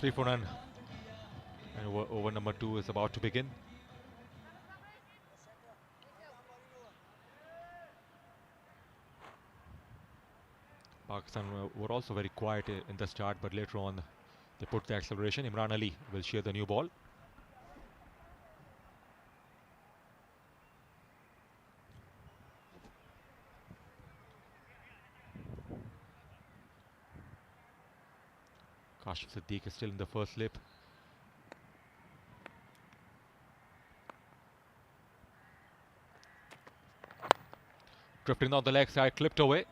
3 for none. And over number 2 is about to begin. Pakistan were also very quiet in the start, but later on they put the acceleration. Imran Ali will share the new ball. Kashif Siddiq is still in the first lip. Drifting down the leg side, clipped away.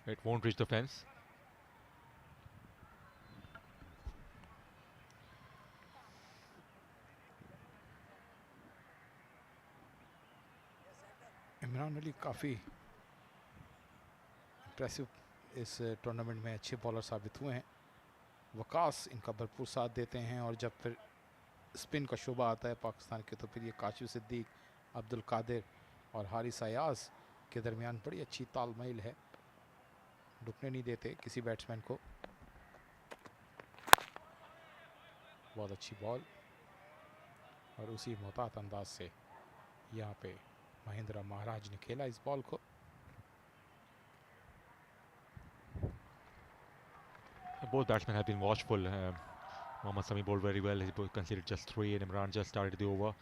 It won't reach the fence. Imran Ali काफ़ी impressive इस tournament में अच्छे bowler साबित हुए हैं. वकास इनका भरपूर साथ देते हैं और जब फिर स्पिन का शोबा आता है पाकिस्तान के तो फिर ये काशिफ सिद्दीक, अब्दुल कादिर और हारिस अयाज के दरमियान बड़ी अच्छी तालमेल है. रुकने नहीं देते किसी बैट्समैन को. बहुत अच्छी बॉल और उसी मोहतात अंदाज से यहाँ पे महेंद्र महाराज ने खेला इस बॉल को. Both batsmen have been watchful. Mohammad Sami bowled very well. He conceded just 3 and Imran just started the over.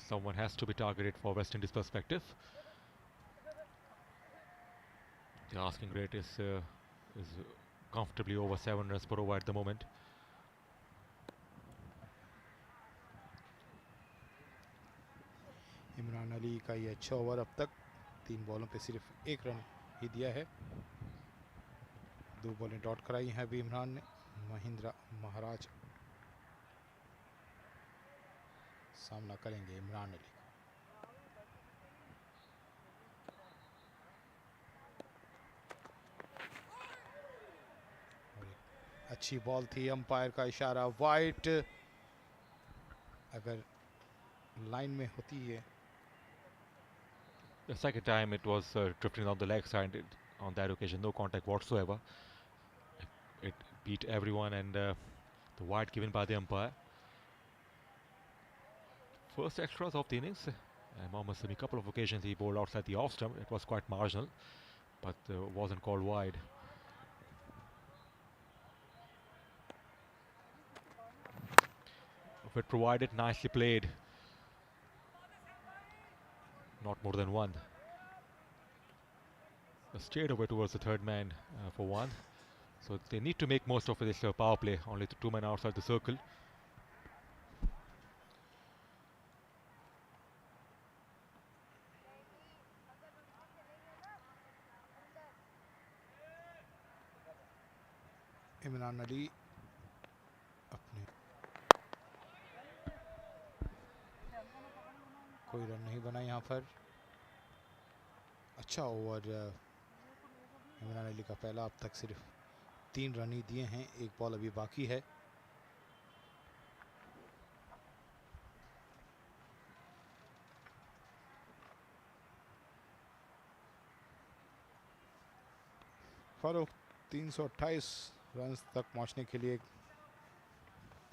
Someone has to be targeted for West Indies perspective. The asking rate is comfortably over 7 runs per over at the moment. Imran Ali का ये अच्छा over अब तक 3 बॉलों पे सिर्फ 1 run ही दिया है. 2 बॉलें डॉट कराई हैं अभी इमरान ने. महेंद्र महाराज सामना करेंगे इमरान अली. अच्छी बॉल थी. अंपायर का इशारा वाइट. अगर लाइन में होती है. The second time it was drifting down the leg side. On that occasion, no contact whatsoever. It beat everyone, and the wide given by the umpire. First extras of the innings. Mohammad Sami, a couple of occasions he bowled outside the off stump. It was quite marginal, but wasn't called wide. If it provided, nicely played. Not more than 1. Straight away towards the third man for 1. So they need to make most of this power play. Only the 2 men outside the circle. Imran Ali अपने कोई run नहीं बना यहाँ पर. अच्छा over Imran Ali का पहला. अब तक सिर्फ 3 रन ही दिए हैं. 1 बॉल अभी बाकी है. फारूक 328 रन तक पहुंचने के लिए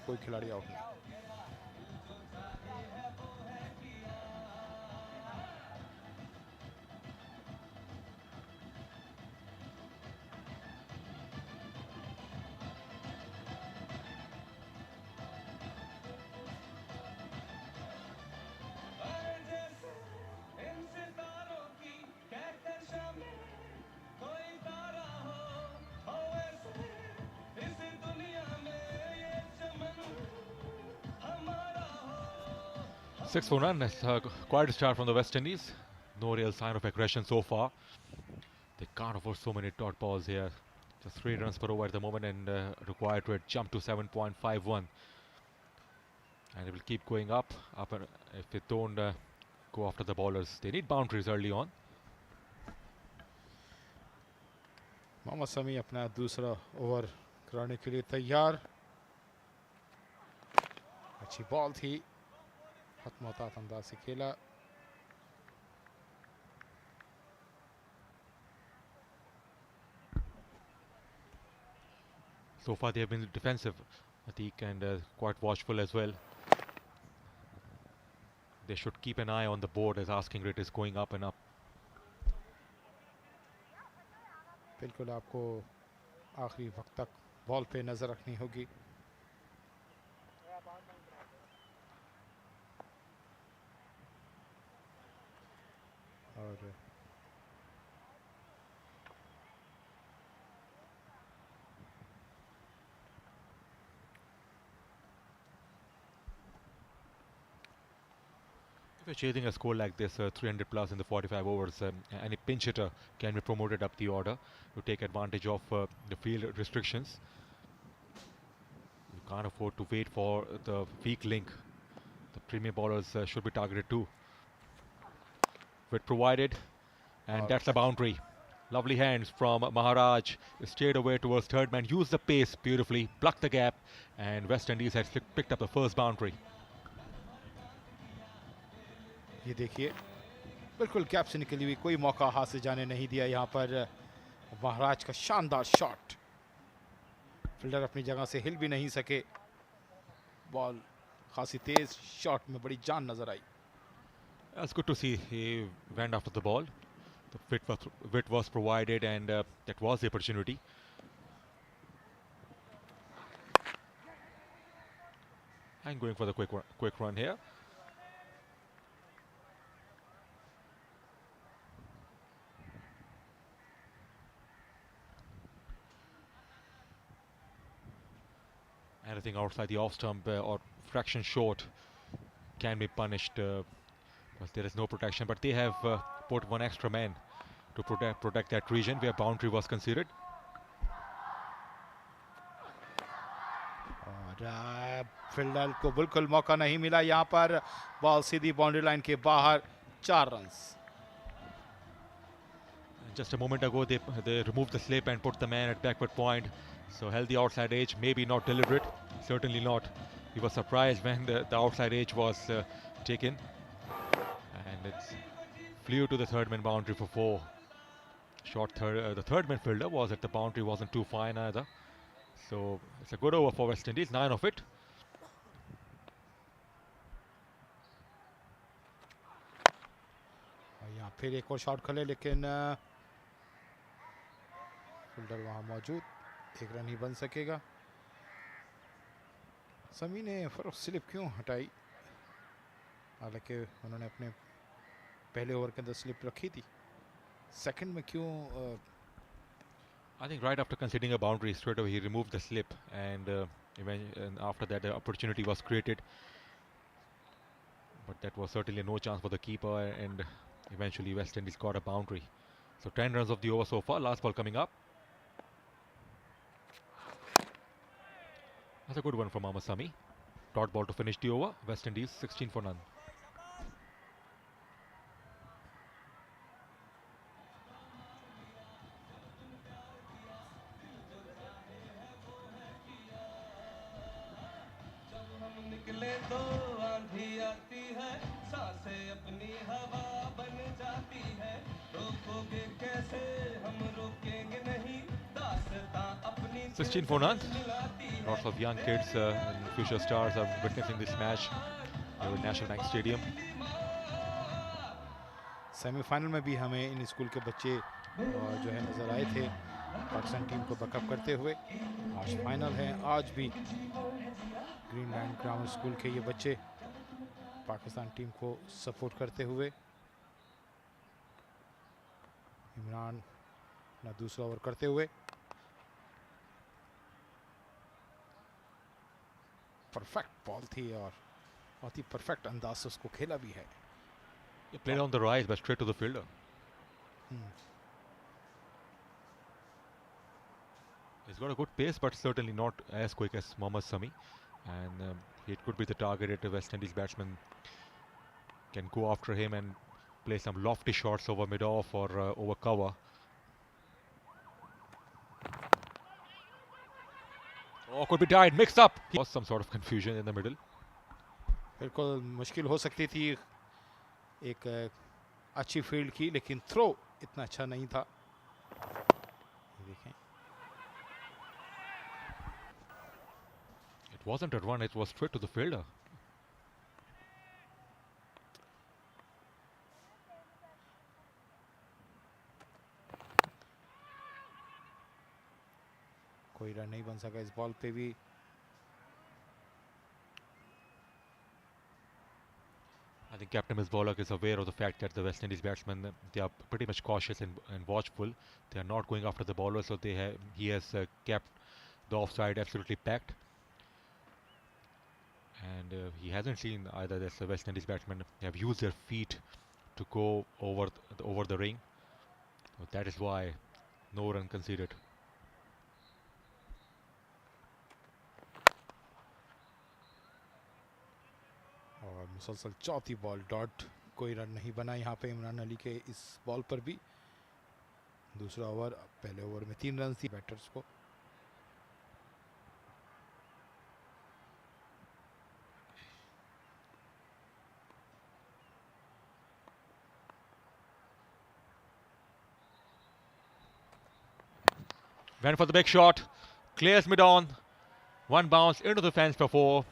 कोई खिलाड़ी आउट नहीं. Six for none. Quite a start from the West Indies. No real sign of aggression so far. They can't afford so many dot balls here. Just 3 runs per over at the moment, and required to jump to 7.51. And it will keep going up. If they don't go after the bowlers, they need boundaries early on. Mohammad समी अपना दूसरा over कराने के लिए तैयार. अच्छी ball थी. मोहतात अंदाज से खेला. So far they have been defensive, Atik, and quite watchful as well. They should keep an eye on the board as asking rate is going up and up. बिल्कुल आपको आखिरी वक्त तक बॉल पे नज़र रखनी होगी। और If you're chasing a score like this, 300 plus in the 45 overs, any pinch hitter can be promoted up the order to take advantage of the field restrictions. You can't afford to wait for the weak link. The premium bowlers should be targeted too. With provided, and that's a boundary. Lovely hands from Maharaj. Stayed away towards third man, used the pace beautifully, plucked the gap, and West Indies has picked up the first boundary. ये देखिए बिल्कुल gap से निकली हुई, कोई मौका हाथ से जाने नहीं दिया यहाँ पर महाराज का शानदार शॉट। फील्डर अपनी जगह से हिल भी नहीं सके, बॉल खासी तेज, शॉट में बड़ी जान नजर आई। That's good to see. He went after the ball. The wit was provided, and that was the opportunity. I'm going for the quick run here. Anything outside the off stump or fraction short can be punished because there is no protection. But they have put one extra man to protect that region where boundary was considered. और fielder को बिल्कुल मौका नहीं मिला यहाँ पर, ball सीधी boundary line के बाहर, 4 runs. Just a moment ago, they removed the slip and put the man at backward point. So held the outside edge, maybe not deliberate, certainly not. He was surprised when the outside edge was taken. And it flew to the third man boundary for 4. The third man fielder was at the boundary, wasn't too fine either. So it's a good over for West Indies, 9 of it. यहाँ फिर एक और shot खेले, लेकिन fielder वहाँ मौजूद, 1 run ही बन सकेगा। समी ने फर्स्ट स्लिप क्यों हटाई? हालांकि उन्होंने अपने पहले ओवर के अंदर स्लिप रखी थी, सेकंड में क्यों? I think right after conceding a boundary, straight away he removed the slip, and after that the opportunity was created. But that was certainly no chance for the keeper, and eventually West Indies got a boundary. So 10 runs of the over so far. Last ball coming up. That's a good one from Amasami. Dot ball to finish the over. West Indies 16 for none. For none. Lots of young kids and future stars are witnessing this match at National Bank Stadium. Semifinal में भी हमें in school के बच्चे जो है नज़र आए थे पाकिस्तान टीम को बैकअप करते हुए। आज फाइनल है, आज भी ग्रीनलैंड ग्रामर स्कूल के ये बच्चे पाकिस्तान टीम को सपोर्ट करते हुए। इमरान अपना दूसरा ओवर करते हुए, परफेक्ट बॉल थी और बहुत ही परफेक्ट अंदाज से उसको खेला भी है। He played on the rise but straight to the fielder. He's got a good pace but certainly not as quick as Mohammad Sami, and it could be the target if the West Indies batsman can go after him and play some lofty shots over mid-off or over cover. Oh, could be tied, mixed up. He was some sort of confusion in the middle. बिल्कुल मुश्किल हो सकती थी एक अच्छी field की, लेकिन throw इतना अच्छा नहीं था। देखें wasn't a run, it was straight to the fielder. कोई रन नहीं बन सका इस बॉल पे भी. I think Captain Miss Bollock is aware of the fact that the West Indies batsmen, they are pretty much cautious and watchful. They are not going after the bowler, so he has kept the offside absolutely packed. And he hasn't seen either that the West Indies batsmen have used their feet to go over the ring. So that is why no run conceded. और मुसलसल चौथी ball dot. कोई run नहीं बना यहाँ पे इमरान अली के इस बॉल पर भी. दूसरा ओवर, पहले ओवर में 3 रन थी बैटर्स को. Went for the big shot, clears mid on, one bounce into the fence for 4.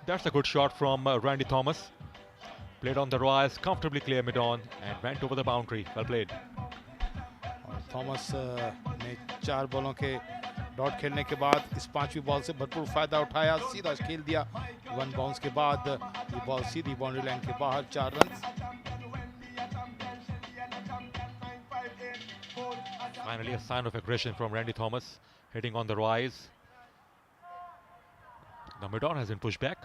That's a good shot from Randy Thomas. Played on the rise, comfortably clear mid on and went over the boundary. Well played. और Thomas ने 4 बॉलों के dot खेलने के बाद इस 5वीं ball से भरपूर फायदा उठाया, सीधा खेल दिया. 1 बाउंस के बाद ये बॉल सीधी बाउंड्री लाइन के बाहर. 4 run. Finally a sign of aggression from Randy Thomas, hitting on the rise. The mid-on has been pushed back.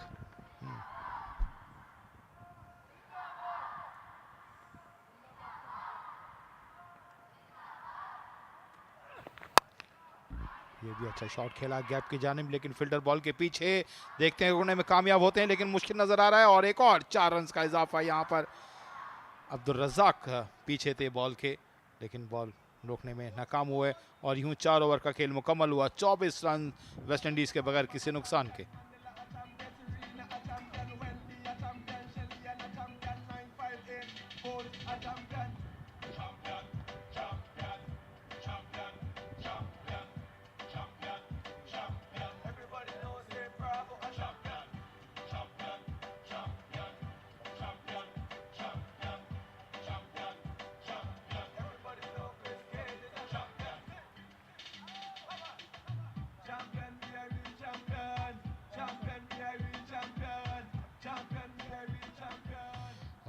ये भी अच्छा शॉट खेला गैप की जानिब, लेकिन फील्डर बॉल के पीछे. देखते हैं उड़ने में कामयाब होते हैं, लेकिन मुश्किल नजर आ रहा है. और एक और 4 रन का इजाफा यहाँ पर. अब्दुल रज़ाक पीछे थे बॉल के, लेकिन बॉल रोकने में नाकाम हुए. और यूं 4 ओवर का खेल मुकम्मल हुआ. 24 रन वेस्ट इंडीज के बगैर किसी नुकसान के.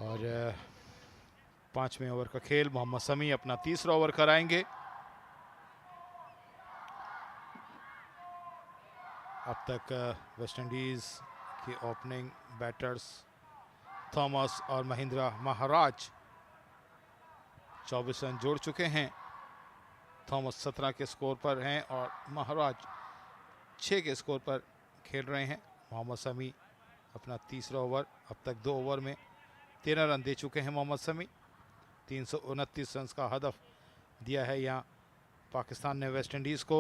और 5वें ओवर का खेल. मोहम्मद शमी अपना तीसरा ओवर कराएंगे. अब तक वेस्ट इंडीज के ओपनिंग बैटर्स थॉमस और महिंद्रा महाराज 24 रन जोड़ चुके हैं. थॉमस 17 के स्कोर पर हैं और महाराज 6 के स्कोर पर खेल रहे हैं. मोहम्मद शमी अपना तीसरा ओवर, अब तक 2 ओवर में 13 रन दे चुके हैं मोहम्मद शमी. 329 रन का हदफ दिया है यहाँ पाकिस्तान ने वेस्ट इंडीज़ को.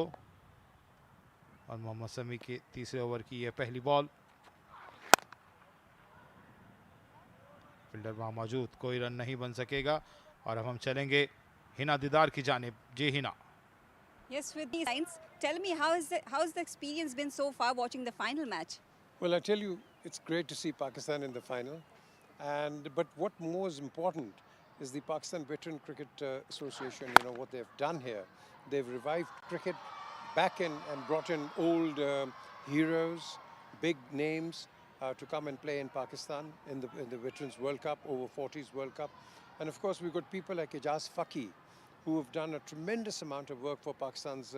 और मोहम्मद शमी के तीसरे ओवर की यह पहली बॉल. फील्डर वहाँ मौजूद, कोई रन नहीं बन सकेगा. और अब हम चलेंगे हिना दीदार की जानिब. जी Hina. Yes, with these lines, tell me how's the experience been so far watching the final match? Well, I tell you, it's great to see Pakistan in the final. But what more is important is the Pakistan Veteran Cricket Association. You know what they've done here. They've revived cricket back in and brought in old heroes, big names to come and play in Pakistan in the Veterans World Cup, over 40s World Cup. And of course, we've got people like Ijaz Faki, who have done a tremendous amount of work for Pakistan's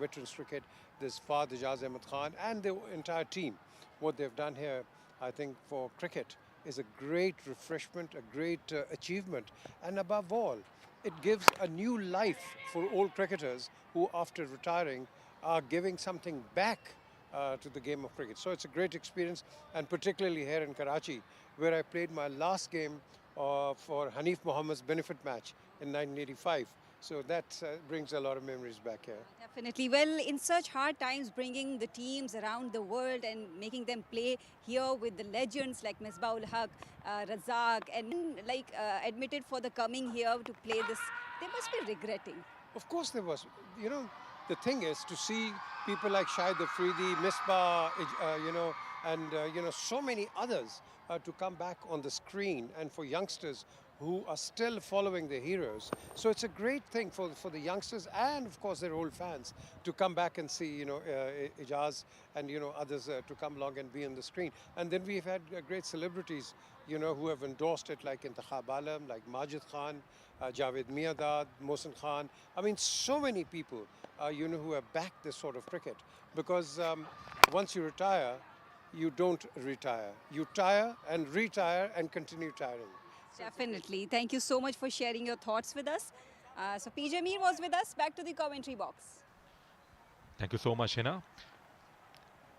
veterans cricket. There's Fahd Ijaz Ahmed Khan and the entire team. What they've done here, I think, for cricket is a great refreshment, a great achievement. And above all, it gives a new life for all cricketers who, after retiring, are giving something back to the game of cricket. So it's a great experience, and particularly here in Karachi, where I played my last game for Hanif Mohammed's benefit match in 1985. So that brings a lot of memories back here. Definitely. Well, in such hard times, bringing the teams around the world and making them play here with the legends like Misbah-ul Haq, Razak, and admitted for the coming here to play this, they must be regretting. Of course there was. You know, the thing is to see people like Shahid Afridi, Misbah, and so many others to come back on the screen, and for youngsters who are still following their heroes. So it's a great thing for the youngsters and, of course, their old fans to come back and see, Ijaz and, others to come along and be on the screen. And then we've had great celebrities, who have endorsed it, like Intikhab Alam, like Majid Khan, Javed Miadad, Mohsin Khan. I mean, so many people, who have backed this sort of cricket. Because once you retire, you don't retire. You tire and retire and continue tiring. Definitely. Thank you so much for sharing your thoughts with us. So PJ Mir was with us. Back to the commentary box. Thank you so much, Hina.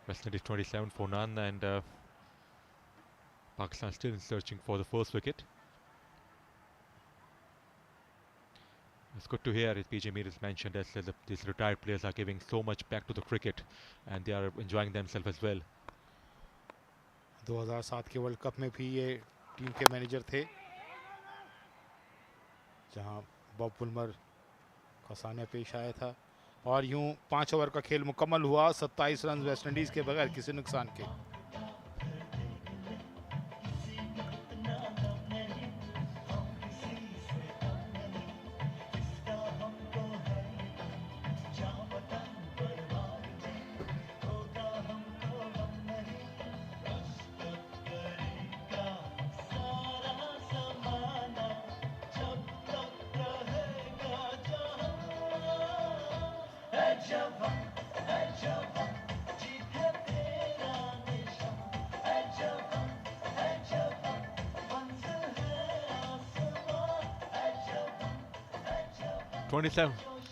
West Indies 27 for none, and Pakistan still searching for the first wicket. It's good to hear, as PJ Mir has mentioned, as these retired players are giving so much back to the cricket, and they are enjoying themselves as well. 2007 के world cup में भी ये team के manager थे, जहां Bob Woolmer का सामना पेश आया था, और यूं 5 ओवर का खेल मुकम्मल हुआ 27 रन वेस्ट इंडीज़ के बगैर किसी नुकसान के।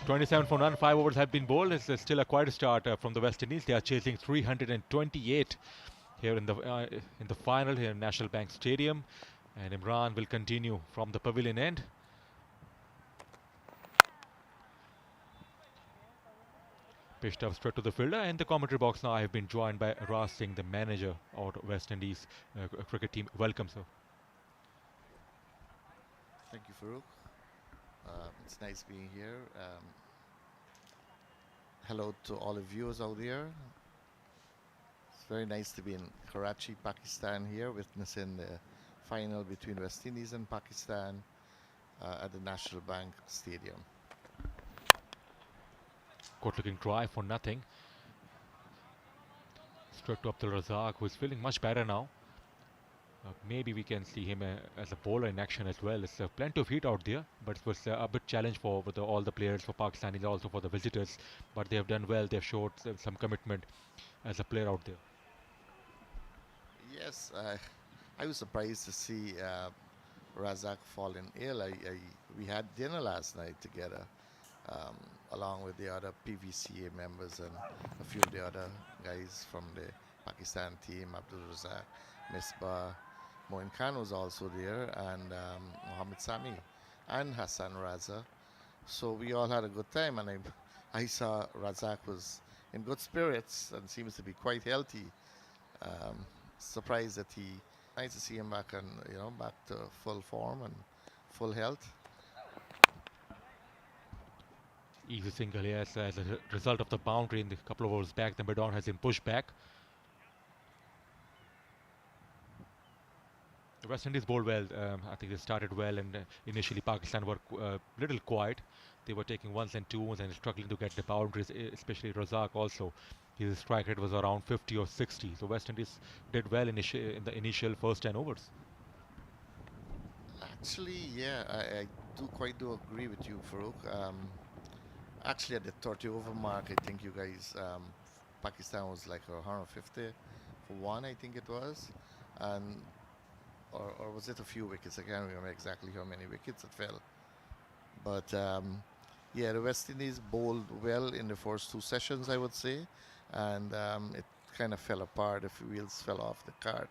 Twenty-seven for none. 5 overs have been bowled. It's still a quite a start from the West Indies. They are chasing 328 here in the final here in National Bank Stadium, and Imran will continue from the pavilion end. Pitched up straight to the fielder, and the commentary box now I have been joined by Ras Singh, the manager of West Indies cricket team. Welcome, sir. Thank you, Farooq. It's nice being here. Hello to all the viewers out there. It's very nice to be in Karachi, Pakistan here, witnessing the final between West Indies and Pakistan at the National Bank Stadium. Caught looking dry for nothing. Straight to Abdul Razak, who is feeling much better now. Maybe we can see him as a bowler in action as well. It's plenty of heat out there, but it was a bit challenge for all the players, for Pakistanis, also for the visitors. But they have done well. They've showed some commitment as a player out there. Yes, I was surprised to see Razak falling ill. We had dinner last night together, along with the other PVCA members and a few of the other guys from the Pakistan team. Abdul Razak, Misbah, Moin Khan was also there, and Mohammed Sami and Hassan Raza. So we all had a good time, and I saw Razak was in good spirits and seems to be quite healthy. Surprised that nice to see him back and back to full form and full health. Easy single, yes, as a result of the boundary in the couple of overs back. The mid-on has been pushed back. The West Indies bowled well. I think they started well, and initially Pakistan were little quiet. They were taking ones and twos and struggling to get the boundaries, especially Razak also. His strike rate was around 50 or 60. So West Indies did well in the initial first 10 overs. Actually, yeah, I do agree with you, Farooq. Actually, at the 30 over mark, I think you guys, Pakistan was like 150 for one, I think it was, and or was it a few wickets? I can't remember exactly how many wickets it fell. But yeah, the West Indies bowled well in the first 2 sessions, I would say, and it kind of fell apart. The wheels fell off the cart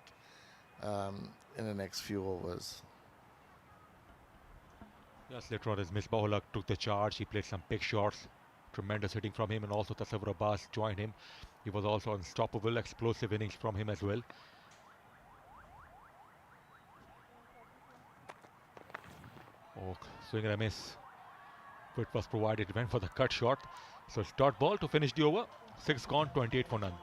in the next few overs. Yes, later on as Misbah took the charge, he played some big shots. Tremendous hitting from him, and also Tasawwur Abbas joined him. He was also unstoppable, explosive innings from him as well. Oh, swing and a miss. It was provided, went for the cut shot. So it's dot ball to finish the over. 6 gone, 28 for none.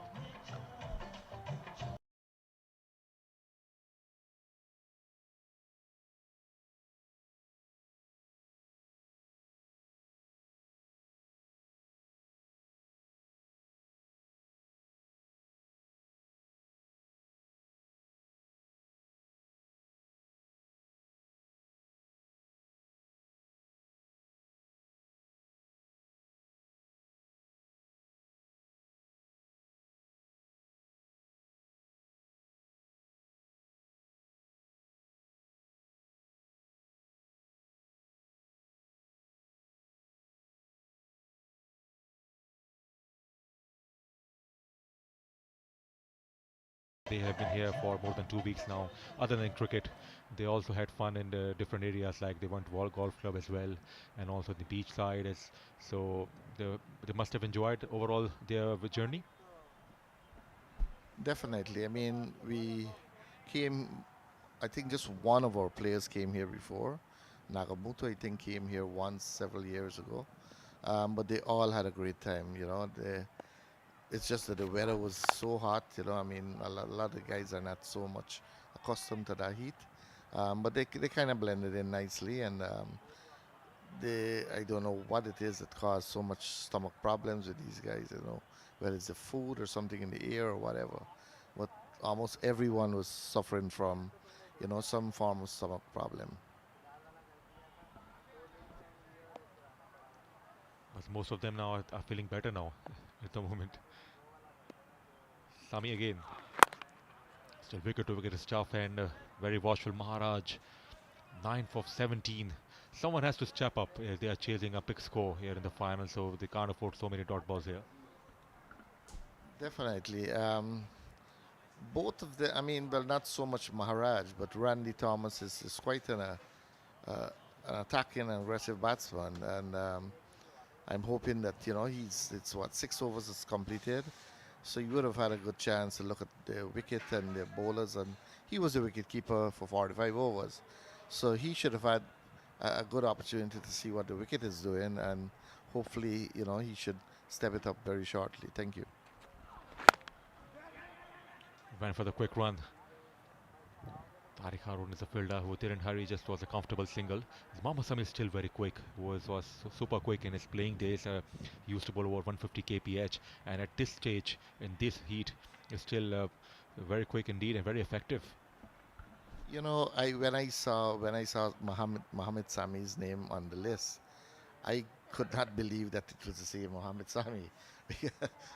They have been here for more than 2 weeks now. Other than cricket, they also had fun in the different areas, like they went to Wall Golf Club as well, and also the beach side. So they must have enjoyed overall their journey. Definitely. I mean, we came, I think just one of our players came here before. Nagamoto, I think, came here once several years ago. But they all had a great time, it's just that the weather was so hot, I mean, a lot of the guys are not so much accustomed to that heat. But they kind of blended in nicely, and I don't know what it is that caused so much stomach problems with these guys, whether it's the food or something in the air or whatever. But almost everyone was suffering from, some form of stomach problem. But most of them now are feeling better now at the moment. Sami again. Still wicket to wicket stuff, and very watchful Maharaj. 9 for 17. Someone has to step up. They are chasing a big score here in the final, so they can't afford so many dot balls here. Definitely. Both of the, I mean, well, not so much Maharaj, but Randy Thomas is quite an attacking and aggressive batsman, and I'm hoping that it's what 6 overs is completed, so he would have had a good chance to look at the wicket and the bowlers, and he was the wicket keeper for 45 overs, so he should have had a good opportunity to see what the wicket is doing, and hopefully he should step it up very shortly. Thank you. Went for the quick run. Tariq Harun is a fielder who didn't hurry, just was a comfortable single. Mohammad Sami is still very quick, was super quick in his playing days. Used to bowl over 150 kph, and at this stage, in this heat, is still very quick indeed and very effective. When I saw Mohammed Sami's name on the list, I could not believe that it was the same Mohammed Sami.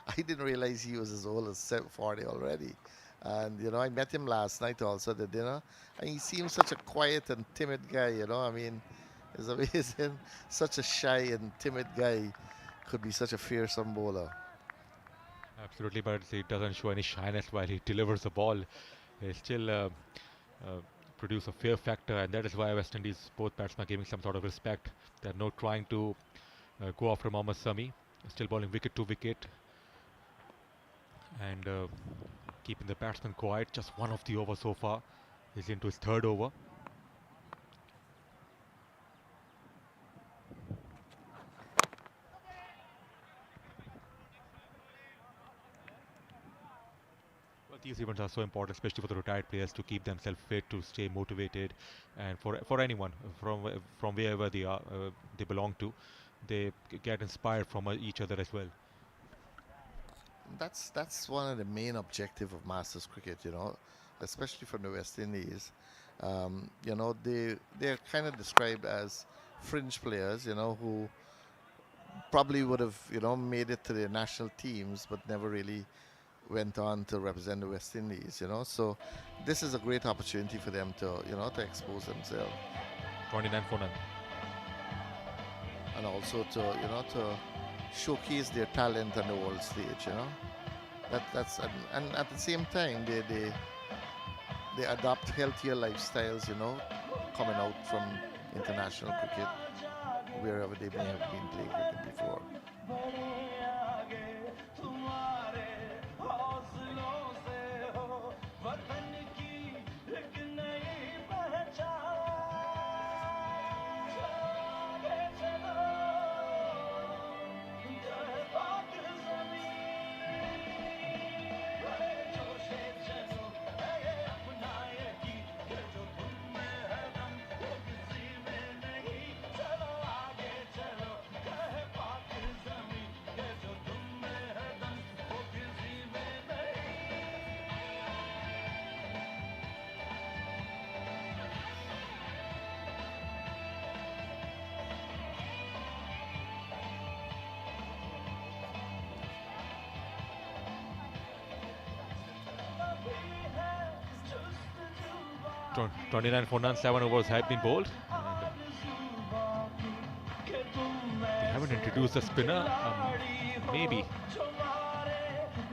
I didn't realize he was as old as 40 already. And I met him last night also at the dinner, and he seems such a quiet and timid guy. I mean, it's amazing. Such a shy and timid guy could be such a fearsome bowler. Absolutely, but he doesn't show any shyness while he delivers the ball. He still produce a fear factor, and that is why West Indies both batsmen are giving some sort of respect. They're not trying to go after Mohammad Sami, still bowling wicket to wicket, and keeping the batsman quiet. Just one of the over so far. He's into his third over. Well, these events are so important, especially for the retired players, to keep themselves fit, to stay motivated, and for anyone from wherever they belong to, they get inspired from each other as well. That's one of the main objective of Masters cricket, especially from the West Indies. They're kind of described as fringe players, who probably would have, made it to the national teams, but never really went on to represent the West Indies, So this is a great opportunity for them to expose themselves. 29 for none. And also to showcase their talent on the world stage, That's and at the same time they adopt healthier lifestyles, coming out from international cricket, wherever they may have been playing cricket before. 29 for none, 7 overs have been bowled. And they haven't introduced a spinner. Maybe.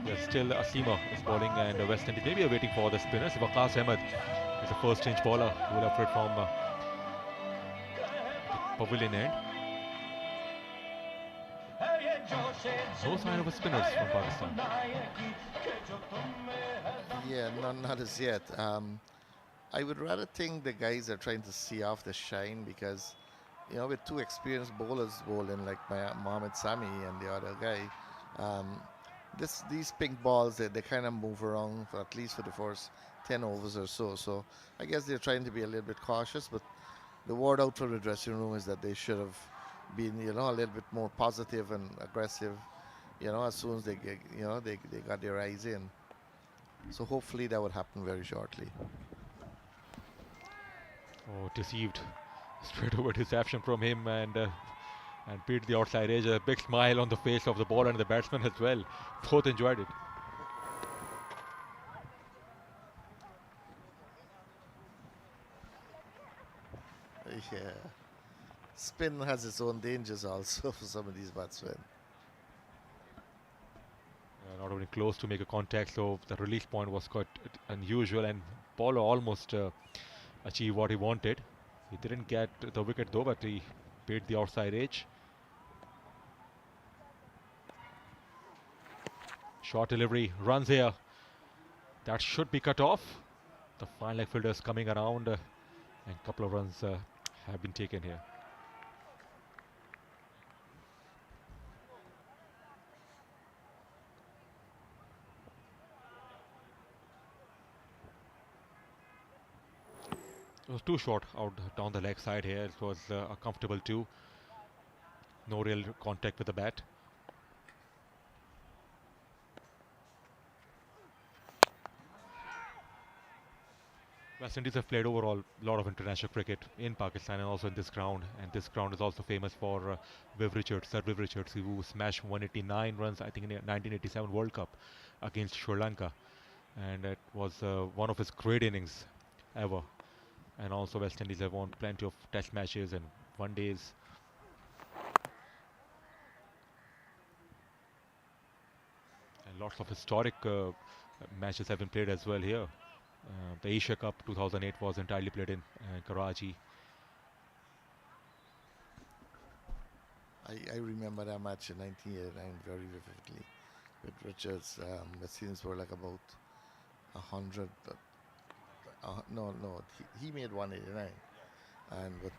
There's still Asima is bowling, and West Indies maybe are waiting for the spinners. Waqas Ahmed is a first change bowler who will operate from the pavilion end. No sign of a spinners from Pakistan. Yeah, not as yet. I would rather think the guys are trying to see off the shine because, you know, with two experienced bowlers bowling like Mohammad Sami and the other guy, these pink balls, they kind of move around for at least for the first 10 overs or so. So I guess they're trying to be a little bit cautious, but the word out from the dressing room is that they should have been, you know, a little bit more positive and aggressive, you know, as soon as they get, you know, they got their eyes in. So hopefully that would happen very shortly. Oh, deceived. Straight over deception from him, and beat the outside edge. A big smile on the face of the bowler and the batsman as well. Both enjoyed it. Yeah. Spin has its own dangers also for some of these batsmen. Not even close to make a contact, so the release point was quite unusual, and bowler almost achieved what he wanted. He didn't get the wicket though, but he beat the outside edge. Short delivery, runs here. That should be cut off. The fine leg fielders coming around, and a couple of runs have been taken here. It was too short out down the leg side here. It was a comfortable two. No real contact with the bat. West Indies have played overall a lot of international cricket in Pakistan and also in this ground. And this ground is also famous for Viv Richards, Sir Viv Richards, who smashed 189 runs, I think, in the 1987 World Cup against Sri Lanka. And it was one of his great innings ever. And also West Indies have won plenty of test matches and one days. And lots of historic matches have been played as well here. The Asia Cup 2008 was entirely played in Karachi. I remember that match in 1989 very vividly with Richards. West Indies were like about 100. No, he made 189, but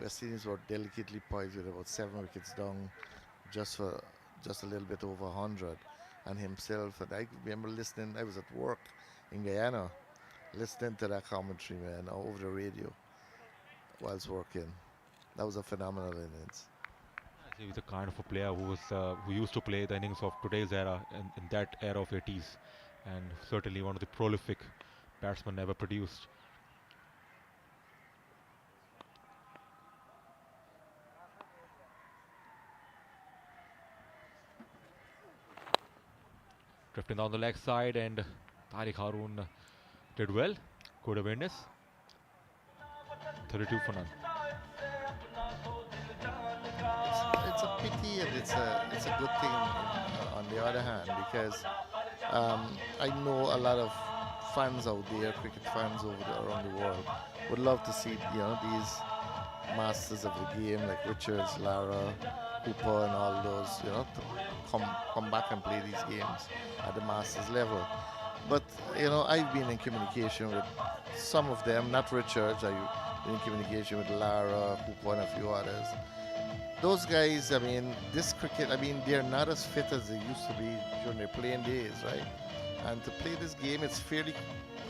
West Indies were delicately poised with about 7 wickets down, just a little bit over 100, and himself. And I remember listening. I was at work in Guyana, listening to that commentary, man, over the radio whilst working. That was a phenomenal innings. He was the kind of a player who used to play the innings of today's era in that era of 80s, and certainly one of the prolific batsman ever produced. Drifting down the leg side, and Tariq Haroon did well. Good awareness. 32 for none. It's a pity, and it's a good thing on the other hand, because I know a lot of fans out there, cricket fans around the world, would love to see, you know, these masters of the game like Richards, Lara, Cooper, and all those, you know, to come back and play these games at the masters level. But you know, I've been in communication with some of them, not Richards. I've been in communication with Lara, Cooper, and a few others. Those guys, I mean, this cricket, I mean, they're not as fit as they used to be during their playing days, right? And to play this game, it's fairly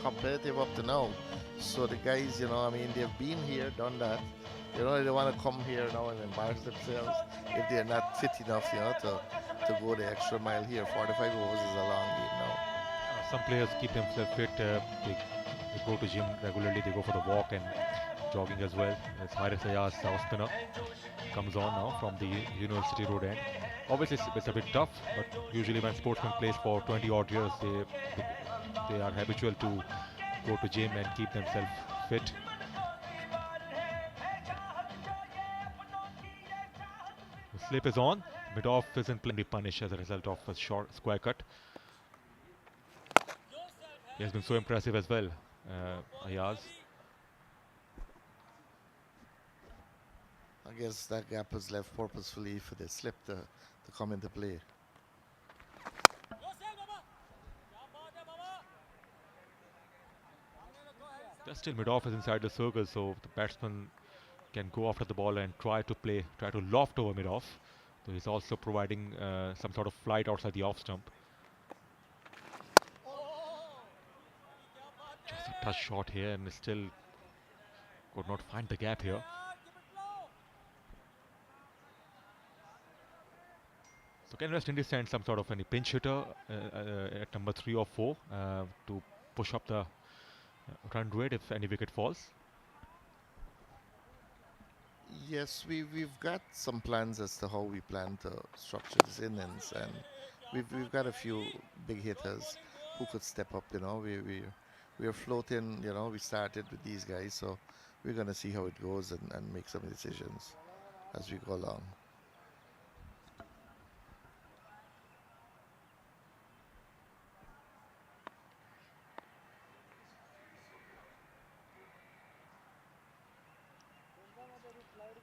competitive up to now. So the guys, you know, I mean, they've been here, done that. You know, they want to come here now and embarrass themselves if they're not fit enough, you know, to go the extra mile here. 45 overs is a long game now. Some players keep themselves fit. They go to gym regularly. They go for the walk and jogging as well. As Haris Ayaz, the spinner, comes on now from the University Road end. Obviously, it's a bit tough, but usually when sportsman plays for 20 odd years, they are habitual to go to gym and keep themselves fit. The slip is on. Mid-off isn't playing punished as a result of a short square cut. He has been so impressive as well, Ayaz. I guess that gap was left purposefully for the slip to come into play. Just still mid-off is inside the circle, so the batsman can go after the ball and try to loft over mid-off. So he's also providing some sort of flight outside the off stump. Just a touch shot here and still could not find the gap here. So can West Indies send some sort of any pinch hitter at number 3 or 4 to push up the run rate if any wicket falls? Yes, we've got some plans as to how we plan to structure this innings, and we've got a few big hitters who could step up. You know, we're floating. You know, we started with these guys, so we're gonna see how it goes and make some decisions as we go along.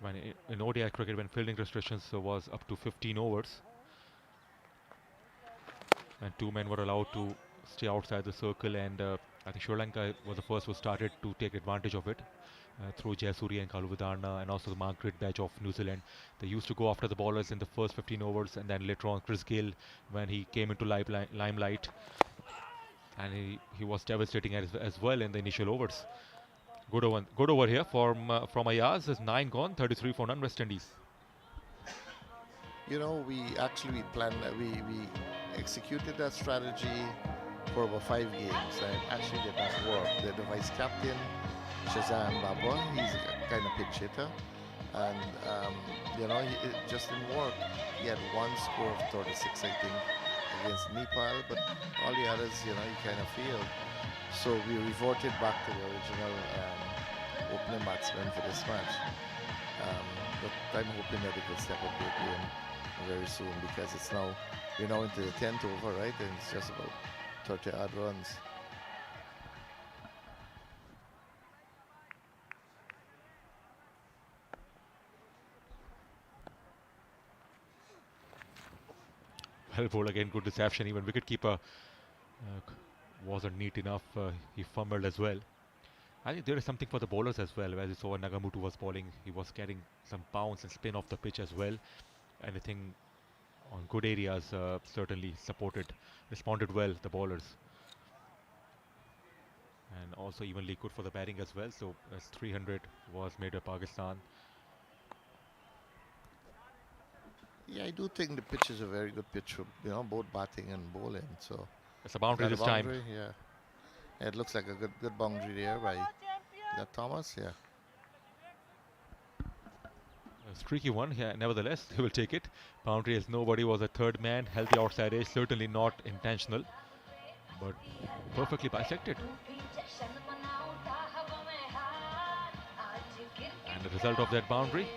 When in ODI cricket, when fielding restrictions was up to 15 overs, and 2 men were allowed to stay outside the circle, and I think Sri Lanka was the first who started to take advantage of it through Jayasuriya and Kaluvidarna, and also the Margaret batch of New Zealand. They used to go after the bowlers in the first 15 overs, and then later on Chris Gayle, when he came into limelight, and he was devastating as well in the initial overs. Good over here from Ayaz. Is 9 gone, 33 for none, West Indies. You know, we planned, we executed that strategy for about 5 games, and it actually did not work. The vice captain, Shazam Babwa, he's a kind of pitch hitter, and you know, it just didn't work. He had one score of 36, I think, against Nepal, but all the others, you know, he kind of failed. So we reverted back to the original opening batsman for this match. But I'm hoping that they could step up their game very soon, because we're now into the 10th over, right? And it's just about 30 odd runs. Well bowled again, good reception. Even wicketkeeper wasn't neat enough. He fumbled as well. I think there is something for the bowlers as well. As you saw, Nagamutu was bowling. He was getting some bounce and spin off the pitch as well. Anything on good areas certainly responded well, the bowlers. And also evenly good for the batting as well. So as 300 was made by Pakistan. Yeah, I do think the pitch is a very good pitch for, you know, both batting and bowling. So it's a boundary this time. Yeah, it looks like a good boundary there by that Thomas. Yeah, a streaky one here. Nevertheless, they will take it. Boundary as nobody was a third man. Healthy outside edge, certainly not intentional, but perfectly bisected. And the result of that boundary.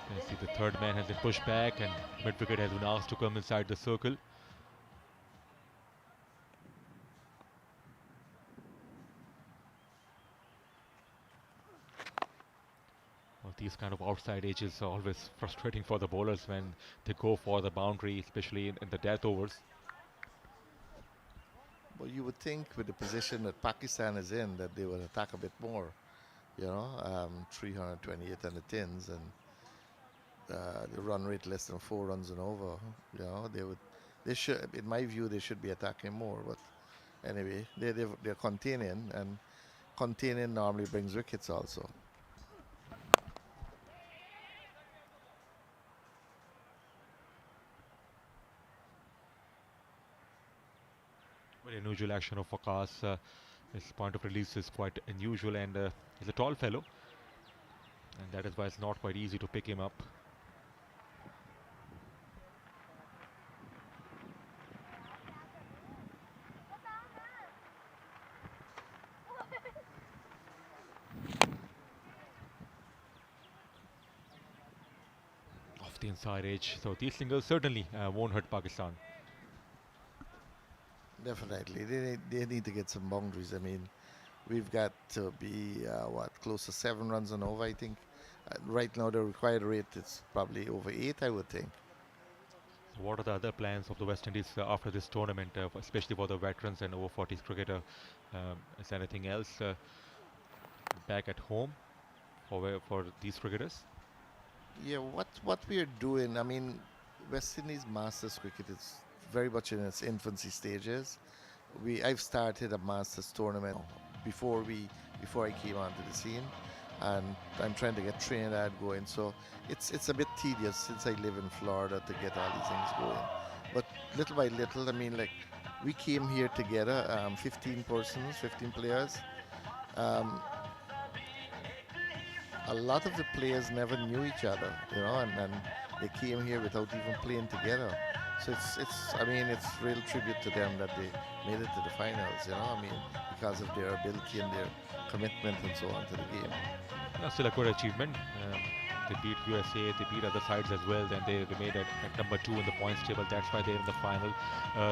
You can see the third man has been pushed back, and mid-wicket has been asked to come inside the circle. Well, these kind of outside edges are always frustrating for the bowlers when they go for the boundary, especially in the death overs. Well, you would think with the position that Pakistan is in that they would attack a bit more. You know, 328 on the tins, and the run rate less than 4 runs and over. You know, they should, in my view, they should be attacking more. But anyway, they're containing, and containing normally brings wickets also. Very unusual action of Waqas. His point of release is quite unusual, and he's a tall fellow, and that is why it's not quite easy to pick him up. the inside edge. So these singles certainly won't hurt Pakistan. Definitely, they need to get some boundaries. I mean, we've got to be close to 7 runs and over. I think right now the required rate is probably over 8. I would think. So what are the other plans of the West Indies after this tournament, especially for the veterans and over 40s cricketer? Is there anything else back at home for these cricketers? Yeah, what we are doing. I mean, West Indies Masters cricket is very much in its infancy stages. I've started a Masters tournament before I came onto the scene, and I'm trying to get Trinidad going. So it's a bit tedious since I live in Florida to get all these things going. But little by little, I mean, like we came here together, 15 persons, 15 players. A lot of the players never knew each other, you know, and they came here without even playing together. So I mean, it's real tribute to them that they made it to the finals, you know, I mean, because of their ability and their commitment and so on to the game. Still a good achievement. They beat USA, they beat other sides as well. Then they made it at number 2 in the points table. That's why they're in the final.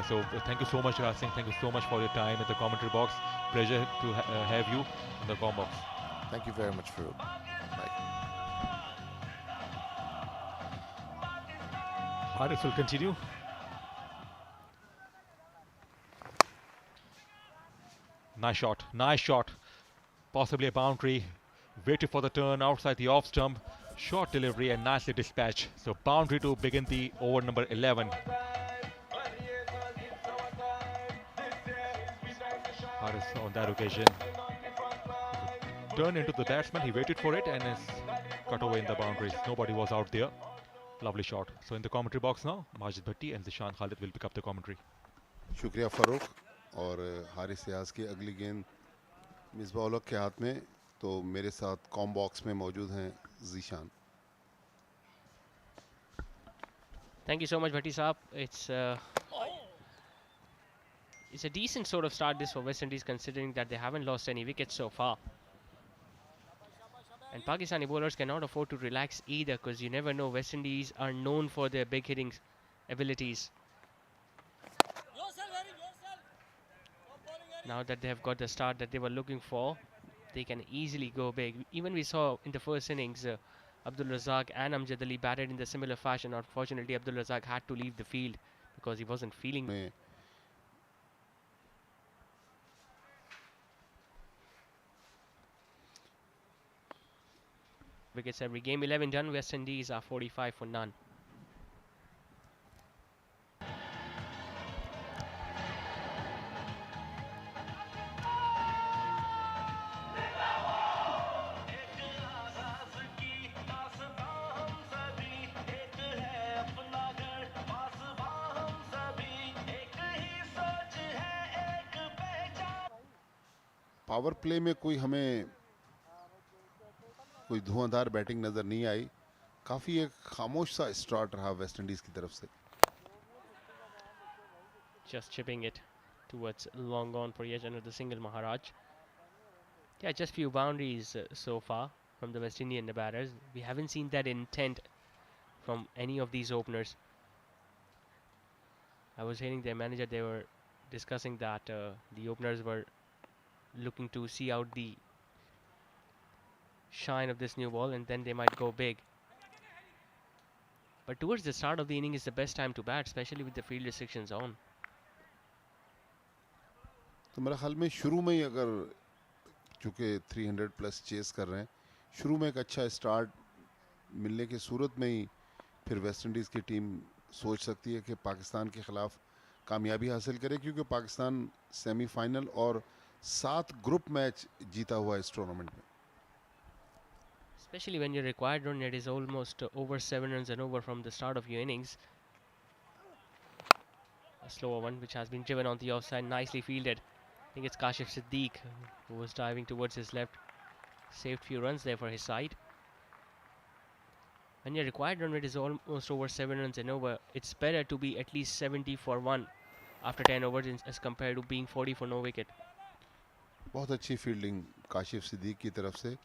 So thank you so much, Raj Singh. Thank you so much for your time in the commentary box. Pleasure to have you in the com box. Thank you very much, Farouk. Bye. Haris will continue. Nice shot. Possibly a boundary. Waited for the turn outside the off stump. Short delivery and nicely dispatched. So boundary to begin the over number 11. Haris on that occasion turned into the batsman. He waited for it and is cut away in the boundaries. Nobody was out there. Lovely shot. So in the commentary box now, Majid Bhatti and Zishan Khalid will pick up the commentary. शुक्रिया फ़ारूक और हारिस रियाज की अगली गेंद मिसबाह उल हक के हाथ में. तो मेरे साथ कॉम बॉक्स में मौजूद हैं Zeeshan. Thank you so much, Bhatti Saab. It's a decent sort of start this for West Indies, considering that they haven't lost any wickets so far. And Pakistani bowlers cannot afford to relax either, because you never know. West Indies are known for their big hitting abilities. Now that they have got the start that they were looking for, they can easily go big. Even we saw in the first innings, Abdul Razak and Amjad Ali batted in the similar fashion. Unfortunately, Abdul Razak had to leave the field because he wasn't feeling it. Wickets every game. 11 done. West Indies are 45 for none. Power play में हमें कोई धुआंधार batting नज़र नहीं आई. काफ़ी एक खामोश सा start रहा वेस्ट इंडीज़ की तरफ से. Just chipping it towards long on for yet another single, Maharaj. Yeah, just few boundaries so far from the West Indian batters. We haven't seen that intent from any of these openers. I was hearing their manager, they were discussing that the openers were looking to see out the shine of this new ball, and then they might go big. But towards the start of the inning is the best time to bat, especially with the field restrictions on. तो मेरा ख्याल में शुरू में ही अगर चूँकि 300 plus chess कर रहे हैं, शुरू में एक अच्छा स्टार्ट मिलने की सूरत में ही फिर वेस्ट इंडीज़ की टीम सोच सकती है कि पाकिस्तान के ख़िलाफ़ कामयाबी हासिल करे, क्योंकि पाकिस्तान सेमीफाइनल और 7 ग्रुप मैच जीता हुआ है इस टूर्नामेंट में. Especially when your required run rate is almost over 7 runs and over from the start of your innings. A slower one which has been driven on the offside, nicely fielded. I think it's Kashif Siddiq who was diving towards his left. Saved few runs there for his side. When your required run rate is almost over 7 runs and over, it's better to be at least 70 for 1 after 10 overs as compared to being 40 for no wicket. बहुत अच्छी fielding Kashif Siddique की तरफ से.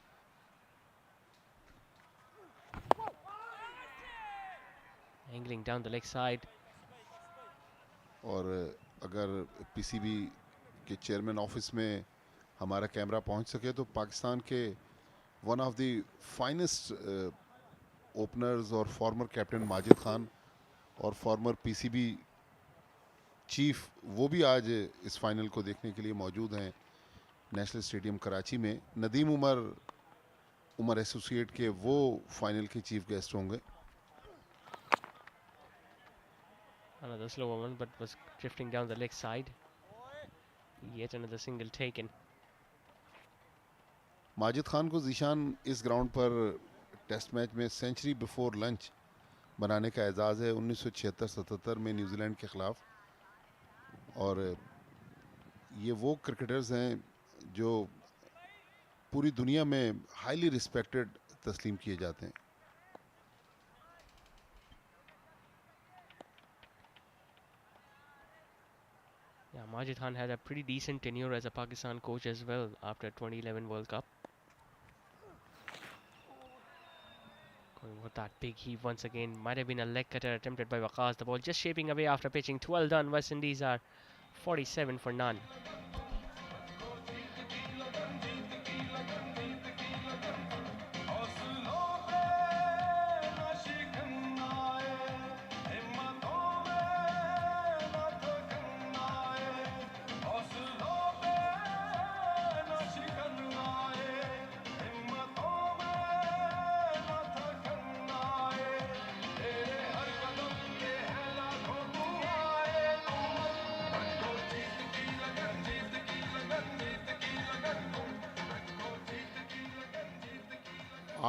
Angling down the leg side. और अगर PCB के chairman office में हमारा कैमरा पहुंच सके तो पाकिस्तान के one of the finest openers और फॉर्मर कैप्टन माजिद खान और फॉर्मर पीसीबी चीफ वो भी आज इस फाइनल को देखने के लिए मौजूद हैं नेशनल स्टेडियम कराची में। नदीम उमर एसोसिएट के वो फाइनल के चीफ गेस्ट होंगे। Another slower one, but was drifting down the leg side. Yet another single taken. Majid Khan को जीशान इस ग्राउंड पर टेस्ट मैच में सेंचुरी बिफोर लंच बनाने का एजाज़ है 1976-77 में न्यूजीलैंड के ख़िलाफ़। और ये वो क्रिकेटर्स हैं जो पूरी दुनिया में हाईली रिस्पेक्टेड तस्लीम किए जाते हैं। Yeah, Majid Khan had a pretty decent tenure as a Pakistan coach as well after 2011 World Cup. Going with that big heave once again. Might have been a leg cutter attempted by Waqas. The ball just shaping away after pitching. 12 done. West Indies are 47 for none.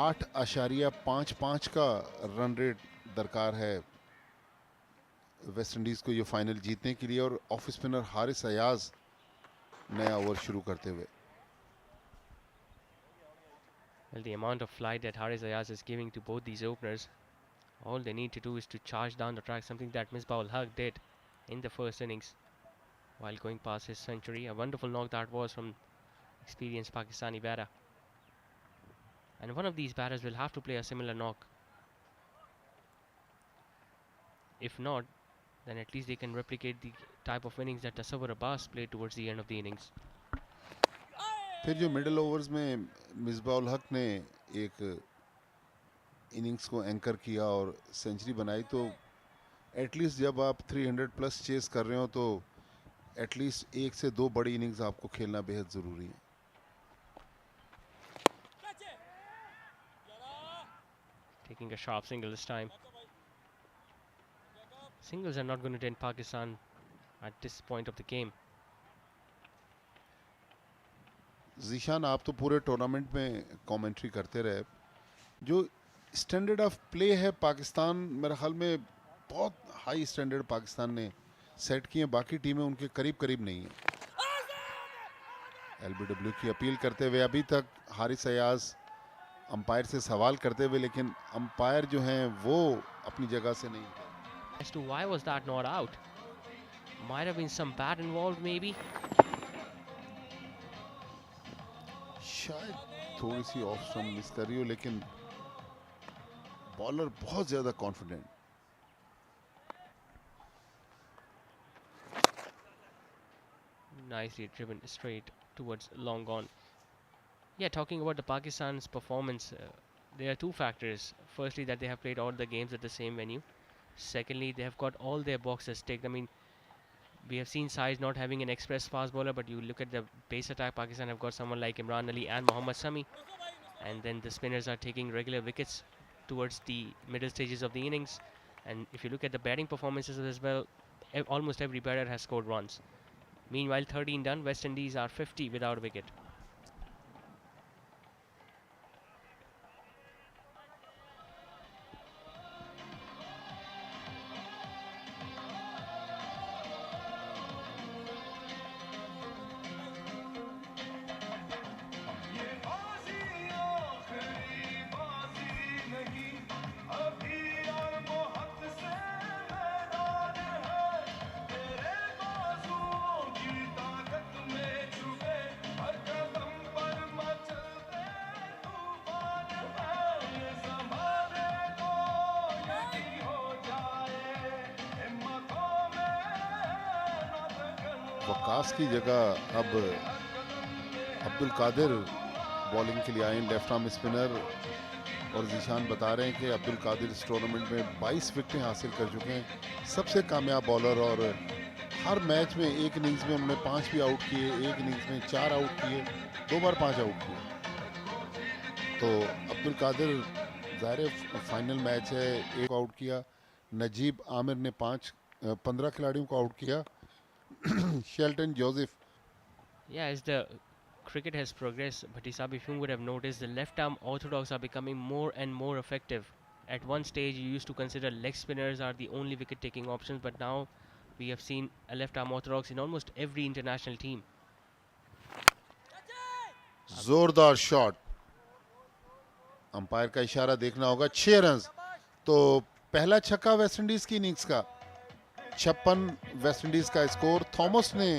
आठ आशारिया 5-5 का run rate दरकार है West Indies को ये final जीतने के लिए। और ऑफ स्पिनर हारिस अयाज नया ओवर शुरू करते हुए। Well, the amount of flight that Haris Ayaz is giving to both these openers, all they need to do is to charge down the track, something that Misbah-ul Haq did in the first innings while going past his century. A wonderful knock that was from experienced Pakistani batter. And one of these batters will have to play a similar knock. If not, then at least they can replicate the type of innings that Tasawwur Abbas played towards the end of the innings. फिर जो middle overs में मिसबाउल हक ने एक innings को anchor किया और century बनाई, तो एटलीस्ट जब आप 300 प्लस चेस कर रहे हो तो एटलीस्ट एक से दो बड़ी इनिंग्स आपको खेलना बेहद ज़रूरी है। Taking a sharp single this time. Singles are not going to dent Pakistan at this point of the game. Zeeshan, आप तो पूरे टूर्नामेंट में कमेंट्री करते रहे। जो स्टैंडर्ड ऑफ प्ले है पाकिस्तान, मेरे ख्याल में बहुत हाई स्टैंडर्ड पाकिस्तान ने सेट किए, बाकी टीमें उनके करीब करीब नहीं हैं। एलबीडब्ल्यू की अपील करते हुए अभी तक हारिस अयाज अंपायर से सवाल करते हुए, लेकिन अंपायर जो हैं वो अपनी जगह से नहीं। As to why was that not out? Might have been some bat involved maybe. शायद थोड़ी सी ऑफ स्टंप मिस कर रही हो, लेकिन बॉलर बहुत ज्यादा confident. Nicely driven straight towards long on. Yeah, talking about the Pakistan's performance, there are two factors. Firstly, that they have played all the games at the same venue. Secondly, they have got all their boxes ticked. I mean, we have seen Saiz not having an express fast bowler, but you look at the base attack, Pakistan have got someone like Imran Ali and Mohammad Sami. And then the spinners are taking regular wickets towards the middle stages of the innings. And if you look at the batting performances as well, almost every batter has scored runs. Meanwhile, 13 done, West Indies are 50 without a wicket. Waqas की जगह अब Abdul Qadir bowling के लिए आए, left arm spinner. और जीशान बता रहे हैं कि अब्दुल कादिर इस टूर्नामेंट में 22 विकेटें हासिल कर चुके हैं, सबसे कामयाब बॉलर। और हर मैच में एक इनिंग्स में उन्होंने 5 भी आउट किए, एक इनिंग्स में 4 आउट किए, 2 बार 5 आउट किए। तो अब्दुल कादिर ज़ाहिर फाइनल मैच है, एक आउट किया। नजीब आमिर ने 15 खिलाड़ियों को आउट किया। Shelton Joseph. Yeah, as the cricket has progressed, Bhattisab, if you would have noticed, the left arm orthodox are becoming more and more effective. At one stage, you used to consider leg spinners are the only wicket taking options, but now we have seen a left arm orthodox in almost every international team. जोरदार shot, umpire का इशारा देखना होगा। 6 run. तो पहला छक्का West Indies की innings का। 56 वेस्टइंडीज का स्कोर। थॉमस ने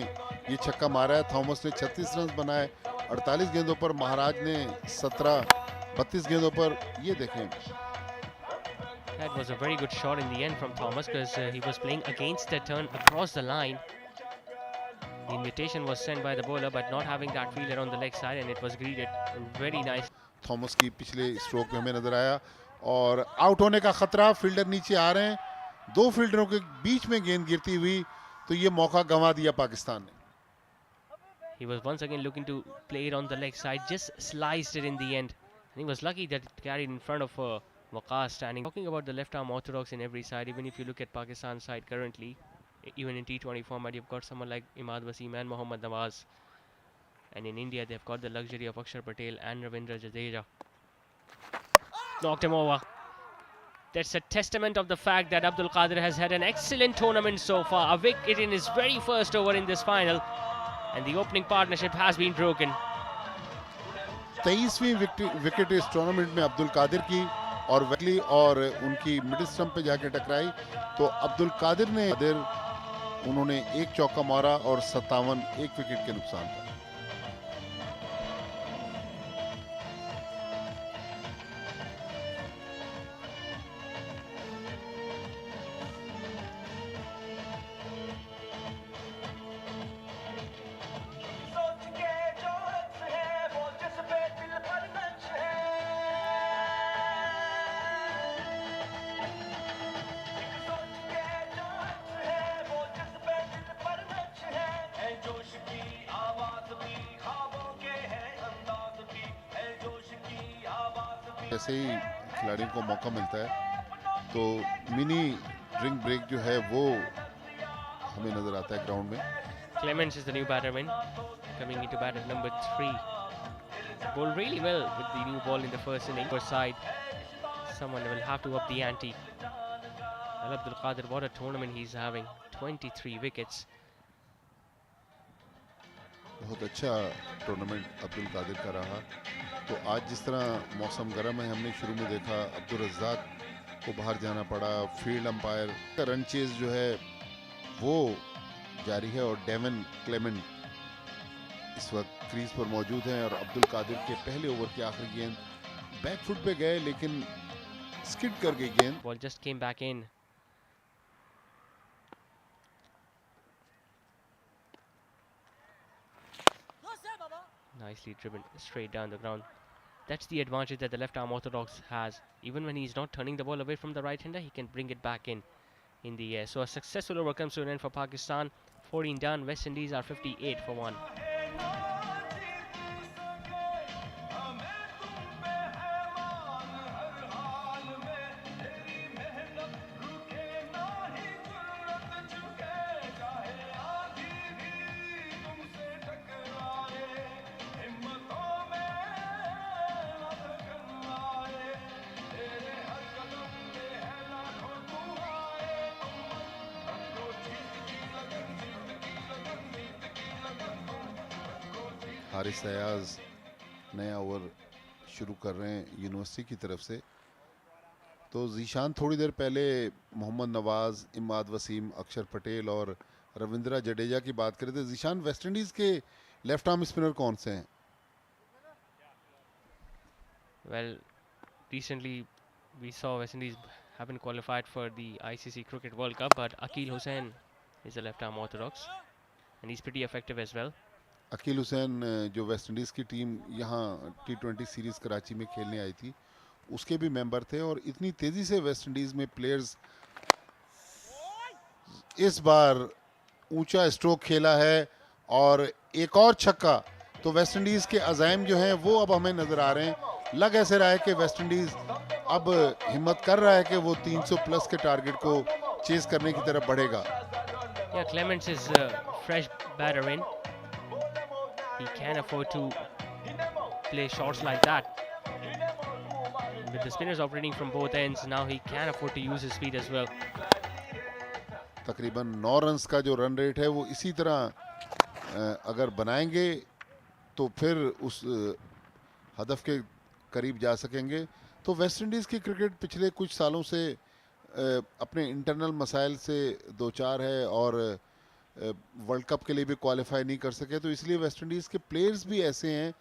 ये छक्का मारा है। थॉमस ने 36 रन बनाए 48 गेंदों पर। महाराज ने 32 गेंदों पर। ये देखें, That was a very good shot in the end from Thomas because he was playing against the turn across the line. The invitation was sent by the bowler, but not having that fielder on the leg side, and it was greeted very nice. Thomas की पिछले stroke में हमें नजर आया। और out होने का खतरा, फील्डर नीचे आ रहे हैं, 2 फील्डरों के बीच में गेंद गिरती हुई, तो ये मौका गंवा दिया पाकिस्तान ने। He was once again looking to play it on the leg side, just sliced it in the end. And he was lucky that it carried in front of Waqas standing. Talking about the left arm orthodox in every side, even if you look at Pakistan's side currently, even in T20 format, you've got someone like Imad Wasim and Mohammad Nawaz. And in India, they've got the luxury of Akshar Patel and Ravindra Jadeja. Knocked him over. That's a testament of the fact that Abdul Qadir has had an excellent tournament so far. A wicket in his very first over in this final. And the opening partnership has been broken. 23वीं wicket इस tournament में अब्दुल कादिर की और valley और उनकी middle stump पे जाके टकराई। तो अब्दुल कादिर ने उन्होंने एक चौका मारा और 57 एक विकेट के नुकसान पर। जैसे ही खिलाड़ियों को मौका मिलता है तो मिनी ड्रिंक ब्रेक जो है वो हमें नजर आता है ग्राउंड में। Clements is the new batsman coming into bat at number 3. Bowled really well with the new ball in the first inning. First side, someone will have to up the ante. Well, Abdul Qadir, what a tournament he's having. 23 wickets. बहुत अच्छा tournament Abdul Qadir का रहा। तो आज जिस तरह मौसम गर्म है, हमने शुरू में देखा अब्दुल रज़ाक को बाहर जाना पड़ा। फील्ड अंपायर का रन चेज जो है वो जारी है और डेवन क्लेमेंट इस वक्त क्रीज पर मौजूद हैं। और अब्दुल कादिर के पहले ओवर की आखिरी गेंद बैक फुट पे गए लेकिन स्किड कर गई गेंद। Ball just came back in. Nicely driven straight down the ground. That's the advantage that the left arm orthodox has. Even when he's not turning the ball away from the right hander, he can bring it back in the air. So a successful over comes to an end for Pakistan. 14 done. West Indies are 58 for 1. Haris Ayaz नया over शुरू कर रहे हैं university की तरफ से। तो जीशान थोड़ी देर पहले मोहम्मद नवाज, इमाद वसीम, अक्षर पटेल और रविंद्रा जडेजा की बात कर रहे थे। जीशान, वेस्ट इंडीज़ के लेफ्ट आर्म स्पिनर कौन से हैं? Well, recently we saw West Indies haven't qualified for the ICC Cricket World Cup, but Akil Hussain is a left arm orthodox. and he's pretty effective as well. Aqeel Hussain जो West Indies की team यहाँ T20 series Karachi में खेलने आई थी उसके भी member थे और इतनी तेज़ी से वेस्ट इंडीज़ में प्लेयर्स इस बार ऊंचा स्ट्रोक खेला है और एक और छक्का, तो वेस्ट इंडीज़ के अज़ाइम जो हैं वो अब हमें नज़र आ रहे हैं। लग ऐसे रहा है कि वेस्ट इंडीज़ अब हिम्मत कर रहा है कि वो 300 प्लस के टारगेट को चेस करने की तरफ बढ़ेगा। Yeah, Clements is fresh batter in. He can afford to play shots like that. With the spinners operating from both ends, now he can afford to use his speed as well. तकरीबन 9 runs का जो run rate है वो इसी तरह अगर बनाएंगे तो फिर उस हदफ के करीब जा सकेंगे। तो वेस्ट इंडीज़ की क्रिकेट पिछले कुछ सालों से अपने इंटरनल मसाइल से दो चार है और वर्ल्ड कप के लिए भी क्वालिफाई नहीं कर सके, तो इसलिए वेस्ट इंडीज़ के प्लेयर्स भी ऐसे हैं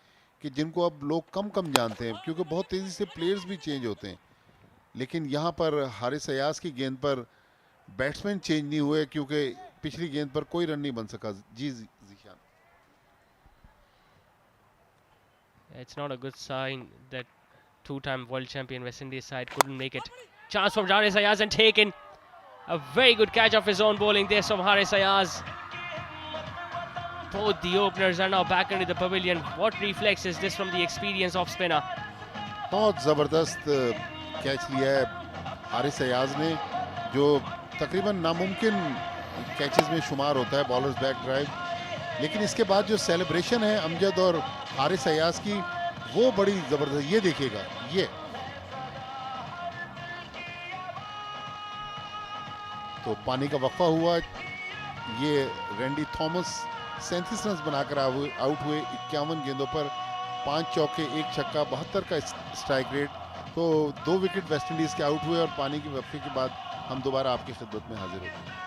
कि जिनको अब लोग कम कम जानते हैं क्योंकि बहुत तेज़ी से प्लेयर्स भी चेंज होते हैं। लेकिन यहाँ पर हारिस अयाज की गेंद पर बैट्समैन चेंज नहीं हुए क्योंकि पिछली गेंद पर कोई रन नहीं बन सका। जी Zeeshan, It's not a good sign that two-time world champion West Indies side couldn't make it. Chance from Haris Ayaz and taken. A very good catch of his own bowling there from Haris Ayaz. Both the openers are now back into the pavilion. What reflex is this from the experience of spinner? बहुत ज़बरदस्त catch लिया है हारिस अयाज ने, जो तकरीबन नामुमकिन catches में शुमार होता है बॉलर्स बैक ड्राइव, लेकिन इसके बाद जो सेलिब्रेशन है अमजद और हारिस अयाज की वो बड़ी ज़बरदस्त। ये देखिएगा, ये तो पानी का वक्फा हुआ। ये रैंडी थॉमस 37 रन बनाकर आउट हुए 51 गेंदों पर, 5 चौके 1 छक्का, 72 का स्ट्राइक रेट। तो 2 विकेट वेस्ट इंडीज़ के आउट हुए और पानी के वक्फे के बाद हम दोबारा आपकी खिदमत में हाजिर होते हैं।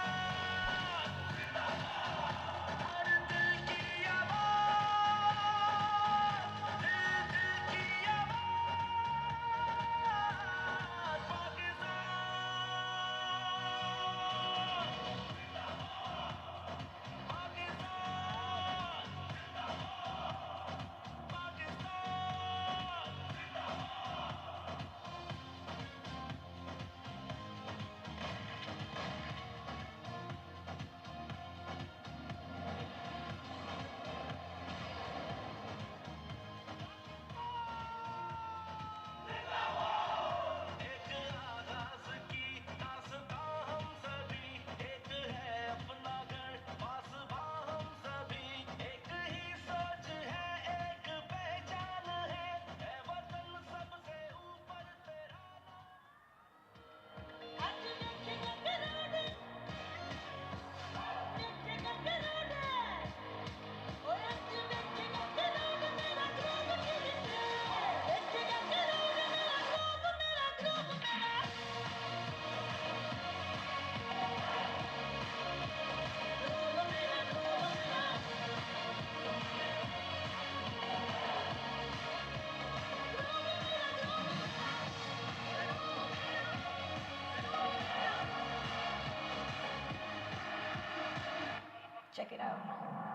Check it out.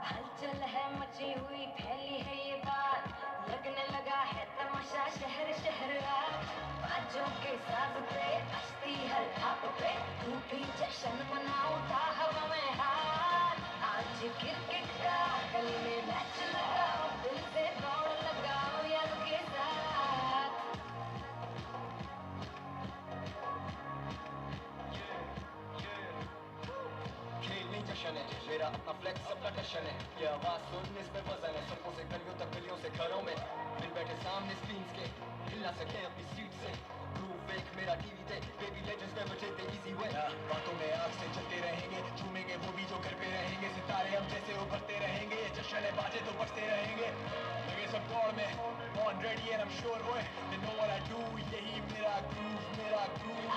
हलचल है मची हुई फैली है ये बात, लगने लगा है तमाशा शहर शहर रात, बाजों के साज पे बजती हर ठाप पे, तू भी जश्न मना उठा हवा में हाथ। आज क्रिकेट का गली में मैच लगाओ, दिल से दौड़ लगाओ यार के साथ। खेलनी जश्न है मेरा अपना फ्लेक्स सबका टशन है, ये आवाज सुन इस पे वजन है, सड़कों से गलियों तक गलियों से घरों में, दिल बैठे सामने स्क्रीन्स के, हिल ना सके अपनी सीट से, ग्रूव एक मेरा टीवी पे, बेबी लेजेंड्स पे बचते इजी वे, बातों में आग से चलते रहेंगे, झूमेंगे वो भी जो घर पे रहेंगे, सितारे हम जैसे उभरते रहेंगे, जश्न है बाजे तो बजते रहेंगे, लगे सब दौड़ में, on ready and I'm sure boy, they know what I do, यही मेरा groove,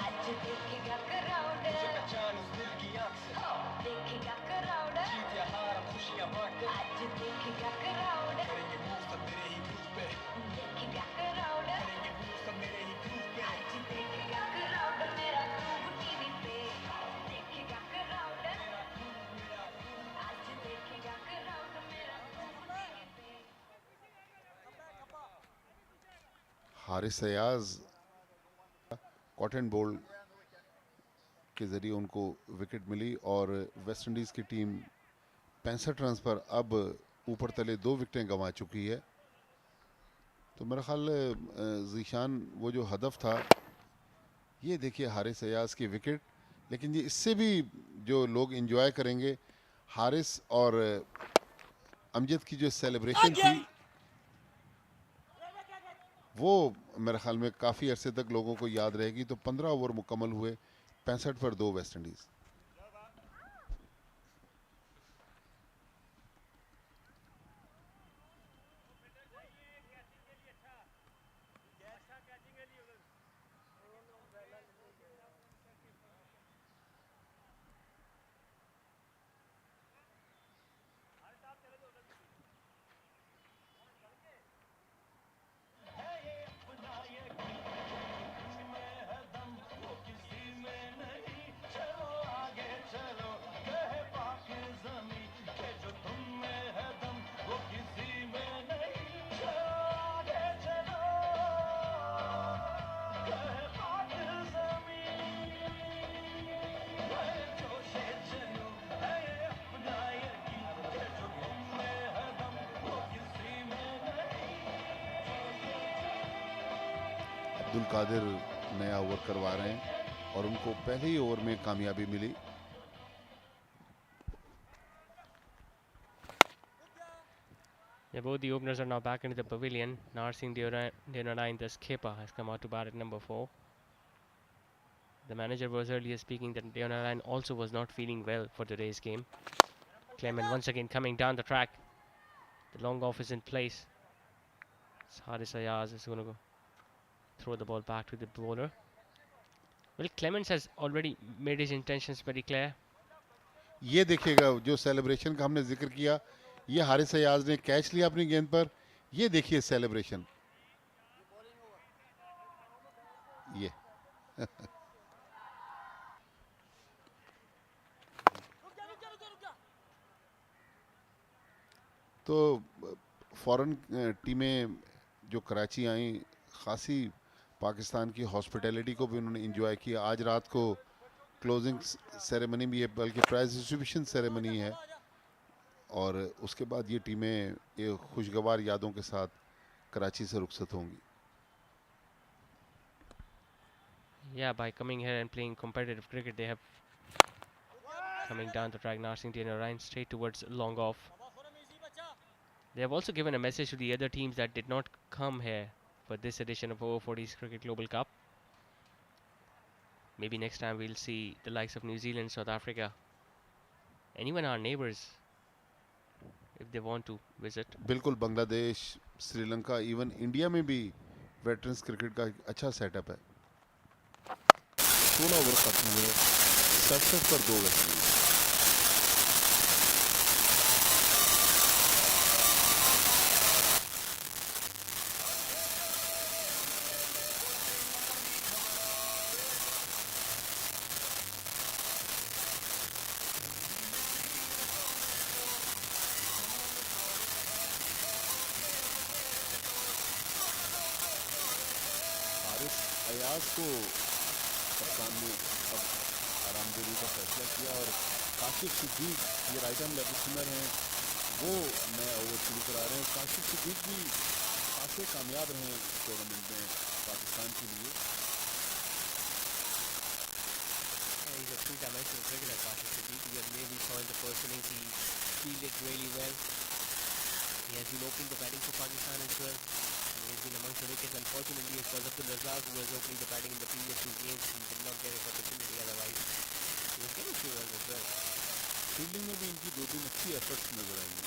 आज देखेगा क्राउड, मुझे पहचान उस दिल की आँख से, देखेगा क्राउड, जीत या हार हम खुशियाँ बांटते, आज देखेगा क्राउड, करेंगे मूव सब मेरे ही ग्रूव पे, देखेगा क्राउड, करेंगे मूव सब मेरे ही ग्रूव पे, आज देखेगा क्राउड मेरा ग्रूव टीवी पे, देखेगा क्राउड, आज देखेगा हारिस अयाज कॉटन बोल्ड के ज़रिए उनको विकेट मिली और वेस्ट इंडीज़ की टीम 65 रन्स पर अब ऊपर तले 2 विकेटें गंवा चुकी है। तो मेरा ख्याल जीशान वो जो हदफ था, ये देखिए हारिस अयाज की विकेट, लेकिन ये इससे भी जो लोग एंजॉय करेंगे, हारिस और अमजद की जो सेलिब्रेशन थी वो मेरे ख्याल में काफ़ी अरसे तक लोगों को याद रहेगी। तो 15 ओवर मुकम्मल हुए, 65 पर 2 वेस्ट इंडीज़। अब्दुल कादिर नया ओवर करवा रहे हैं और उनको पहले ही ओवर में कामयाबी मिली। Yeah, both the openers are now back into the pavilion. Narsingh Deonarai, the skipper, has come out to bat at number 4. The manager was earlier speaking that Deonarai also was not feeling well for today's game. Clement once again coming down the track. The long off is in place. Haris Ayaz is going to go throw the ball back to the bowler. Well, Clements has already made his intentions very clear. ये देखिएगा जो celebration का हमने जिक्र किया, ये हारिस अयाज ने catch लिया अपनी गेंद पर। ये देखिए सेलिब्रेशन, ये तो फॉरेन टीमें जो कराची आई, खासी पाकिस्तान की हॉस्पिटैलिटी को भी उन्होंने एंजॉय किया। आज रात को क्लोजिंग सेरेमनी भी है, बल्कि प्राइज डिस्ट्रीब्यूशन सेरेमनी है, और उसके बाद ये टीमें एक खुशगवार यादों के साथ कराची से रुखसत होंगी। Yeah, by coming here and playing competitive cricket, they have coming down the track, Narsingh Deonarai straight towards long off. They have also given a message to the other teams that did not come here for this edition of Over 40s Cricket Global Cup. Maybe next time we'll see the likes of New Zealand, South Africa, and even our neighbours, if they want to visit. बिल्कुल, Bangladesh, Sri Lanka, even India में भी veterans cricket का एक अच्छा setup है। 16 over खत्म हुए, 67 पर 2 वेस्ट इंडीज। अयाज को कप्तान ने अब आरामदेही का फैसला किया और काशिफ सिद्दीक, ये राइट आर्म लेग स्पिनर हैं, वो नया ओवर शुरू करा रहे हैं। काशिफ सिद्दीक भी खासे कामयाब रहे हैं टूर्नामेंट में पाकिस्तान के लिए। He's a three-dimensional cricketer, Kashif Siddique. We saw in the first innings he fielded really well. He has been opening the batting for Pakistan as well. He has been amongst the wickets. Unfortunately, it was Abdul Razak who was opening the batting in the previous 2 games. He did not get his opportunity otherwise. He was getting few runs as well. Fielding में भी इनकी 2-3 अच्छी efforts नजर आई हैं,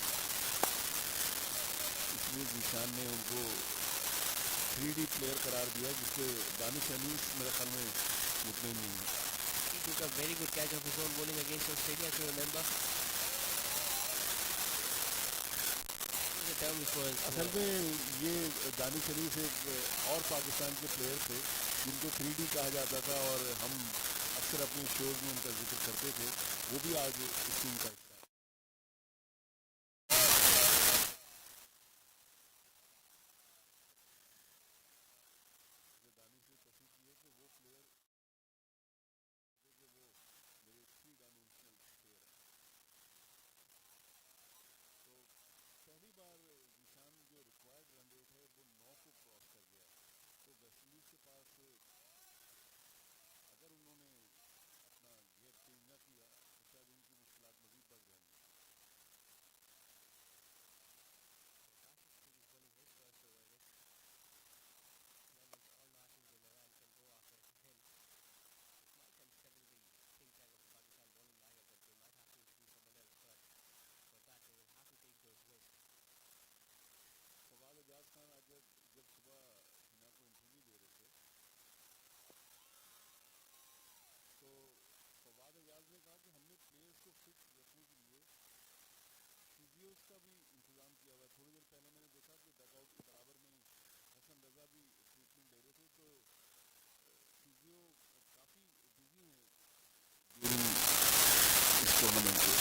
इसलिए जीशान ने उनको 3D player करार दिया, जिससे दानिश अनीस मेरे ख्याल में मुतमईन नहीं है। He took a very good catch of his own bowling against Australia, if you remember. The term which was असल में ये दानिश अनीस एक और पाकिस्तान के प्लेयर थे जिनको 3D कहा जाता था, और हम अक्सर अपने शोज में उनका जिक्र करते थे। वो भी आज इस टीम का हिस्सा है। का भी इंतज़ाम किया हुआ है। थोड़ी देर पहले मैंने देखा कि डगआउट के बराबर में ही हसन रज़ा भी ट्रीटमेंट ले रहे थे, तो फिजियो काफ़ी बिजी हैं ड्यूरिंग इस टूर्नामेंट के।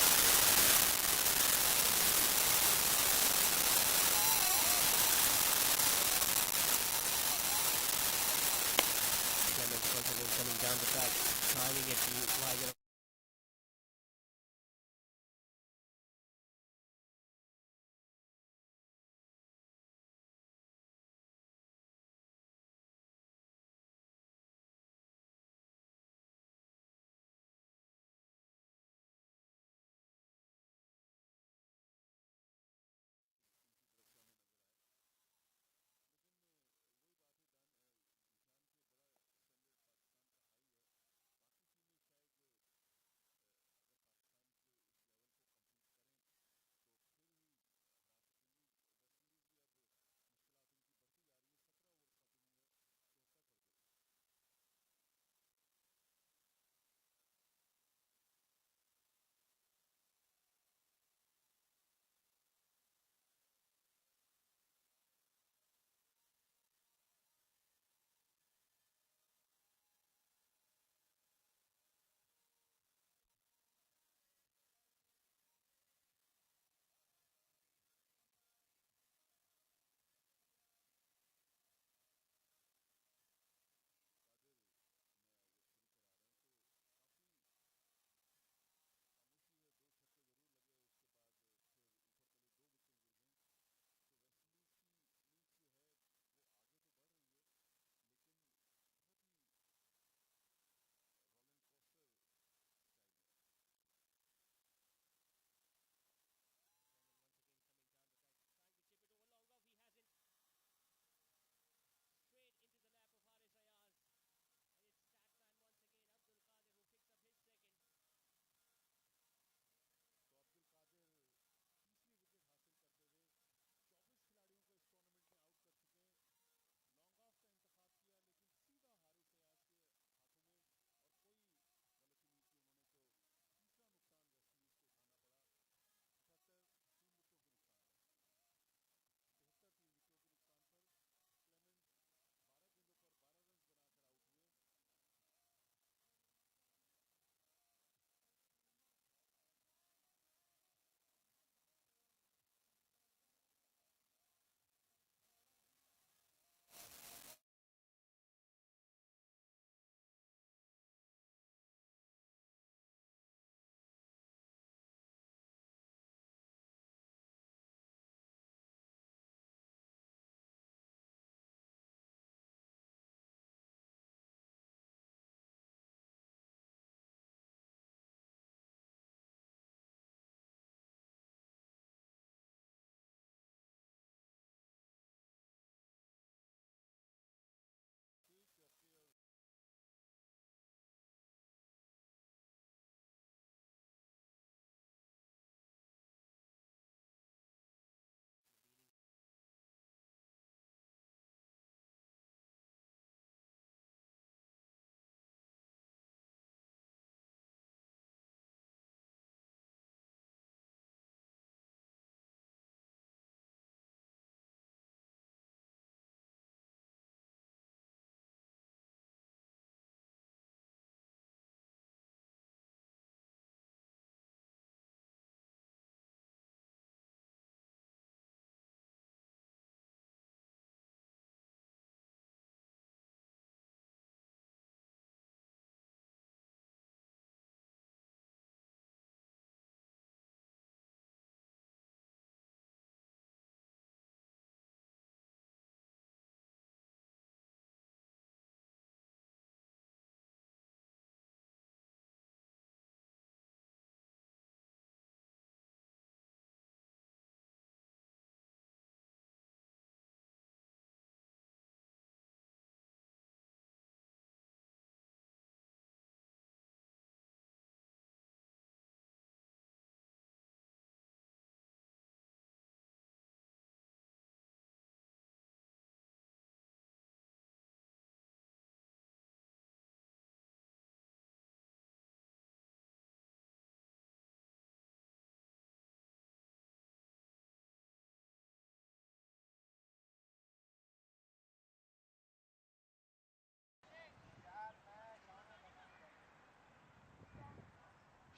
Clemens once again coming down the track, timing it wide.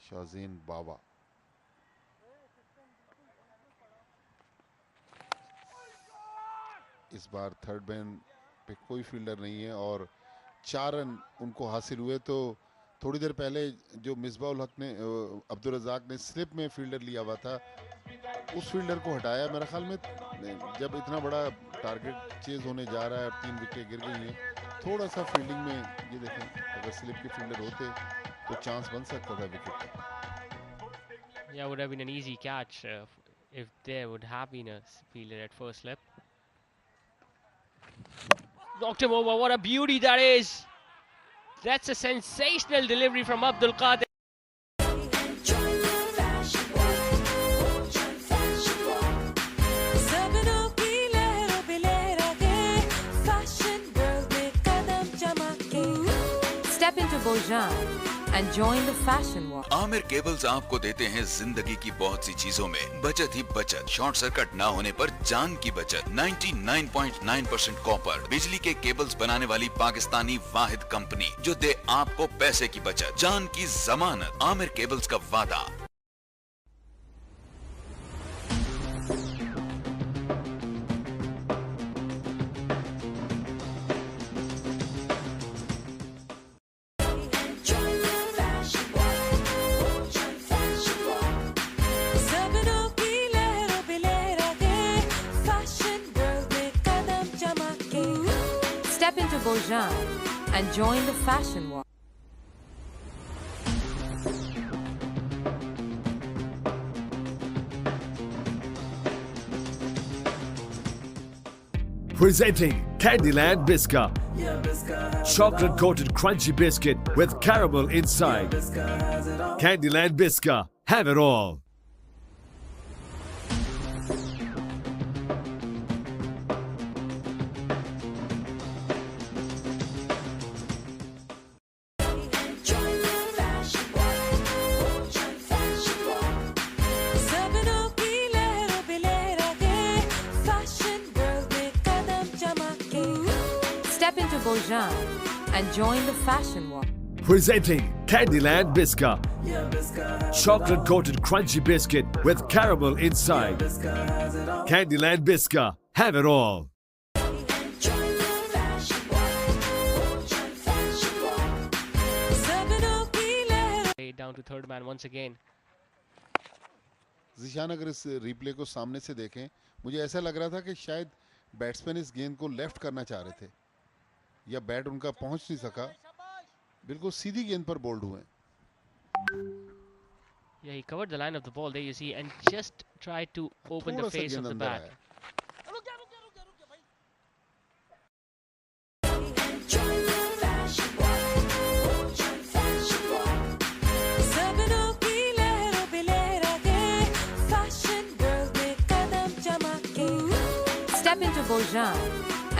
शाहज़ेन बाबा। इस बार थर्ड मैन पे कोई फील्डर नहीं है और 4 रन उनको हासिल हुए। तो थोड़ी देर पहले जो मिसबाउल हक ने अब्दुल रज़ाक ने स्लिप में फील्डर लिया हुआ था, उस फील्डर को हटाया। मेरे ख्याल में जब इतना बड़ा टारगेट चेज होने जा रहा है और 3 विकेट गिर गई हैं, थोड़ा सा फील्डिंग में ये देखें, अगर स्लिप के फील्डर होते तो चांस बन सकता था विकेट का। Yeah, would have been an easy catch if there would have been a fielder at first slip. Knocked him over. What a beauty that is! That's a sensational delivery from Abdul Qadir. Step into Bojan and join the fashion war. Aamir cables आपको देते हैं जिंदगी की बहुत सी चीजों में बचत ही बचत। शॉर्ट सर्किट ना होने पर जान की बचत। 99.9% कॉपर बिजली के केबल्स बनाने वाली पाकिस्तानी वाहिद कंपनी जो दे आपको पैसे की बचत, जान की जमानत। आमिर केबल्स का वादा। Step into Bojan and join the fashion war. Presenting Candyland Bisca. Chocolate coated crunchy biscuit with caramel inside. Candyland Bisca. Have it all. Step into Bojan and join the fashion war. Presenting Candyland Bisca. Chocolate coated crunchy biscuit with caramel inside. Candyland Bisca. Have it all. Down to third man once again. Zeeshan, अगर इस replay को सामने से देखें, मुझे ऐसा लग रहा था कि शायद बैट्समैन इस गेंद को लेफ्ट करना चाह रहे थे या बैट उनका पहुंच नहीं सका, बिल्कुल सीधी गेंद पर बोल्ड हुए। Yeah, he covered the line of the ball there, you see, and just tried to open the face of the bat. Step into Bojan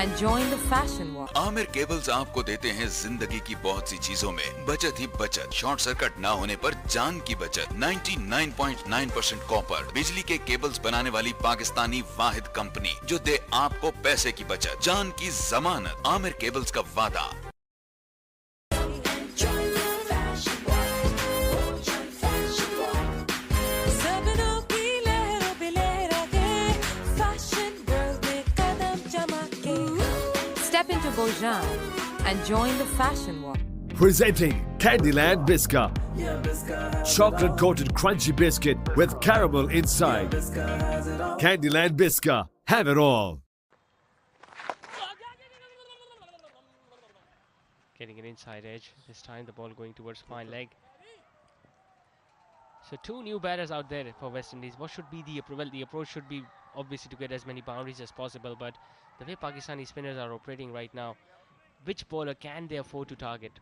and join the fashion war. Aamir cables आपको देते हैं जिंदगी की बहुत सी चीजों में बचत ही बचत। शॉर्ट सर्किट ना होने पर जान की बचत। 99.9% कॉपर बिजली के केबल्स बनाने वाली पाकिस्तानी वाहिद कंपनी जो दे आपको पैसे की बचत, जान की जमानत। आमिर केबल्स का वादा। Step into Bojan and join the fashion war. Presenting Candyland Bisca. Chocolate coated crunchy biscuit with caramel inside. Candyland Bisca. Have it all. Getting an inside edge. This time the ball going towards fine leg. So two new batters out there for West Indies. What should be the approach? Well, the approach should be obviously to get as many boundaries as possible, but the way Pakistani spinners are operating right now, which bowler can they afford to target?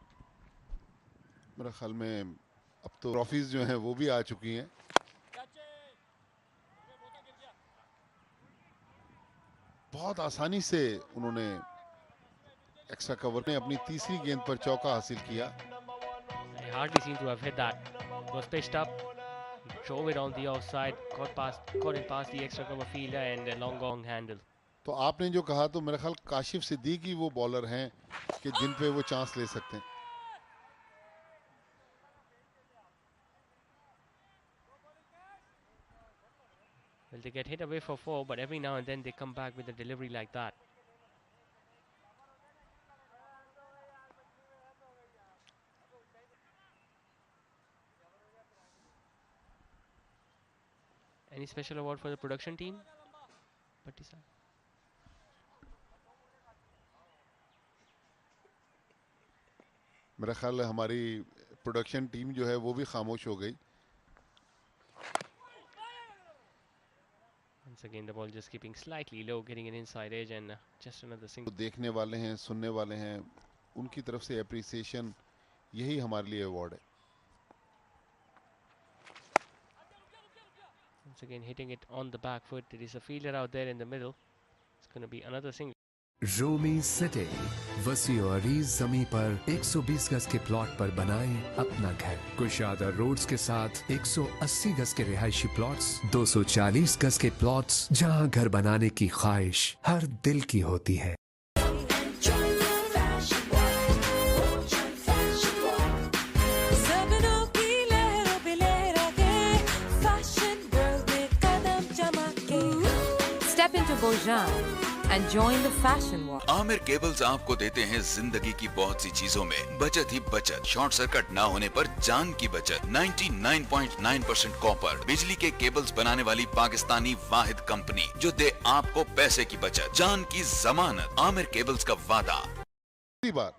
मेरे ख्याल में अब तो trophies जो हैं वो भी आ चुकी हैं। बहुत आसानी से उन्होंने एक्स्ट्रा कवर में अपनी तीसरी गेंद पर चौका हासिल किया। They hardly seem to have hit that. It was pitched up, he drove it on the offside, caught it past the extra cover fielder and a long handle. तो आपने जो कहा, तो मेरे ख्याल काशिफ सिद्दीकी वो बॉलर हैं कि जिन पे वो चांस ले सकते हैं। Well, they get hit away for 4, but every now and then they come back with a delivery like that. Any special award for the production team? Batisa? मेरा ख्याल है हमारी प्रोडक्शन टीम जो है वो भी खामोश हो गई. Once again, the ball just keeping slightly low, getting an inside edge, and just another single. देखने वाले हैं, सुनने वाले हैं, उनकी तरफ से एप्रिसिएशन यही हमारे लिए अवार्ड है. Once again, hitting it on the back foot. There is a fielder out there in the middle. It's going to be another single. Romi सिटी वसी और अरीज जमीन पर 120 गज के प्लॉट पर बनाएं अपना घर. कुशादा रोड्स के साथ 180 गज के रिहायशी प्लॉट्स, 240 गज के प्लॉट्स जहां घर बनाने की ख्वाहिश हर दिल की होती है. Step into Bojan and join the fashion war. Aamir cables आपको देते हैं जिंदगी की बहुत सी चीजों में बचत ही बचत. शॉर्ट सर्किट ना होने पर जान की बचत. 99.9% कॉपर बिजली के केबल्स बनाने वाली पाकिस्तानी वाहिद कंपनी जो दे आपको पैसे की बचत, जान की जमानत. आमिर केबल्स का वादा. बार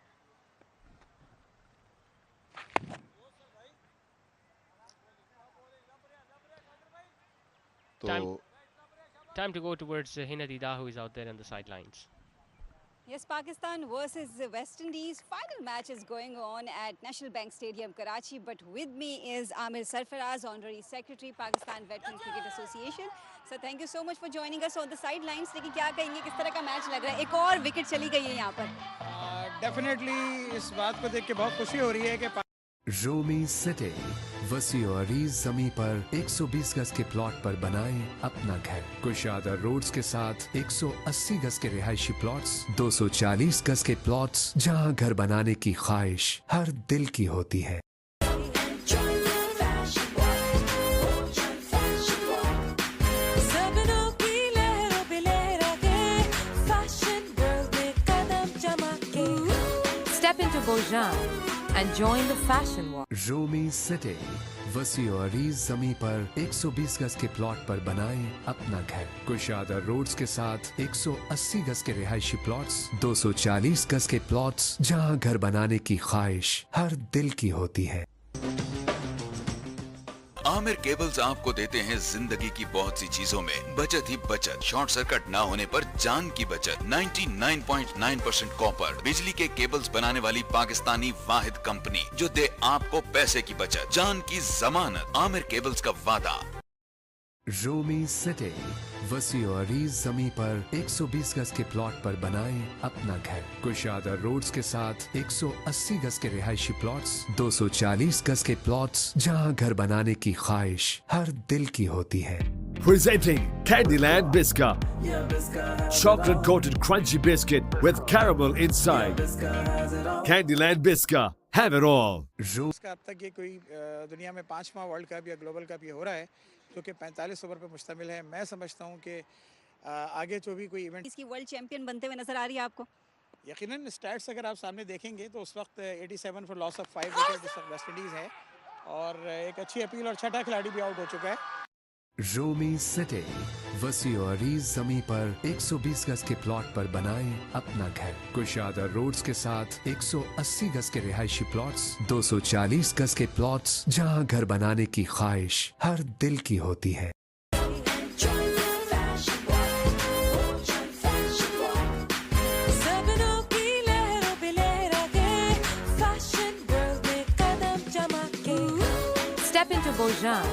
तो Time to go towards Hina Dida, who is out there on the sidelines. Yes, Pakistan versus the West Indies. Final match is going on at National Bank Stadium, Karachi. But with me is Amir Sarfaraz, Honorary Secretary, Pakistan Veteran Cricket Association. So thank you so much for joining us on the sidelines. लेकिन क्या कहेंगे, किस तरह का match लग रहा है? एक और विकेट चली गई है यहाँ पर. डेफिनेटली इस बात को देख के बहुत खुशी हो रही है कि रोमी सिटी वसी और अरीज जमीन पर 120 गज के प्लॉट पर बनाएं अपना घर. कुशादा रोड्स के साथ 180 गज के रिहायशी प्लॉट्स, 240 गज के प्लॉट्स जहां घर बनाने की ख्वाहिश हर दिल की होती है. Step into Bojan and join the fashion war. Romi सिटी वसी और अरीज जमीन पर 120 गज के प्लॉट पर बनाएं अपना घर. कुशादा रोड्स के साथ 180 गज के रिहायशी प्लॉट्स, 240 गज के प्लॉट्स जहां घर बनाने की ख्वाहिश हर दिल की होती है. आमिर केबल्स आपको देते हैं जिंदगी की बहुत सी चीजों में बचत ही बचत. शॉर्ट सर्किट ना होने पर जान की बचत. 99.9% कॉपर बिजली के केबल्स बनाने वाली पाकिस्तानी वाहिद कंपनी जो दे आपको पैसे की बचत, जान की जमानत. आमिर केबल्स का वादा. रोमी सिटी वसी और अरीज जमीन पर 120 गज के प्लॉट पर बनाएं अपना घर. कुशादा रोड्स के साथ 180 गज के रिहायशी प्लॉट्स, 240 गज के प्लॉट्स जहां घर बनाने की ख्वाहिश हर दिल की होती है. Presenting Candyland Biscuit, chocolate coated crunchy biscuit with caramel inside. Candyland Biscuit, have it all. अब तक ये कोई दुनिया में 5वां वर्ल्ड कप या ग्लोबल कप ये हो रहा है जो कि 45 ओवर पे मुश्तमिल है. मैं समझता हूँ कि आगे जो भी कोई इवेंट इसकी वर्ल्ड चैंपियन बनते हुए नजर आ रही है आपको. यकीनन स्टैट्स अगर आप सामने देखेंगे तो उस वक्त 87 फॉर लॉस ऑफ 5 विकेट इस वक्त वेस्ट इंडीज़ है और एक अच्छी अपील और छठा खिलाड़ी भी आउट हो चुका है. रोमी सिटी वसी और अरीज जमीन पर 120 गज के प्लॉट पर बनाएं अपना घर. कुशादा रोड्स के साथ 180 गज के रिहायशी प्लॉट्स, 240 गज के प्लॉट्स जहां घर बनाने की ख्वाहिश हर दिल की होती है. Step into Bojan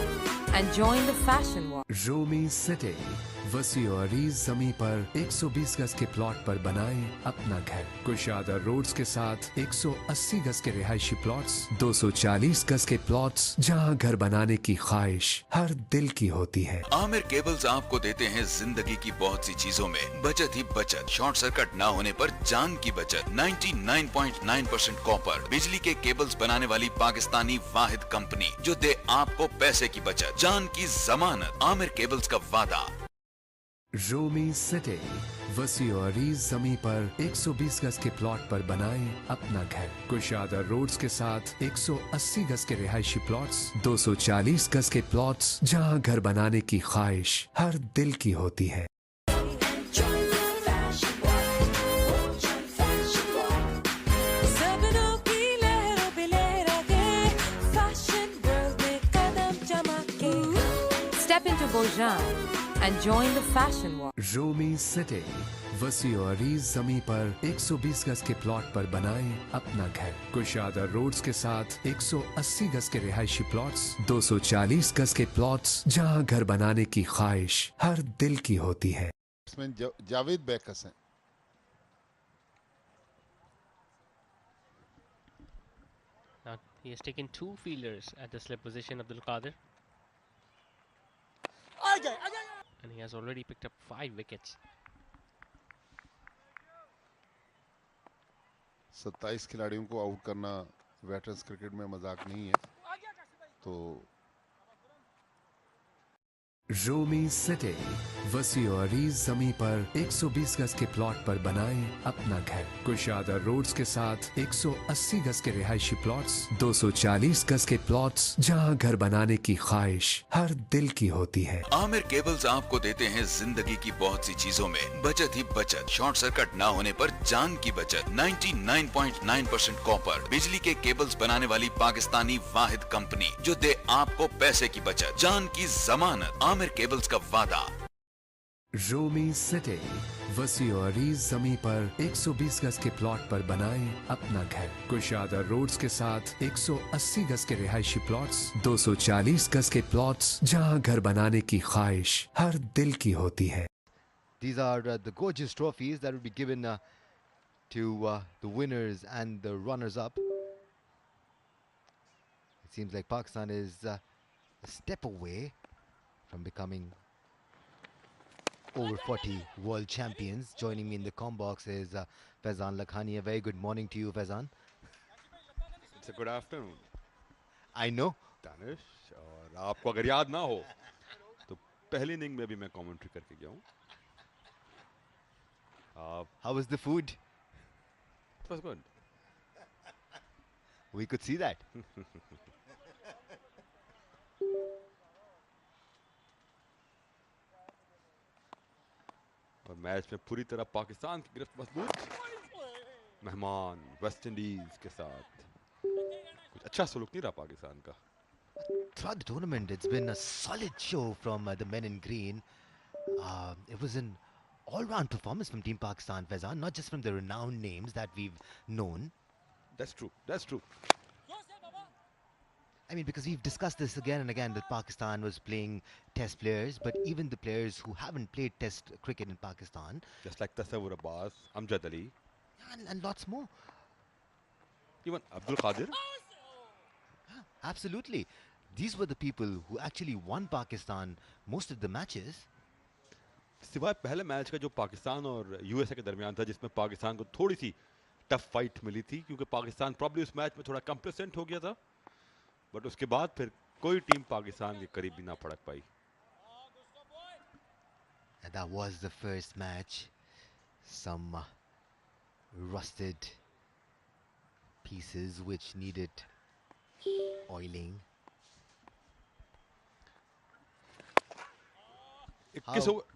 and join the fashion war. Romi सिटी वसी और अरीज जमीन पर 120 गज के प्लॉट पर बनाएं अपना घर। कुशादा रोड्स के साथ 180 गज के रिहायशी प्लॉट्स, 240 गज के प्लॉट्स, जहां घर बनाने की ख्वाहिश हर दिल की होती है। आमिर केबल्स आपको देते हैं जिंदगी की बहुत सी चीजों में बचत ही बचत। शॉर्ट सर्किट ना होने पर जान की बचत। 99.9% कॉपर बिजली के केबल्स बनाने वाली पाकिस्तानी वाहिद कंपनी जो दे आपको पैसे की बचत, जान की जमानत। आमिर केबल्स का वादा। रोमी सिटी वसी और अरीज जमीन पर 120 गज के प्लॉट पर बनाएं अपना घर। कुशादा रोड्स के साथ 180 गज के रिहायशी प्लॉट्स, 240 गज के प्लॉट्स, जहां घर बनाने की ख्वाहिश हर दिल की होती है। Step into Bojan and join the fashion war. Romi सिटी वसी और अरीज जमीन पर 120 गज के प्लॉट पर बनाएं अपना घर। कुशादा रोड्स के साथ 180 गज के रिहायशी प्लॉट्स, 240 गज के प्लॉट्स, जहां घर बनाने की ख्वाहिश हर दिल की होती है। इसमें जावेद बैकस हैं। Now he has taken 2 fielders at the slip position, Abdul Qadir. And he has already picked up 5 wickets. 27 खिलाड़ियों को आउट करना वेटरन्स क्रिकेट में मजाक नहीं है। तो रोमी सिटी वसी और अरीज जमीन पर 120 गज के प्लॉट पर बनाएं अपना घर। कुशादा रोड्स के साथ 180 गज के रिहायशी प्लॉट्स, 240 गज के प्लॉट्स, जहां घर बनाने की ख्वाहिश हर दिल की होती है। आमिर केबल्स आपको देते हैं जिंदगी की बहुत सी चीजों में बचत ही बचत। शॉर्ट सर्किट ना होने पर जान की बचत। 99.9% कॉपर बिजली के केबल्स बनाने वाली पाकिस्तानी वाहिद कंपनी जो दे आपको पैसे की बचत, जान की जमानत। आमिर केबल्स का वादा। रोमी सिटी वसी और अरीज जमीन पर 120 गज के प्लॉट पर बनाएं अपना घर। कुशादा रोड्स के साथ 180 गज के रिहायशी प्लॉट्स, 240 गज के प्लॉट्स, जहां घर बनाने की ख्वाहिश हर दिल की होती है। These are the gorgeous trophies that will be given to the winners and the runners-up. It seems like Pakistan is a step away from becoming over 40 world champions. Joining me in the comm box is Faizan Lakhani. A very good morning to you, Faizan. It's a good afternoon. I know. Danish, और आपको अगर याद ना हो तो पहली inning में भी मैं कमेंट्री करके गया हूँ। How was the food? It was good. We could see that. और मैच में पूरी तरह पाकिस्तान की गिरफ्त मजबूत। मेहमान वेस्ट इंडीज के साथ कुछ अच्छा सलूक नहीं रहा पाकिस्तान का। Throughout the tournament, it's been a solid show from the men in green. It was an all-round performance from Team Pakistan, Faizan, not just from the renowned names that we've known. That's true. That's true. I mean, because we've discussed this again and again that Pakistan was playing test players, but even the players who haven't played test cricket in Pakistan, just like Tasawwur Abbas, Amjad Ali, and lots more. Even Abdul Qadir. Absolutely. These were the people who actually won Pakistan most of the matches. सिवाय पहले match का जो पाकिस्तान और USA के दरमियान था, जिसमें पाकिस्तान को थोड़ी सी टफ फाइट मिली थी क्योंकि पाकिस्तान प्रॉब्ली उस मैच में थोड़ा कंप्लेसेंट हो गया था, बट उसके बाद फिर कोई टीम पाकिस्तान के करीब भी ना पड़क पाई। And that was the first match. Some rusted pieces which needed oiling. 21 over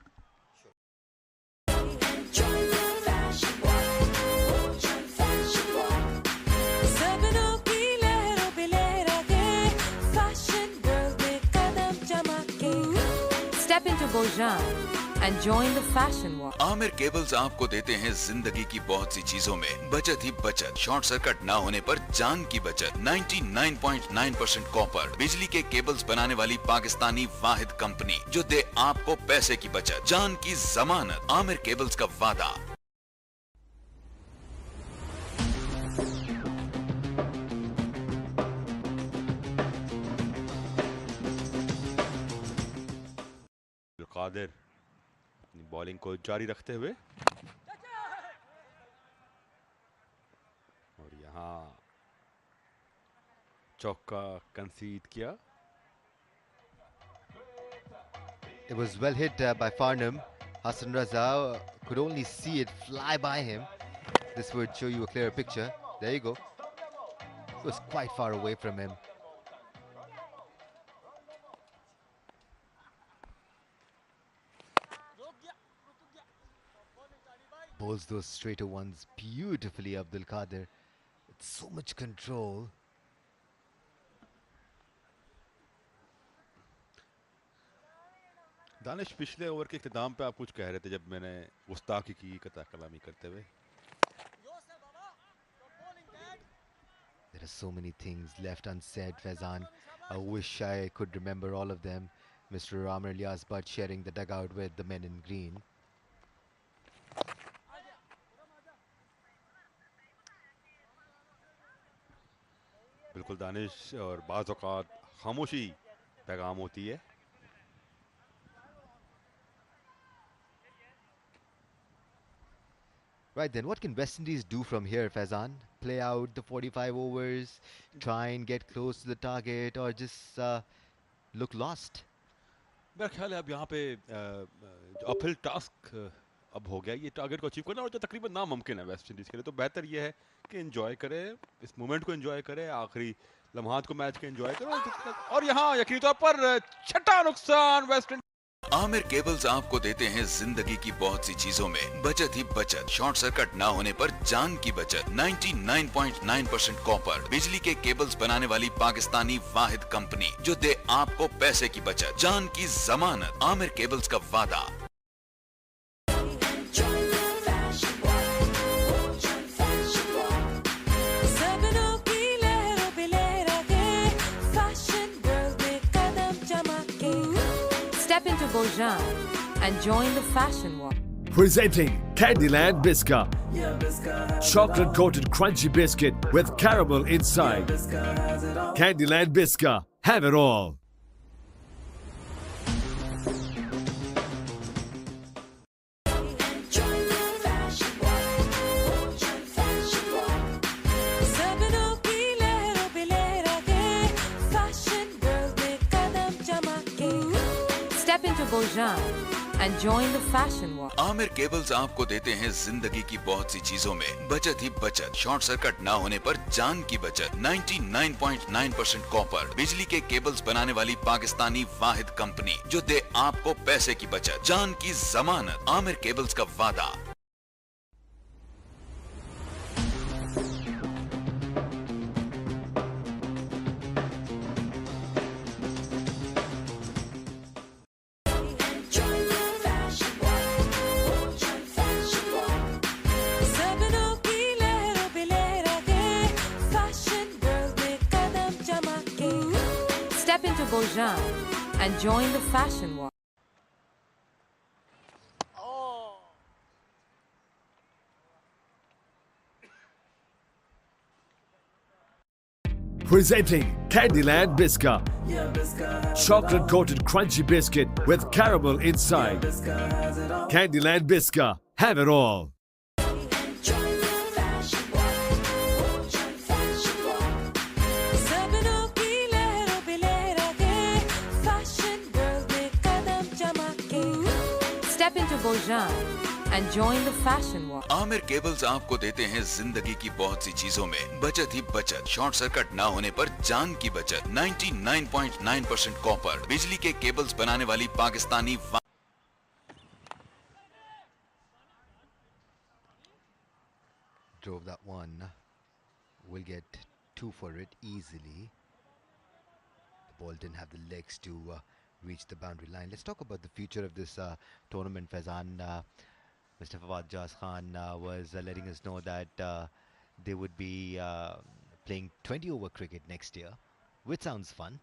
Step into Bojan and join the fashion war. Aamir cables आपको देते हैं जिंदगी की बहुत सी चीजों में बचत ही बचत। शॉर्ट सर्किट ना होने पर जान की बचत। 99.9% कॉपर। बिजली के केबल्स बनाने वाली पाकिस्तानी वाहिद कंपनी जो दे आपको पैसे की बचत, जान की जमानत। आमिर केबल्स का वादा। कादिर अपनी बॉलिंग को जारी रखते हुए और यहाँ चौका कंसीड किया। It was well hit by Farnham. Hassan Raza could only see it fly by him. This would show you a clearer picture. There you go. It was quite far away from him. Bowls those straighter ones beautifully, Abdul Qadir. It's so much control. Danish, पिछले over के इख्तिताम पे आप कुछ कह रहे थे जब मैंने गुस्ताखी की कता कलामी करते हुए। There are so many things left unsaid, Faizan. I wish I could remember all of them. Mr. Amr Ilyas Butt sharing the dugout with the men in green. बिल्कुल दानिश, और बाज़ औक़ात खामोशी पैगाम होती है। Right then, what can West Indies do from here, Faizan? Play out the 45 overs, try and get close to the target, or just look lost? मेरा ख्याल है अब यहाँ पे अपहिल टास्क अब हो गया ये टारगेट को अचीव करना, और जो तकरीबन नामुमकिन है वेस्ट इंडीज़ के लिए। तो बेहतर ये है कि एंजॉय करें, इस मोमेंट को एंजॉय करें, आखिरी लम्हात को मैच के एंजॉय करें। और यहाँ यकीनी तौर पर छठा नुकसान वेस्ट इंडीज। आमिर केबल्स आपको देते हैं जिंदगी की बहुत सी चीजों में बचत ही बचत। शॉर्ट सर्किट ना होने पर जान की बचत। 99.9% कॉपर। बिजली के केबल्स बनाने वाली पाकिस्तानी वाहिद कंपनी जो दे आपको पैसे की बचत, जान की जमानत। आमिर केबल्स का वादा। Step into Bojan and join the fashion war. Presenting Candyland Biscuit. Chocolate coated crunchy biscuit with caramel inside. Candyland Biscuit. Have it all. Step into Bojan and join the fashion war. Aamir cables आपको देते हैं जिंदगी की बहुत सी चीजों में बचत ही बचत। शॉर्ट सर्किट ना होने पर जान की बचत। 99.9% कॉपर। बिजली के केबल्स बनाने वाली पाकिस्तानी वाहिद कंपनी जो दे आपको पैसे की बचत, जान की जमानत। आमिर केबल्स का वादा। Step into Bojan and join the fashion war. Presenting Candyland Biscuit. Chocolate coated crunchy biscuit with caramel inside. Candyland Biscuit. Have it all. Step into Bojan and join the fashion war. Aamir cables आपको देते हैं जिंदगी की बहुत सी चीजों में बचत ही बचत। शॉर्ट सर्किट ना होने पर जान की बचत। 99.9% कॉपर। बिजली के केबल्स बनाने वाली Pakistani Drove that one. Will get two for it easily. The ball didn't have the legs to reach the boundary line. Let's talk about the future of this tournament, Faizan. Mr. Fawad Jas Khan was letting us know that they would be playing 20 over cricket next year, which sounds fun.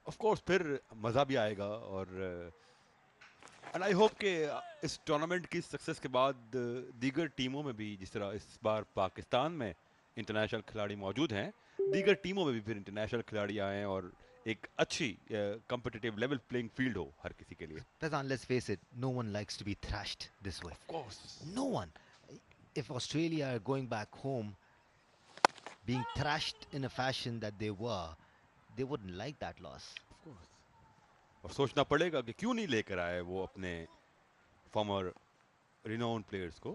Of course, फिर मज़ा भी आएगा और and I hope कि इस tournament की success के बाद दीगर टीमों में भी, जिस तरह इस बार पाकिस्तान में इंटरनेशनल खिलाड़ी मौजूद हैं, दीगर टीमों में भी फिर इंटरनेशनल खिलाड़ी आएँ और एक अच्छी competitive level playing field हो हर किसी के लिए. Fazan, let's face it, no one likes to be thrashed this way. Of course. No one. If Australia are going back home, being thrashed in a fashion that they were, they wouldn't like that loss. Of course. और सोचना पड़ेगा कि क्यों नहीं लेकर आए वो अपने former renowned players को,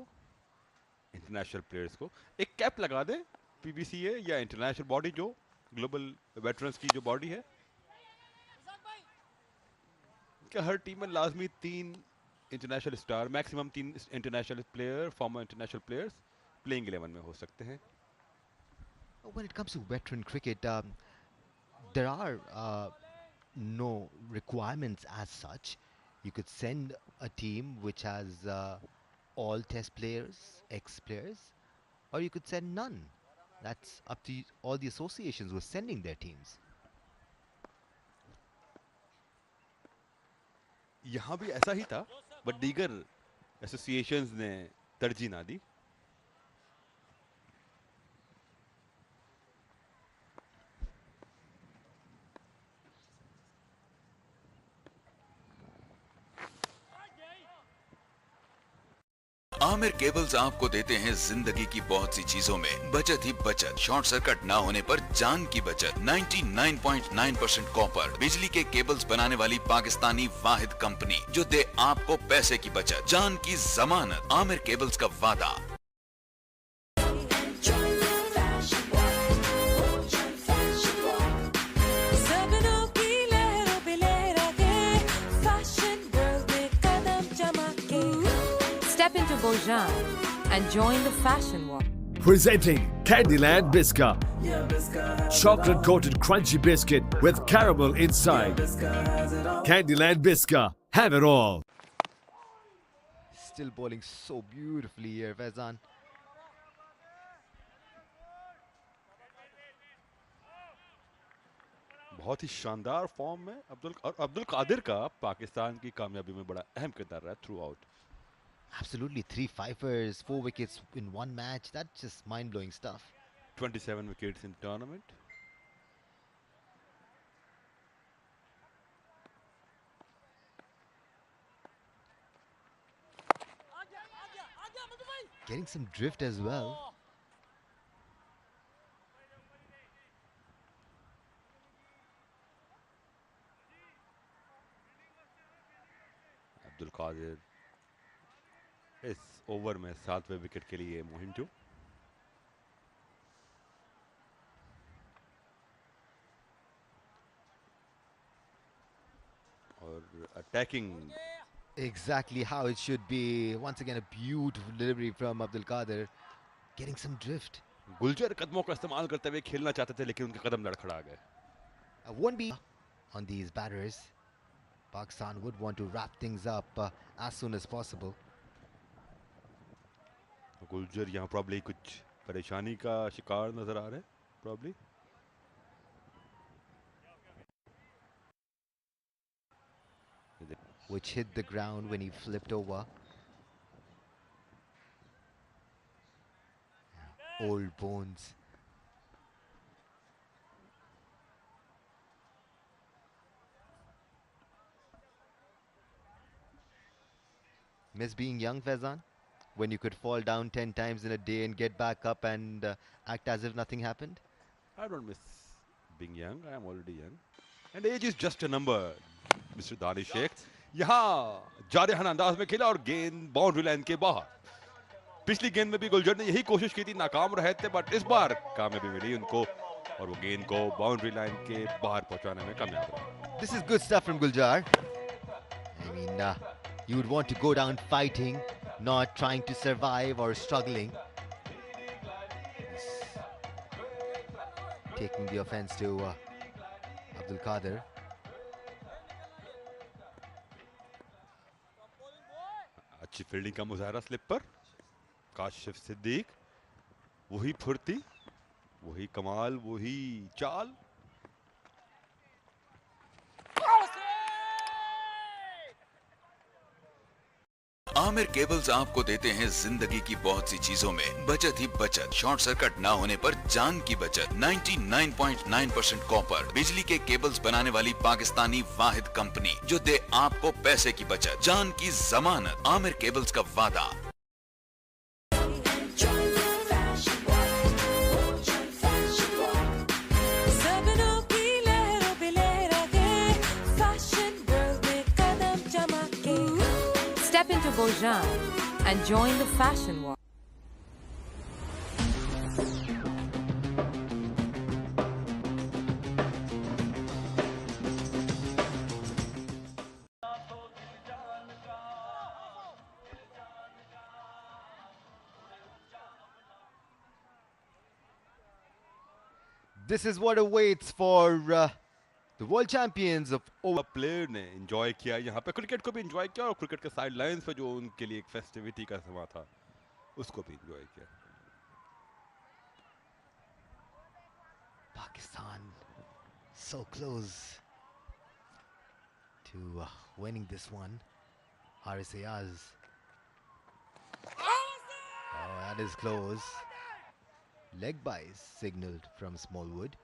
international players को. एक कैप लगा दे PVCA या इंटरनेशनल बॉडी जो ग्लोबल वेटरन्स की जो बॉडी है, कि हर टीम में लाजमी 3 international star, maximum 3 international player, farmer international players playing 11 में हो सकते हैं. When it comes to veteran cricket, there are no requirements as such. You could send a team which has all test players, ex-players, or you could send none. That's up to all the associations who are sending their teams. यहाँ भी ऐसा ही था, but दीगर associations ने तरजीह ना दी. Aamir cables आपको देते हैं जिंदगी की बहुत सी चीजों में बचत ही बचत. शॉर्ट सर्किट ना होने पर जान की बचत. 99.9% कॉपर बिजली के केबल्स बनाने वाली पाकिस्तानी वाहिद कंपनी जो दे आपको पैसे की बचत, जान की जमानत. आमिर केबल्स का वादा. Step into Bojan and join the fashion walk. Presenting Candyland Biscuit. Chocolate coated crunchy biscuit with caramel inside. Candyland Biscuit. Have it all. Still bowling so beautifully here, Faizan. बहुत ही शानदार फॉर्म में अब्दुल कादिर का पाकिस्तान की कामयाबी में बड़ा अहम किरदार रहा through out. Absolutely, 3 fifers, 4 wickets in one match. That's just mind-blowing stuff. 27 wickets in tournament. Getting some drift as well. Abdul Qadir इस ओवर में 7वें विकेट के लिए मुहिम जो. और attacking. Exactly how it should be. Once again, a beautiful delivery from Abdul Qadir. Getting some drift. गुलजर कदमों का इस्तेमाल करते हुए खेलना चाहते थे, लेकिन उनके कदम लड़खड़ा गए. Won't be on these batters. Pakistan would want to wrap things up as soon as possible. गुलजर यहाँ प्रॉब्ली कुछ परेशानी का शिकार नजर आ रहे हैं, probably. Which hit the ground when he flipped over. Old bones. Miss being young, Faizan? When you could fall down 10 times in a day and get back up and act as if nothing happened? I don't miss being young. I am already young. And age is just a number, Mr. Danish Sheikh. यहाँ जारहाना अंदाज में खेला और गेंद boundary line के बाहर. पिछली गेंद में भी गुलजर ने यही कोशिश की थी, नाकाम रहे थे, बट इस बार कामयाबी मिली उनको और वो गेंद को बाउंड्री लाइन के बाहर पहुंचाने में कामयाब रहे. This is good stuff from Guljar. I mean, you would want to go down fighting, not trying to survive or struggling. He's taking the offense to Abdul Qadir. अच्छी फील्डिंग का मुजाहरा slip पर, काशिफ सिद्दीक, वही फुर्ती, वही कमाल, वही चाल। आमिर केबल्स आपको देते हैं जिंदगी की बहुत सी चीजों में बचत ही बचत। शॉर्ट सर्किट ना होने पर जान की बचत। 99.9% कॉपर बिजली के केबल्स बनाने वाली पाकिस्तानी वाहिद कंपनी जो दे आपको पैसे की बचत, जान की जमानत। आमिर केबल्स का वादा। Step into Bojan and join the fashion war. This is what awaits for the world champions of player ने एंजॉय किया यहाँ पे, क्रिकेट को भी एंजॉय किया और क्रिकेट के साइड लाइन्स पे जो उनके लिए एक फेस्टिविटी का समय था उसको भी एंजॉय किया। Pakistan so close to winning this one. Haris Ayaz. Oh, that is close. Leg byes signaled from Smallwood.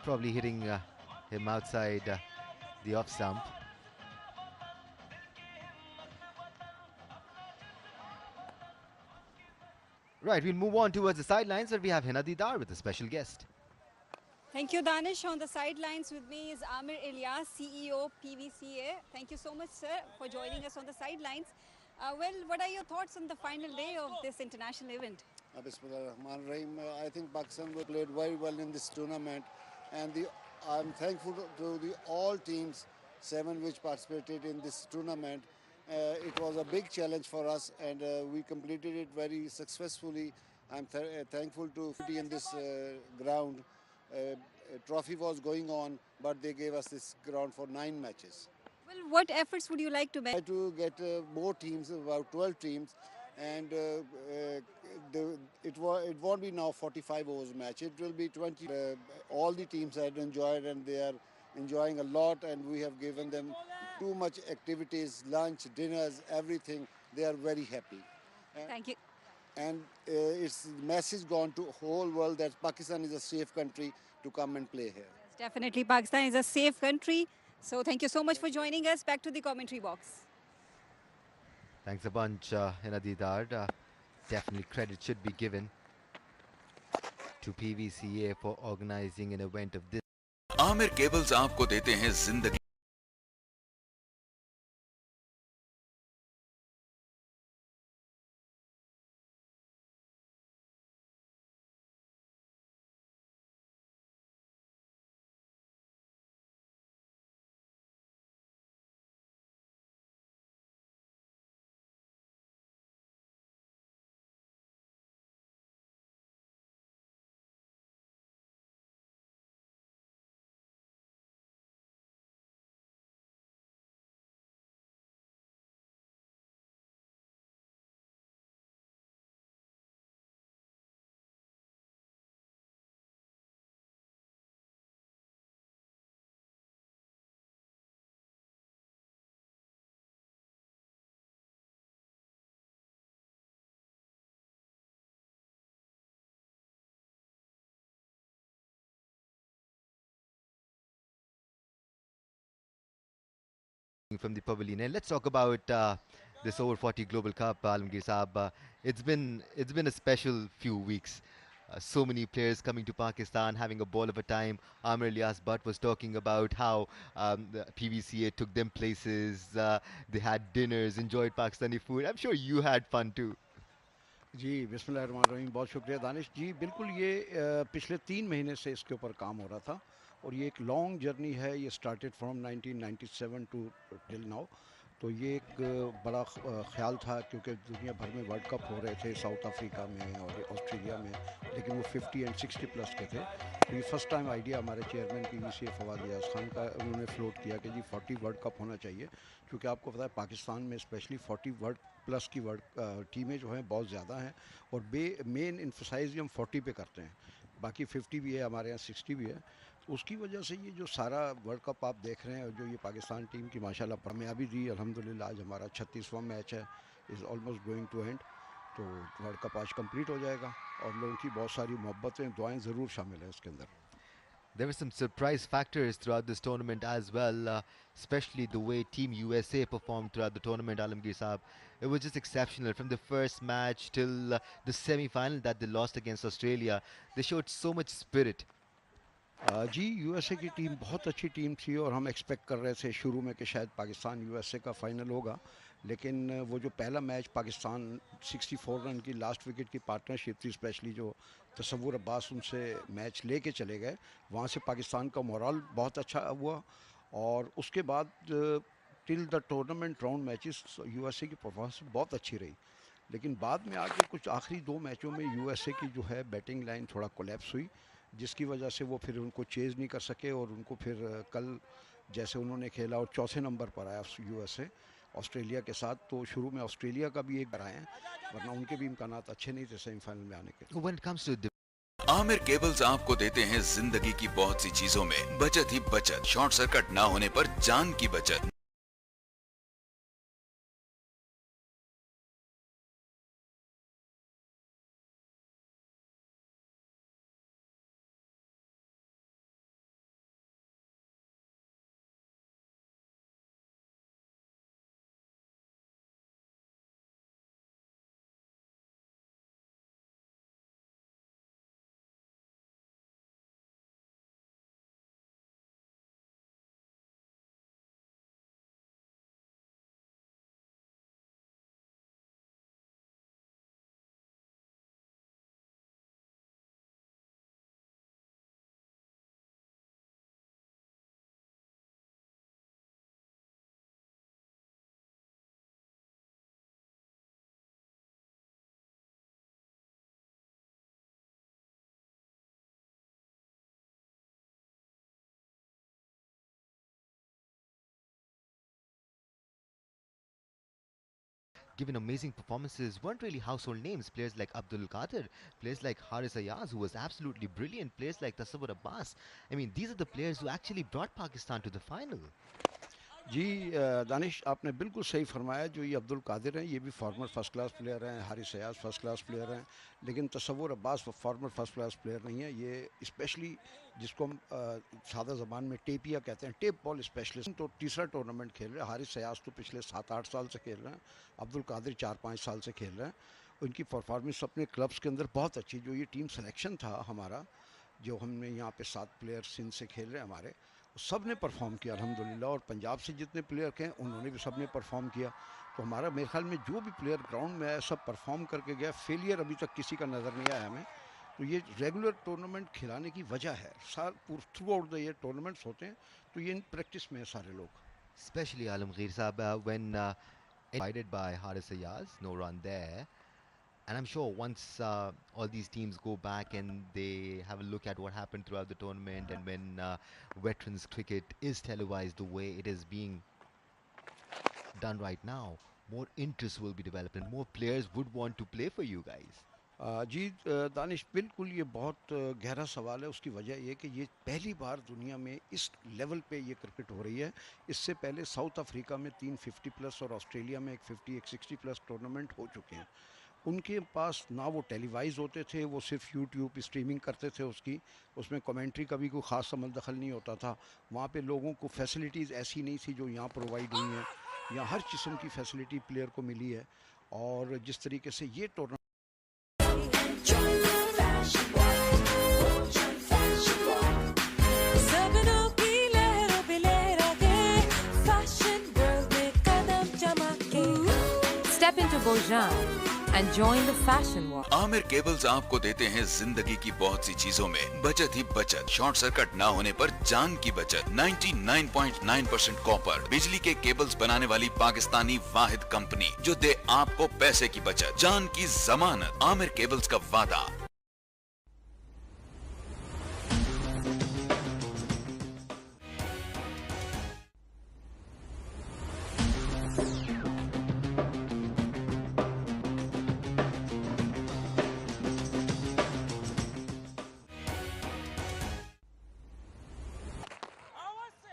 Probably hitting him outside the off stump. Right, we'll move on towards the sidelines where we have Hina Didar with a special guest. Thank you, Danish. On the sidelines with me is Amir Ilyas, CEO, PVCA. Thank you so much, sir, for joining us on the sidelines. Well, what are your thoughts on the final day of this international event? Bismillahirrahmanirrahim. I think Pakistan played very well in this tournament, and I'm thankful to all teams, 7 which participated in this tournament. It was a big challenge for us, and we completed it very successfully. I'm thankful to be in this ground. A trophy was going on, but they gave us this ground for 9 matches. Well, what efforts would you like to make? Try to get more teams, about 12 teams, and it won't be now 45 overs match. It will be 20. All the teams had enjoyed, and they are enjoying a lot, and we have given them too much activities, lunch, dinners, everything. They are very happy. Thank you. And it's message gone to whole world that Pakistan is a safe country to come and play here. Definitely, Pakistan is a safe country. So thank you so much for joining us. Back to the commentary box. Thanks a bunch, Hina Didar. Definitely credit should be given to PVCA for organizing an event of this. Aamir cables आपको देते हैं जिंदगी। From the pavilion, and let's talk about this over 40 Global Cup. Alamgir Saab, it's been a special few weeks. So many players coming to Pakistan, having a ball of a time. Amir Ilyas Butt was talking about how the PVCA took them places. They had dinners, enjoyed Pakistani food. I'm sure you had fun too. जी बिस्मिल्लाहिर्रहमानिर्रहीम, बहुत शुक्रिया दानिश जी। बिल्कुल ये पिछले 3 महीने से इसके ऊपर काम हो रहा था और ये एक लॉन्ग जर्नी है। ये started from 1997 to till now. तो ये एक बड़ा ख्याल था, क्योंकि दुनिया भर में वर्ल्ड कप हो रहे थे साउथ अफ्रीका में और ऑस्ट्रेलिया में, लेकिन वो 50 एंड 60 प्लस के थे। तो ये फर्स्ट टाइम आइडिया हमारे चेयरमैन PVCA फवाद रियाज खान का उन्होंने फ्लोट किया कि जी 40 वर्ल्ड कप होना चाहिए, क्योंकि आपको पता है पाकिस्तान में स्पेशली 40 वर्ल्ड प्लस की टीमें जो हैं बहुत ज़्यादा हैं, और मेन इन्फोसाइज हम 40 पे करते हैं, बाकी 50 भी है हमारे यहाँ, 60 भी है। उसकी वजह से ये जो सारा वर्ल्ड कप आप देख रहे हैं और जो ये पाकिस्तान टीम की माशाल्लाह कामयाबी दी, अल्हम्दुलिल्लाह आज हमारा 36वां मैच है, is almost going to end. तो वर्ल्ड कप आज कंप्लीट हो जाएगा और लोगों की बहुत सारी मोहब्बतें, दुआएं ज़रूर शामिल हैं इसके अंदर। There were some surprise factors throughout this tournament as well, especially the way Team USA performed throughout the tournament, Alamgir Saab. It was just exceptional. From the first match till the semi-final that they lost against Australia, they showed so much spirit. Ji USA की team बहुत अच्छी team थी और हम expect कर रहे थे शुरू में कि शायद पाकिस्तान USA का फाइनल होगा, लेकिन वो जो पहला मैच पाकिस्तान 64 रन की लास्ट विकेट की पार्टनरशिप थी, स्पेशली जो तसव्वुर अब्बास उनसे मैच लेके चले गए, वहाँ से पाकिस्तान का मोरल बहुत अच्छा हुआ। और उसके बाद till the tournament round matches USA की परफॉर्मेंस बहुत अच्छी रही, लेकिन बाद में आके कुछ आखिरी 2 मैचों में USA की जो है बैटिंग लाइन थोड़ा कोलैप्स हुई, जिसकी वजह से वो फिर उनको चेज़ नहीं कर सके और उनको फिर कल जैसे उन्होंने खेला और चौथे नंबर पर आया USA ऑस्ट्रेलिया के साथ, तो शुरू में ऑस्ट्रेलिया का भी एक बार आए, वरना उनके भी इम्कानात अच्छे नहीं थे सेमीफाइनल में आने के। When it comes to the Aamir cables आपको देते हैं जिंदगी की बहुत सी चीजों में बचत ही बचत। शॉर्ट सर्किट ना होने पर जान की बचत। given amazing performances, weren't really household names. Players like Abdul Qadir, players like Haris Ayaz, who was absolutely brilliant, players like Tasawwur Abbas. I mean, these are the players who actually brought Pakistan to the final. जी दानिश आपने बिल्कुल सही फरमाया, जो ये अब्दुल कादिर हैं ये भी farmer first class player हैं, Haris Ayaz first class player हैं, लेकिन Tasawwur Abbas former first class player नहीं है। ये स्पेशली जिसको हम सादा ज़बान में टेपिया कहते हैं, टेप बॉल स्पेशलिस्ट, तो तीसरा टूर्नामेंट खेल रहे हैं। हारिस अयाज तो पिछले 7-8 साल से खेल रहे हैं, अब्दुल कादिर 4-5 साल से खेल रहे हैं। उनकी परफॉर्मेंस अपने क्लब्स के अंदर बहुत अच्छी, जो ये टीम सिलेक्शन था हमारा, जो हमने यहाँ पे 7 प्लेयर सिंध से खेल रहे हैं हमारे, सब ने परफॉर्म किया अल्हम्दुलिल्लाह, और पंजाब से जितने प्लेयर थे उन्होंने भी सब ने परफॉर्म किया। तो हमारा मेरे ख्याल में जो भी प्लेयर ग्राउंड में आया सब परफॉर्म करके गया, फेलियर अभी तक किसी का नज़र नहीं आया हमें। तो ये रेगुलर टूर्नामेंट खिलाने की वजह है, साल through out the year tournaments होते हैं, तो ये इन प्रैक्टिस में है सारे लोग। Especially Alamgir Saab, when invited by Haris Ayaz, no run there. And I'm sure once all these teams go back and they have a look at what happened throughout the tournament, and when veterans cricket is televised the way it is being done right now, more interest will be developed and more players would want to play for you guys. जी दानिश बिल्कुल ये बहुत गहरा सवाल है। उसकी वजह ये कि ये पहली बार दुनिया में इस लेवल पे ये क्रिकेट हो रही है। इससे पहले साउथ अफ्रीका में 3 50 प्लस और ऑस्ट्रेलिया में एक 50 एक 60 प्लस टूर्नामेंट हो चुके हैं। उनके पास ना वो टेलीवाइज होते थे, वो सिर्फ यूट्यूब स्ट्रीमिंग करते थे उसकी, उसमें कमेंट्री का भी कोई ख़ास समल दखल नहीं होता था। वहाँ पे लोगों को फैसिलिटीज़ ऐसी नहीं थी जो यहाँ प्रोवाइड हुई हैं। यहाँ हर किस्म की फैसिलिटी प्लेयर को मिली है, और जिस तरीके से ये tournament Step into Bojan and join the fashion war. Aamir cables आपको देते हैं जिंदगी की बहुत सी चीजों में बचत ही बचत। शॉर्ट सर्किट ना होने पर जान की बचत। 99.9% कॉपर बिजली के केबल्स बनाने वाली पाकिस्तानी वाहिद कंपनी जो दे आपको पैसे की बचत, जान की जमानत। आमिर केबल्स का वादा।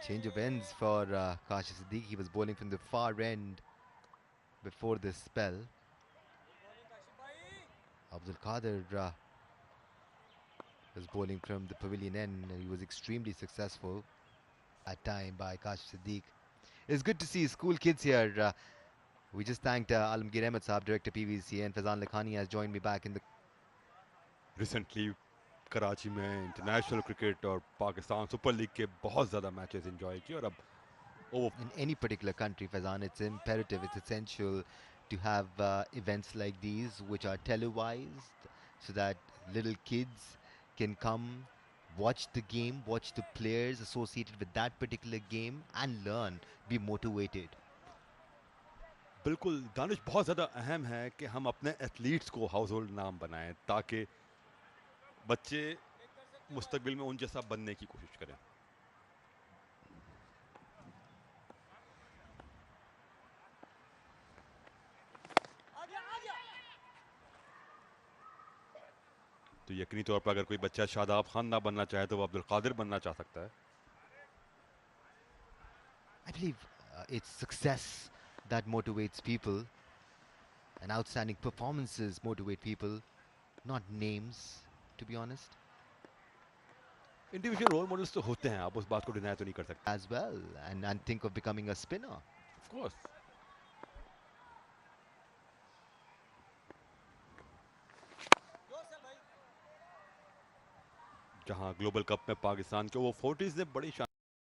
Change of ends for Kashif Siddiqui. He was bowling from the far end before this spell. Abdul Qadir was bowling from the pavilion end, and he was extremely successful at time by Kashif Siddiq. It's good to see school kids here. We just thanked Alamgir Ahmed Saab, Director PVCA, and Fazan Lakhani has joined me back in the... Recently, Karachi में international cricket और Pakistan super league के बहुत ज़्यादा matches enjoy किए और अब In any particular country, Fazan, it's imperative, it's essential to have events like these which are televised so that little kids can come, watch the game, watch the players associated with that particular game and learn, be motivated. बिल्कुल दानिश, बहुत ज़्यादा अहम है कि हम अपने athletes को house hold नाम बनाएं ताकि बच्चे मुस्तकबिल में उन जैसा बनने की कोशिश करें। तो यकीनी तौर पर अगर कोई बच्चा शादाब खान ना बनना चाहे तो वो अब्दुल कादिर बनना चाह सकता है। I believe it's success that motivates people, and outstanding performances motivate people, not names, to be honest. Individual role models तो होते हैं, आप उस बात को डिनाई तो नहीं कर सकते। As well, and think of becoming a spinner. Of course. जहां ग्लोबल कप में पाकिस्तान के वो 40s ने बड़ी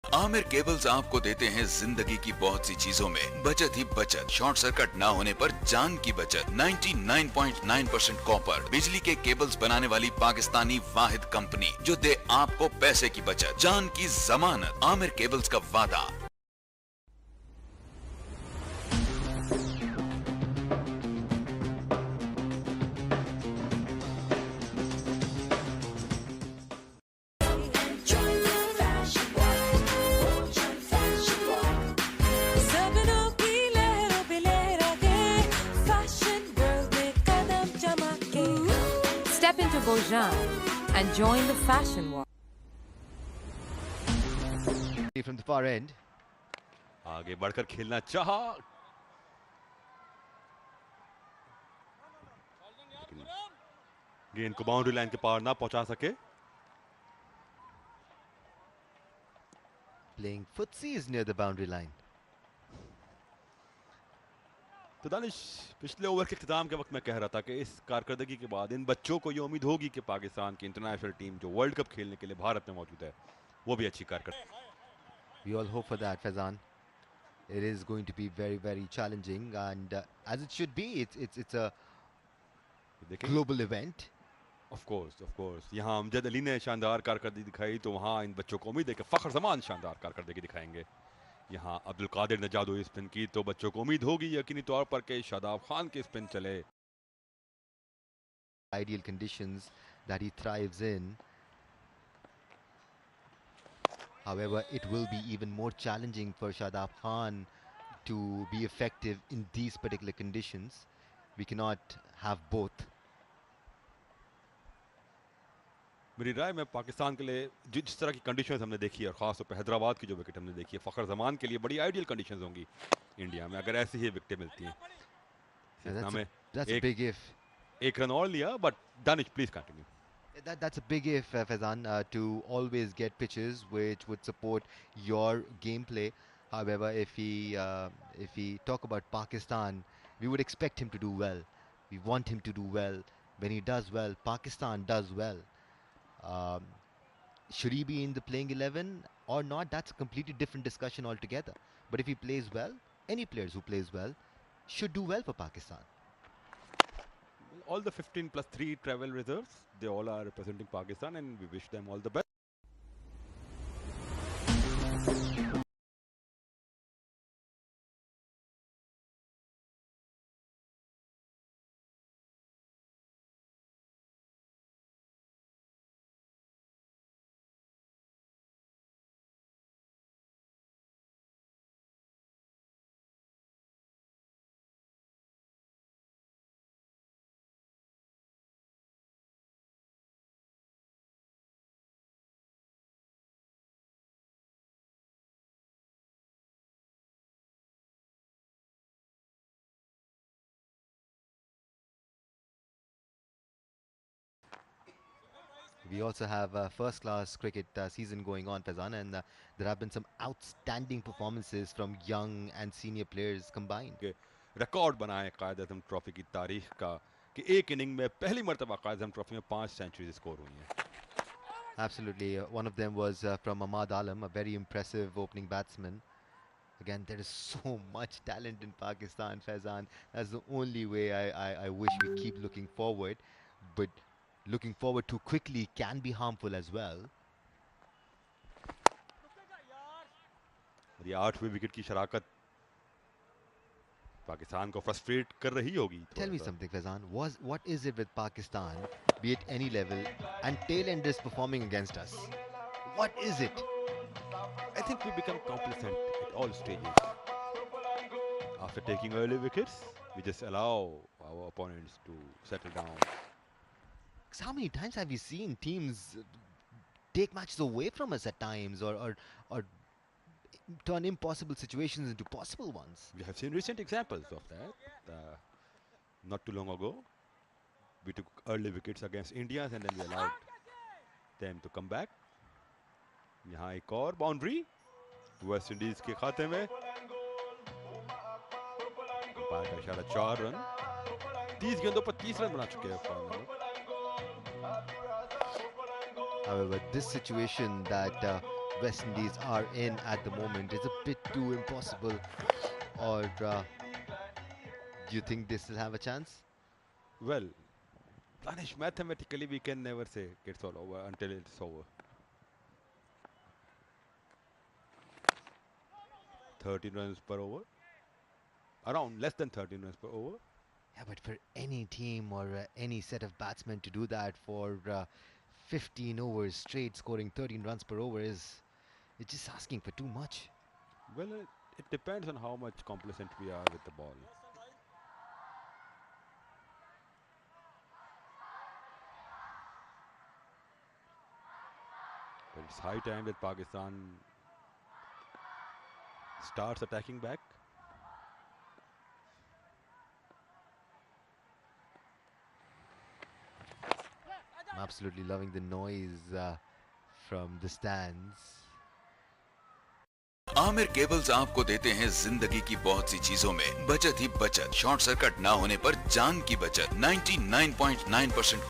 आमिर केबल्स आपको देते हैं जिंदगी की बहुत सी चीजों में बचत ही बचत। शॉर्ट सर्किट ना होने पर जान की बचत। 99.9% कॉपर बिजली के केबल्स बनाने वाली पाकिस्तानी वाहिद कंपनी जो दे आपको पैसे की बचत, जान की जमानत। आमिर केबल्स का वादा। Step into Bojan and join the fashion war. From the far end. आगे बढ़कर खेलना चाहा, गेंद को बाउंड्री लाइन के पार ना पहुंचा सके। Playing footsies near the boundary line. तो दानिश, पिछले ओवर के इख्तिताम के वक्त मैं कह रहा था कि इस कारकर्दगी के बाद इन बच्चों को ये उम्मीद होगी कि पाकिस्तान की इंटरनेशनल टीम जो वर्ल्ड कप खेलने के लिए भारत में मौजूद है वो भी अच्छी कारकर्दगी। We all hope for that, Fazan. It is going to be very, very challenging, and as it should be, it's a global event. Of course. यहाँ अमजद अली ने शानदार कारकर्दगी दिखाई तो वहाँ इन बच्चों को उम्मीद है कि फखर जमान शानदार कारकर्दगी दिखाएंगे। यहाँ अब्दुल कादिर ने जादुई स्पिन की तो बच्चों को उम्मीद होगी यकीनी तौर पर कि शादाब खान के स्पिन चले। Ideal conditions that he thrives in. However, it will be even more challenging for Shadab Khan to be effective in these particular conditions. We cannot have both. मेरी राय में पाकिस्तान के लिए जिस तरह की कंडीशंस हमने देखी है और ख़ास तौर पर हैदराबाद की जो विकेट हमने देखी है, फ़खर जमान के लिए बड़ी आइडियल कंडीशंस होंगी इंडिया में अगर ऐसी ही विकेटें मिलती हैं। That's a big if. एक रन और लिया, but Danish please continue. That's a big if, Faizan, to always get pitches which would support your gameplay. However, if we talk about Pakistan, we would expect him to do well. We want him to do well. When he does well, Pakistan does well. Should he be in the playing 11 or not? That's a completely different discussion altogether. But if he plays well, any players who plays well should do well for Pakistan. all the 15 plus 3 travel reserves, they all are representing Pakistan, and we wish them all the best. We also have a first-class cricket season going on, Faizan, and there have been some outstanding performances from young and senior players combined. Record बनाए Quaid-e-Azam trophy की तारीख का कि एक inning में पहली मर्तबा Quaid-e-Azam trophy में 5 सेंचुरीज स्कोर हुई हैं. Absolutely. One of them was from Ahmad Alam, a very impressive opening batsman. Again, there is so much talent in Pakistan, Faizan. That's the only way I wish we keep looking forward. But looking forward too quickly can be harmful as well. ये 8वें wicket की शराकत पाकिस्तान को frustrate कर रही होगी. Tell me something, Faizan. What is it with Pakistan, be it any level, and tail-enders performing against us? What is it? I think we become complacent at all stages. After taking early wickets, we just allow our opponents to settle down. How many times have we seen teams take matches away from us at times, or turn impossible situations into possible ones? We have seen recent examples of that. Not too long ago, we took early wickets against India, and then we allowed them to come back. यहाँ एक और boundary West Indies के खाते में. Umpire का इशारा 4 run. 30 गेंदों पर 30 रन बना चुके हैं फाइनल में. However, this situation that West Indies are in at the moment is a bit too impossible. Or do you think they still have a chance? Well, Danish, mathematically we can never say it's all over until it's over. 13 runs per over. Around less than 13 runs per over. Yeah, but for any team or any set of batsmen to do that for 15 overs straight, scoring 13 runs per over it's just asking for too much. Well, it depends on how much complacent we are with the ball. But it's high time that Pakistan starts attacking back. I'm absolutely loving the noise from the stands. Aamir cables आपको देते हैं जिंदगी की बहुत सी चीजों में बचत ही बचत. शॉर्ट सर्किट ना होने पर जान की बचत. 99.9%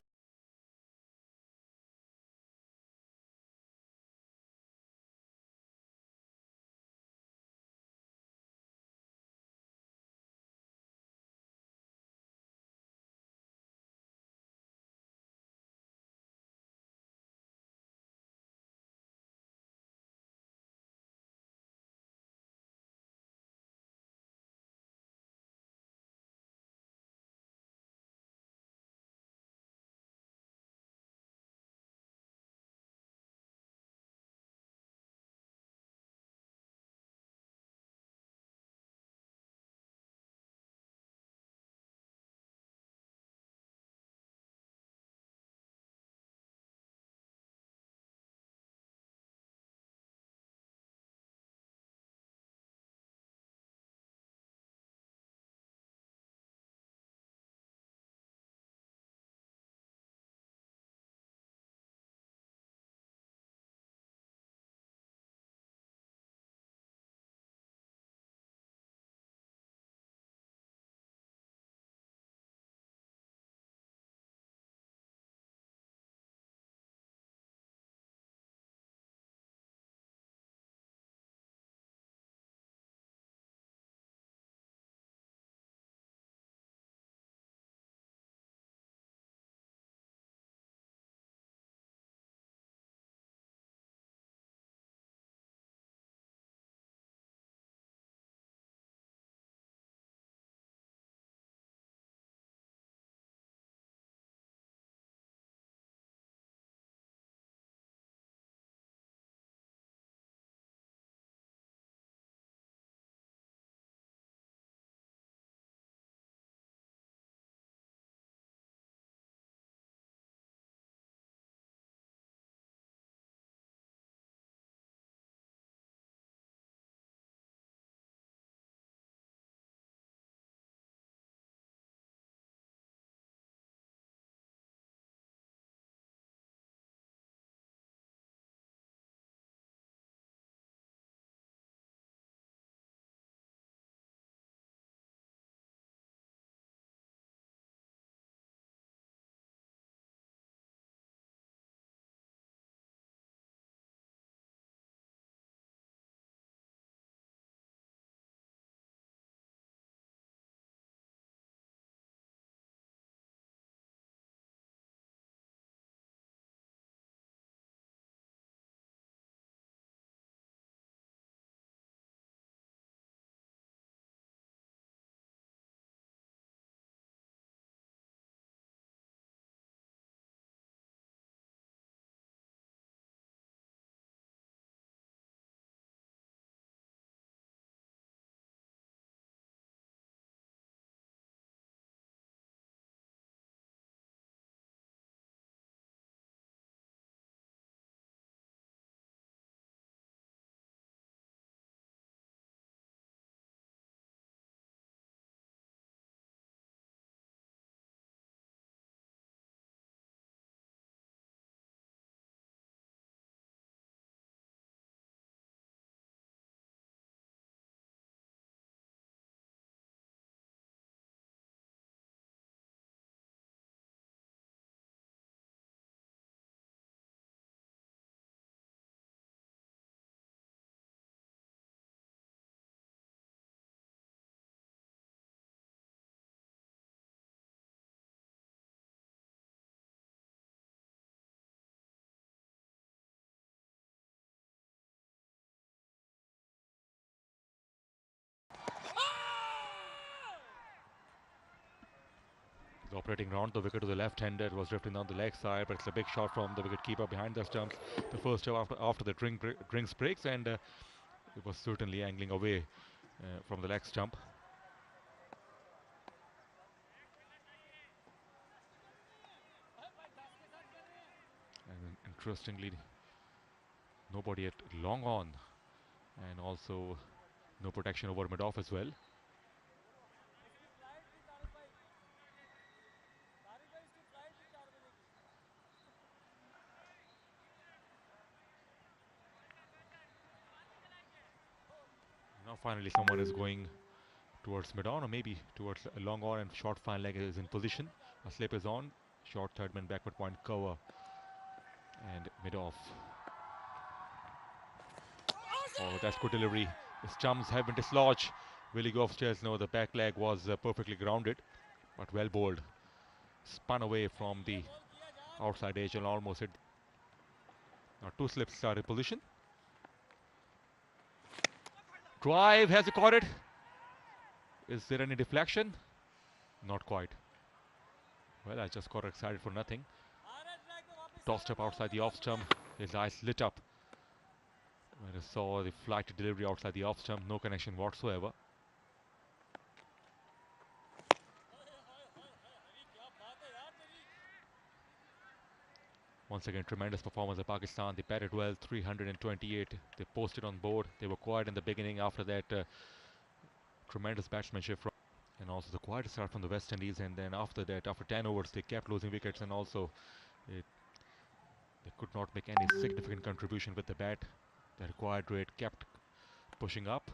He's operating around the wicket to the left-hander. It was drifting down the leg side, but it's a big shot from the wicket-keeper behind the stumps. The first shot after the drinks breaks, and it was certainly angling away from the leg stump. And interestingly, nobody at long on, and also no protection over mid-off as well. Now finally someone is going towards mid-on, or maybe towards a long on, and short fine leg is in position. A slip is on, short third man backward point cover, and mid-off. Oh, that's good delivery. The stumps have been dislodged. Will he go upstairs? No, the back leg was perfectly grounded, but well bowled. Spun away from the outside edge and almost hit. Now two slips are in position. Drive, has he caught it? Is there any deflection? Not quite. Well, I just got excited for nothing. Tossed up outside the off stump. His eyes lit up when I saw the flighted delivery outside the off stump. No connection whatsoever. Once again, tremendous performance of Pakistan. They batted well, 328. They posted on board. They were quiet in the beginning. After that, tremendous batsmanship from, and also the quiet start from the West Indies. And then after that, after 10 overs, they kept losing wickets, and also they could not make any significant contribution with the bat. The required rate kept pushing up.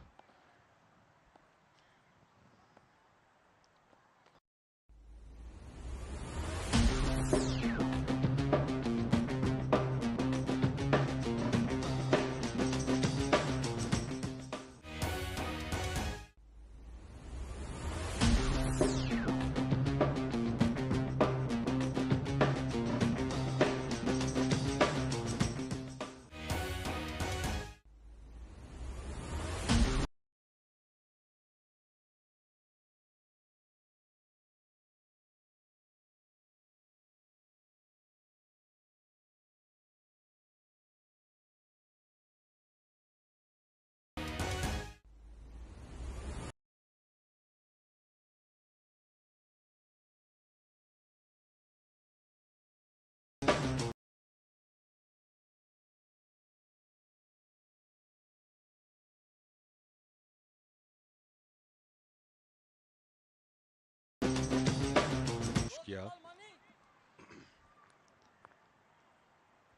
किया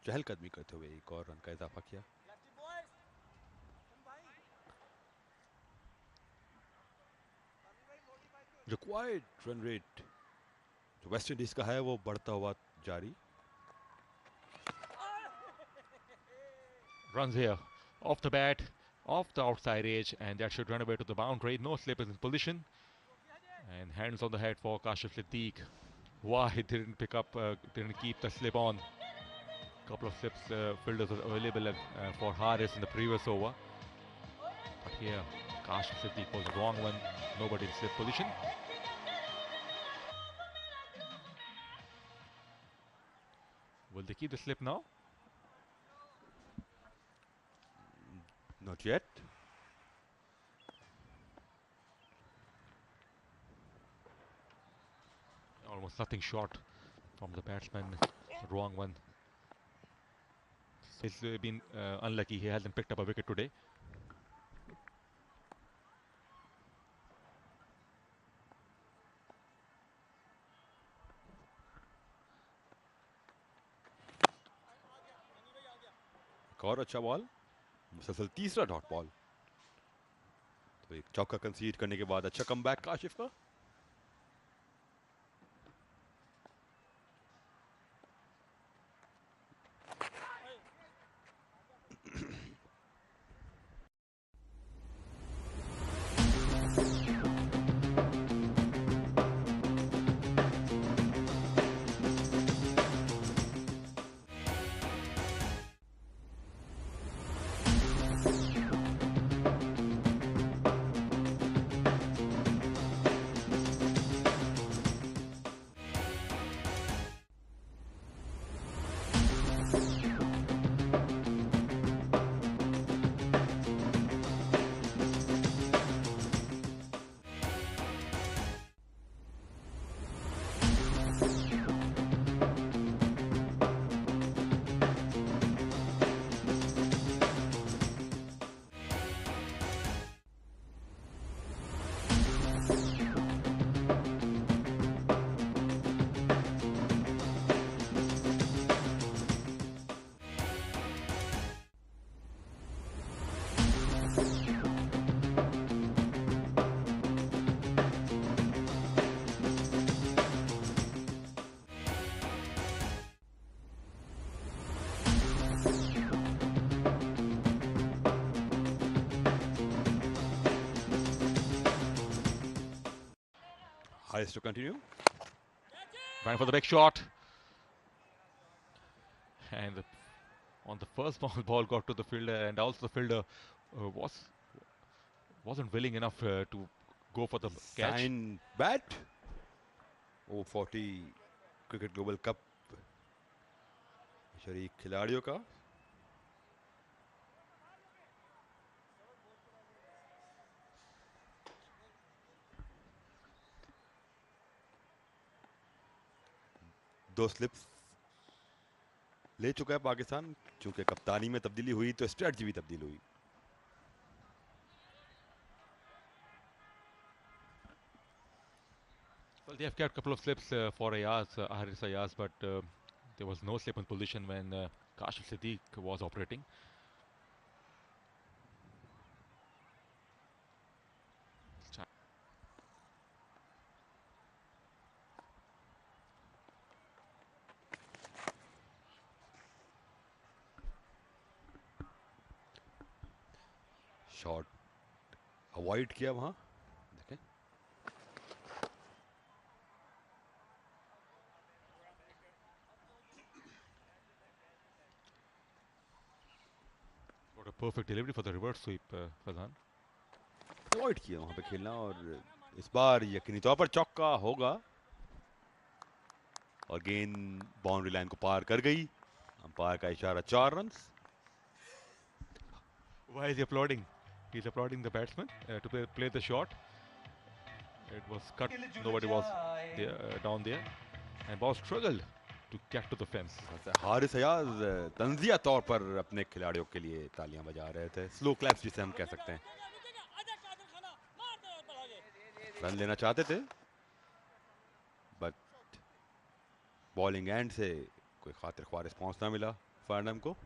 चहलकदमी करते हुए एक और run का इजाफा किया. Required run rate जो वेस्ट इंडीज का है वो बढ़ता हुआ जारी. Runs here, off the bat, off the outside edge, and that should run away to the boundary. No slip is in position, and hands on the head for Kashif Siddique. Why he didn't pick up, didn't keep the slip on. Couple of slips fielders were available for Haris in the previous over, but here Kashif Siddique was the wrong one. Nobody in slip position. Will they keep the slip now? Not yet. Almost nothing short from the batsman. The wrong one. He's been unlucky. He hasn't picked up a wicket today. एक और अच्छा ball, मुसलसल तीसरा dot ball. तो एक चौका कंसीड करने के बाद अच्छा कमबैक काशिफ का. Harris to continue. Trying for the big shot. And on the first ball got to the fielder, and also the fielder wasn't willing enough to go for the catch. Sign bat. 40 cricket global cup शरीक खिलाड़ियों का दो slips ले चुका है पाकिस्तान. चूंकि कप्तानी में तब्दीली हुई तो स्ट्रेटजी भी तब्दील हुई. Well, they have kept a couple of slips for Haris Ayaz, but there was no slip in position when Kashif Siddiq was operating. Shot avoid किया वहां. देखें What a perfect delivery for the reverse sweep, Fazan. Avoid किया वहां पे खेलना, और इस बार यकीनी तौर पर चौका होगा. और गेंद बाउंड्री लाइन को पार कर गई. अंपायर का इशारा 4 run. Why is he applauding? He's applauding the batsman to play the shot. It was cut. Nobody was there, down there, and ball struggled to get to the fence. Haris Ayaz तंजिया तौर पर अपने खिलाड़ियों के लिए तालियां बजा रहे थे. स्लो क्लैप्स जिसे हम कह सकते हैं. रन लेना चाहते थे, बट बॉलिंग एंड से कोई खातिर ख्वाह रिस्पॉन्स ना मिला फर्नम को.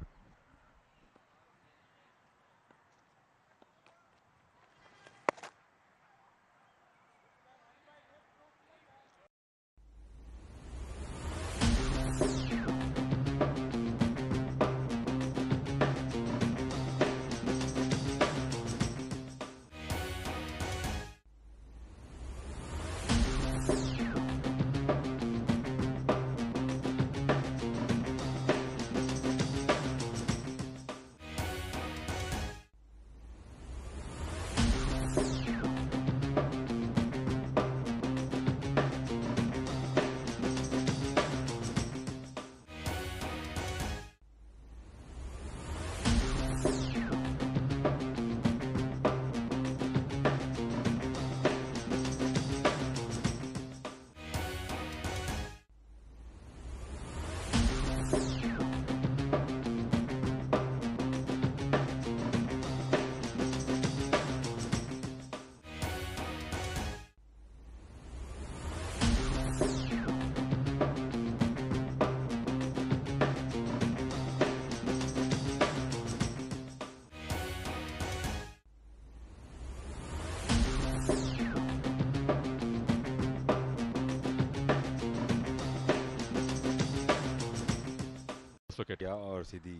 और सीधी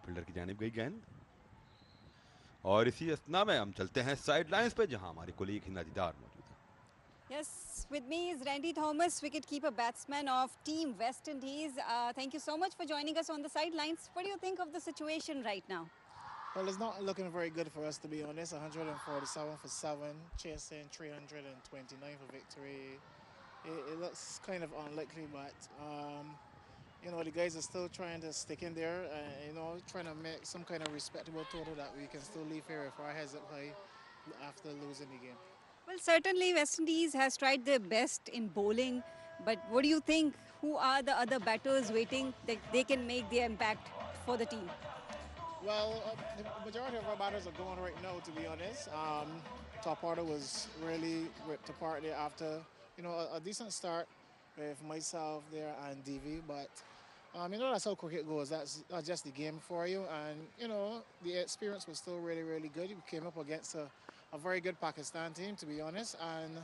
फील्डर की जानिब गई गेंद. और इसी असना में हम चलते हैं साइड लाइंस पे, जहां हमारी कोलीग हिना दीदार मौजूद है. Yes, with me is Randy Thomas, wicketkeeper batsman of Team West Indies. Thank you so much for joining us on the sidelines. What do you think of the situation right now? Well, it's not looking very good for us, to be honest. 147 for 7, chasing 329 for victory. It looks kind of unlikely, but you know, the guys are still trying to stick in there, you know, trying to make some kind of respectable total that we can still leave here with our heads up high after losing the game. Well, certainly West Indies has tried their best in bowling, but what do you think? Who are the other batters waiting that they can make their impact for the team? Well, the majority of our batters are going right now, to be honest. Top order was really ripped apart there after, you know, a decent start with myself there and DV, but you know, that's how cricket goes. That's just the game for you, and you know, the experience was still really, really good. We came up against a very good Pakistan team, to be honest, and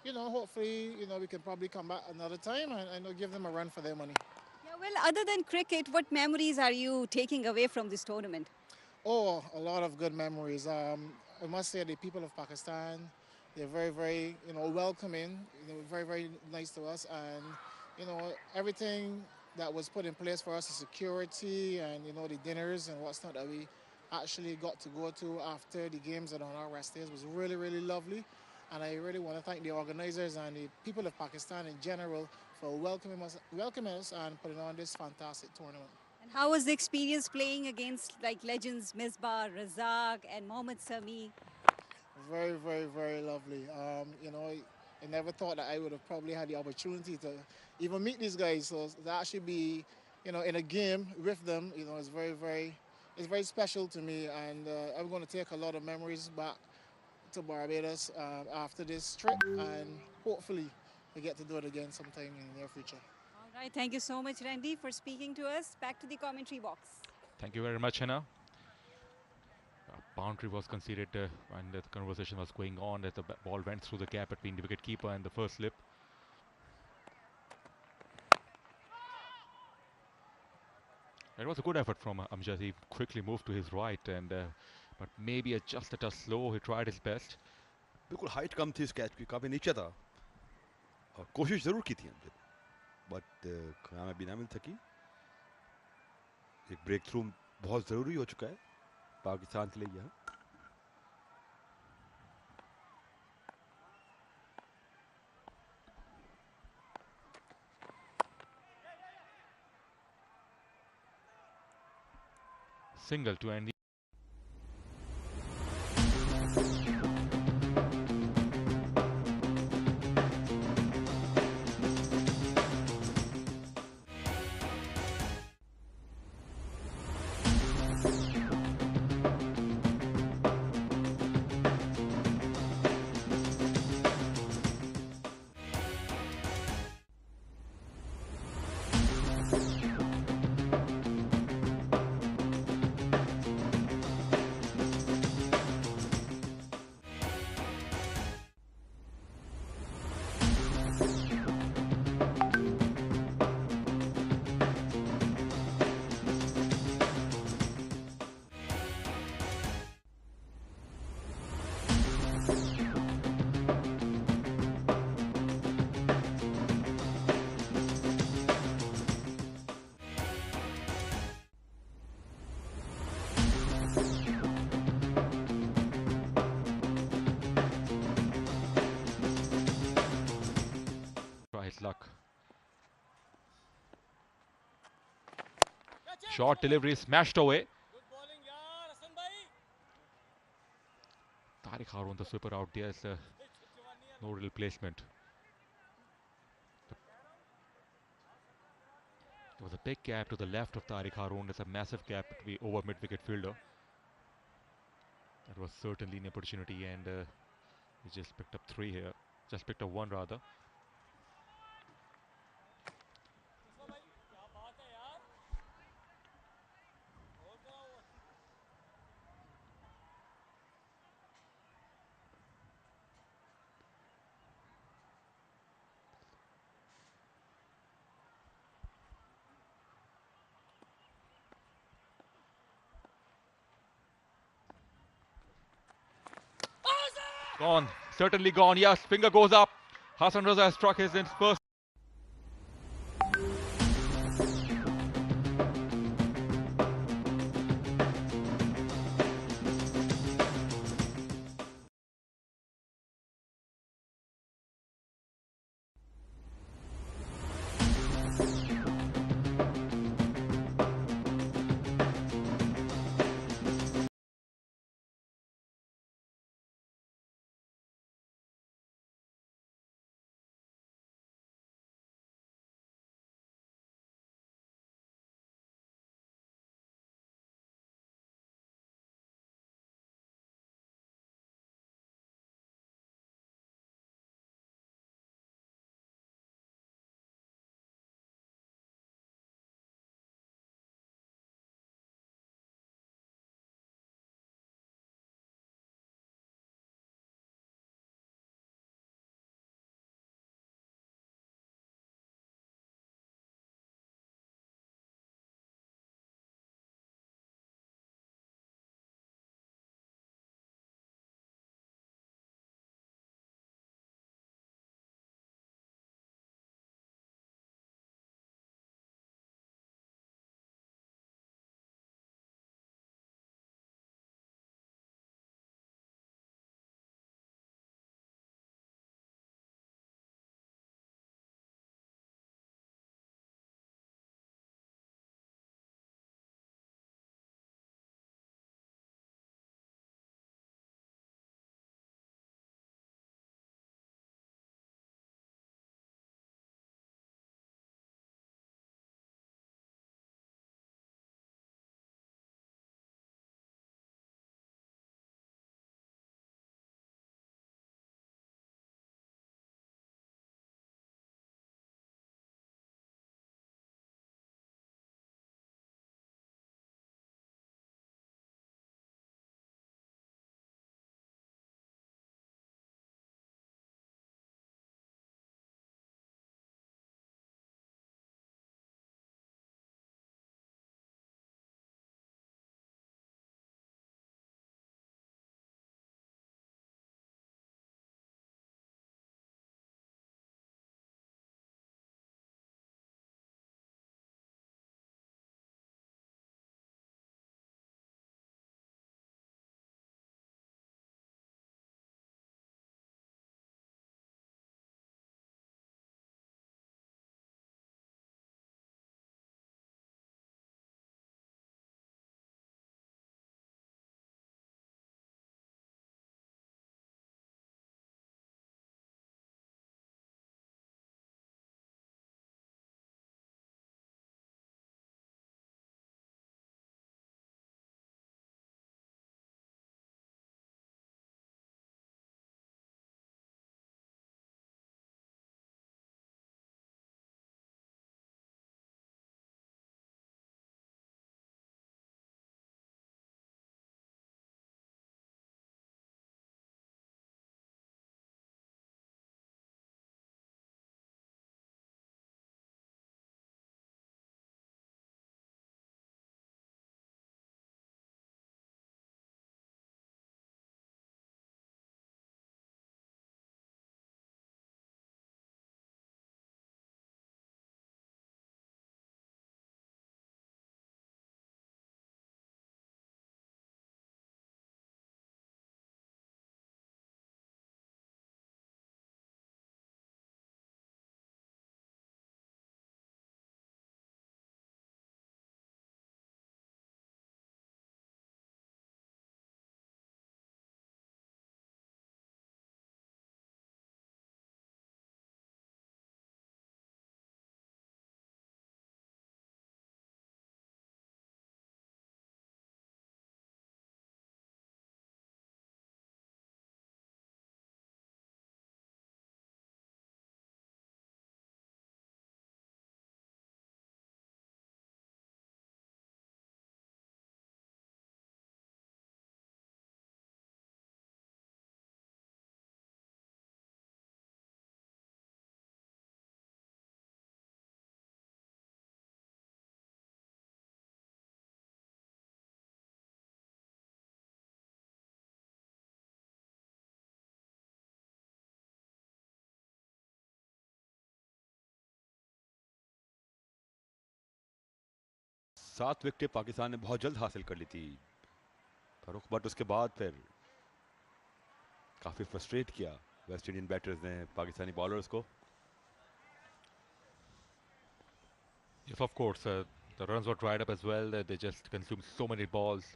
you know, hopefully, you know, we can probably come back another time and give them a run for their money. Yeah, well, other than cricket, what memories are you taking away from this tournament? Oh, a lot of good memories. I must say the people of Pakistan, They're very, very, welcoming. Very, very nice to us, and everything that was put in place for us, the security and the dinners and what's not that we actually got to go to after the games and on our rest days was really, really lovely. And I really want to thank the organizers and the people of Pakistan in general for welcoming us and putting on this fantastic tournament. And how was the experience playing against like legends Misbah, Razak and Mohammad Sami? Very, very, very lovely. I never thought that I would have probably had the opportunity to even meet these guys. So to actually be, in a game with them, it's very, very special to me. And I'm going to take a lot of memories back to Barbados after this trip, and hopefully we get to do it again sometime in the near future. All right, thank you so much, Randy, for speaking to us. Back to the commentary box. Thank you very much, Hannah. A boundary was conceded and the conversation was going on as the ball went through the gap between the wicketkeeper and the first slip. It was a good effort from Amjad. He quickly moved to his right, and but maybe just a touch slow. He tried his best. बिल्कुल height कम थी इस catch की, काफ़ी नीचे था और कोशिश ज़रूर की थी हमने, बट कामयाबी ना मिल सकी. एक ब्रेक थ्रू बहुत ज़रूरी हो चुका है पाकिस्तान के लिए यह. Single to end the luck. Short delivery smashed away. Tariq Harun, the sweeper out there, is no real placement. There was a big gap to the left of Tariq Harun. There's a massive gap over mid-wicket fielder. That was certainly an opportunity, and he just picked up three here. Just picked up one rather. Gone, certainly gone. Yes, finger goes up. Hassan Raza has struck his first. 7 विकेटें Pakistan ने बहुत जल्द हासिल कर ली थी Farooq, but उसके बाद फिर काफ़ी फ्रस्ट्रेट किया वेस्ट इंडियन बैटर्स ने पाकिस्तानी बॉलर्स को. Yes, of course. The runs were dried up as well. They just consumed so many balls.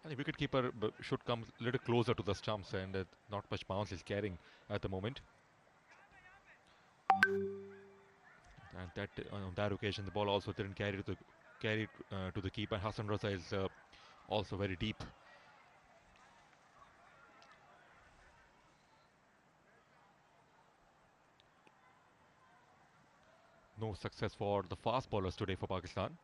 And the wicketkeeper should come a little closer to the stumps, and not much bounce is carrying at the moment. And that on that occasion, the ball also didn't carry to the keeper. Hassan Raza is also very deep. No success for the fast bowlers today for Pakistan.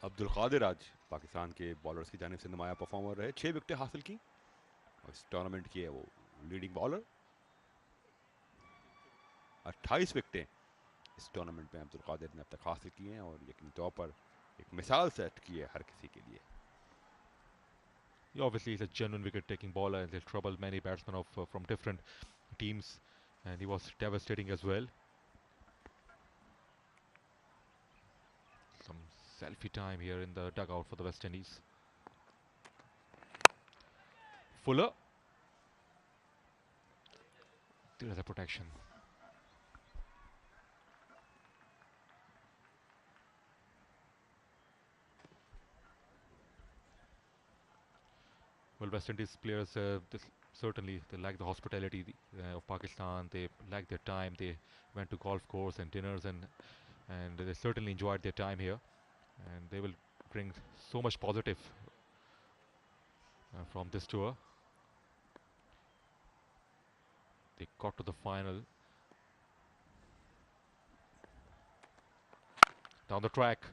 Abdul Qadir आज पाकिस्तान के bowlers की जानिब से नुमाया performer रहे. 6 विकेटें हासिल की और इस टूर्नामेंट की है वो लीडिंग बॉलर. 28 विकेटें इस टूर्नामेंट में अब्दुल कादिर ने अब तक हासिल की हैं और यकीनी तौर पर एक मिसाल सेट की है हर किसी के लिए. He obviously is a genuine wicket-taking bowler, and he'll trouble many batsmen from different teams, and he was devastating as well. Some selfie time here in the dugout for the West Indies. Fuller. There is a protection. Well, West Indies players certainly they like the hospitality of Pakistan. They like their time. They went to golf course and dinners, and they certainly enjoyed their time here. And they will bring so much positive from this tour. They got to the final. Down the track.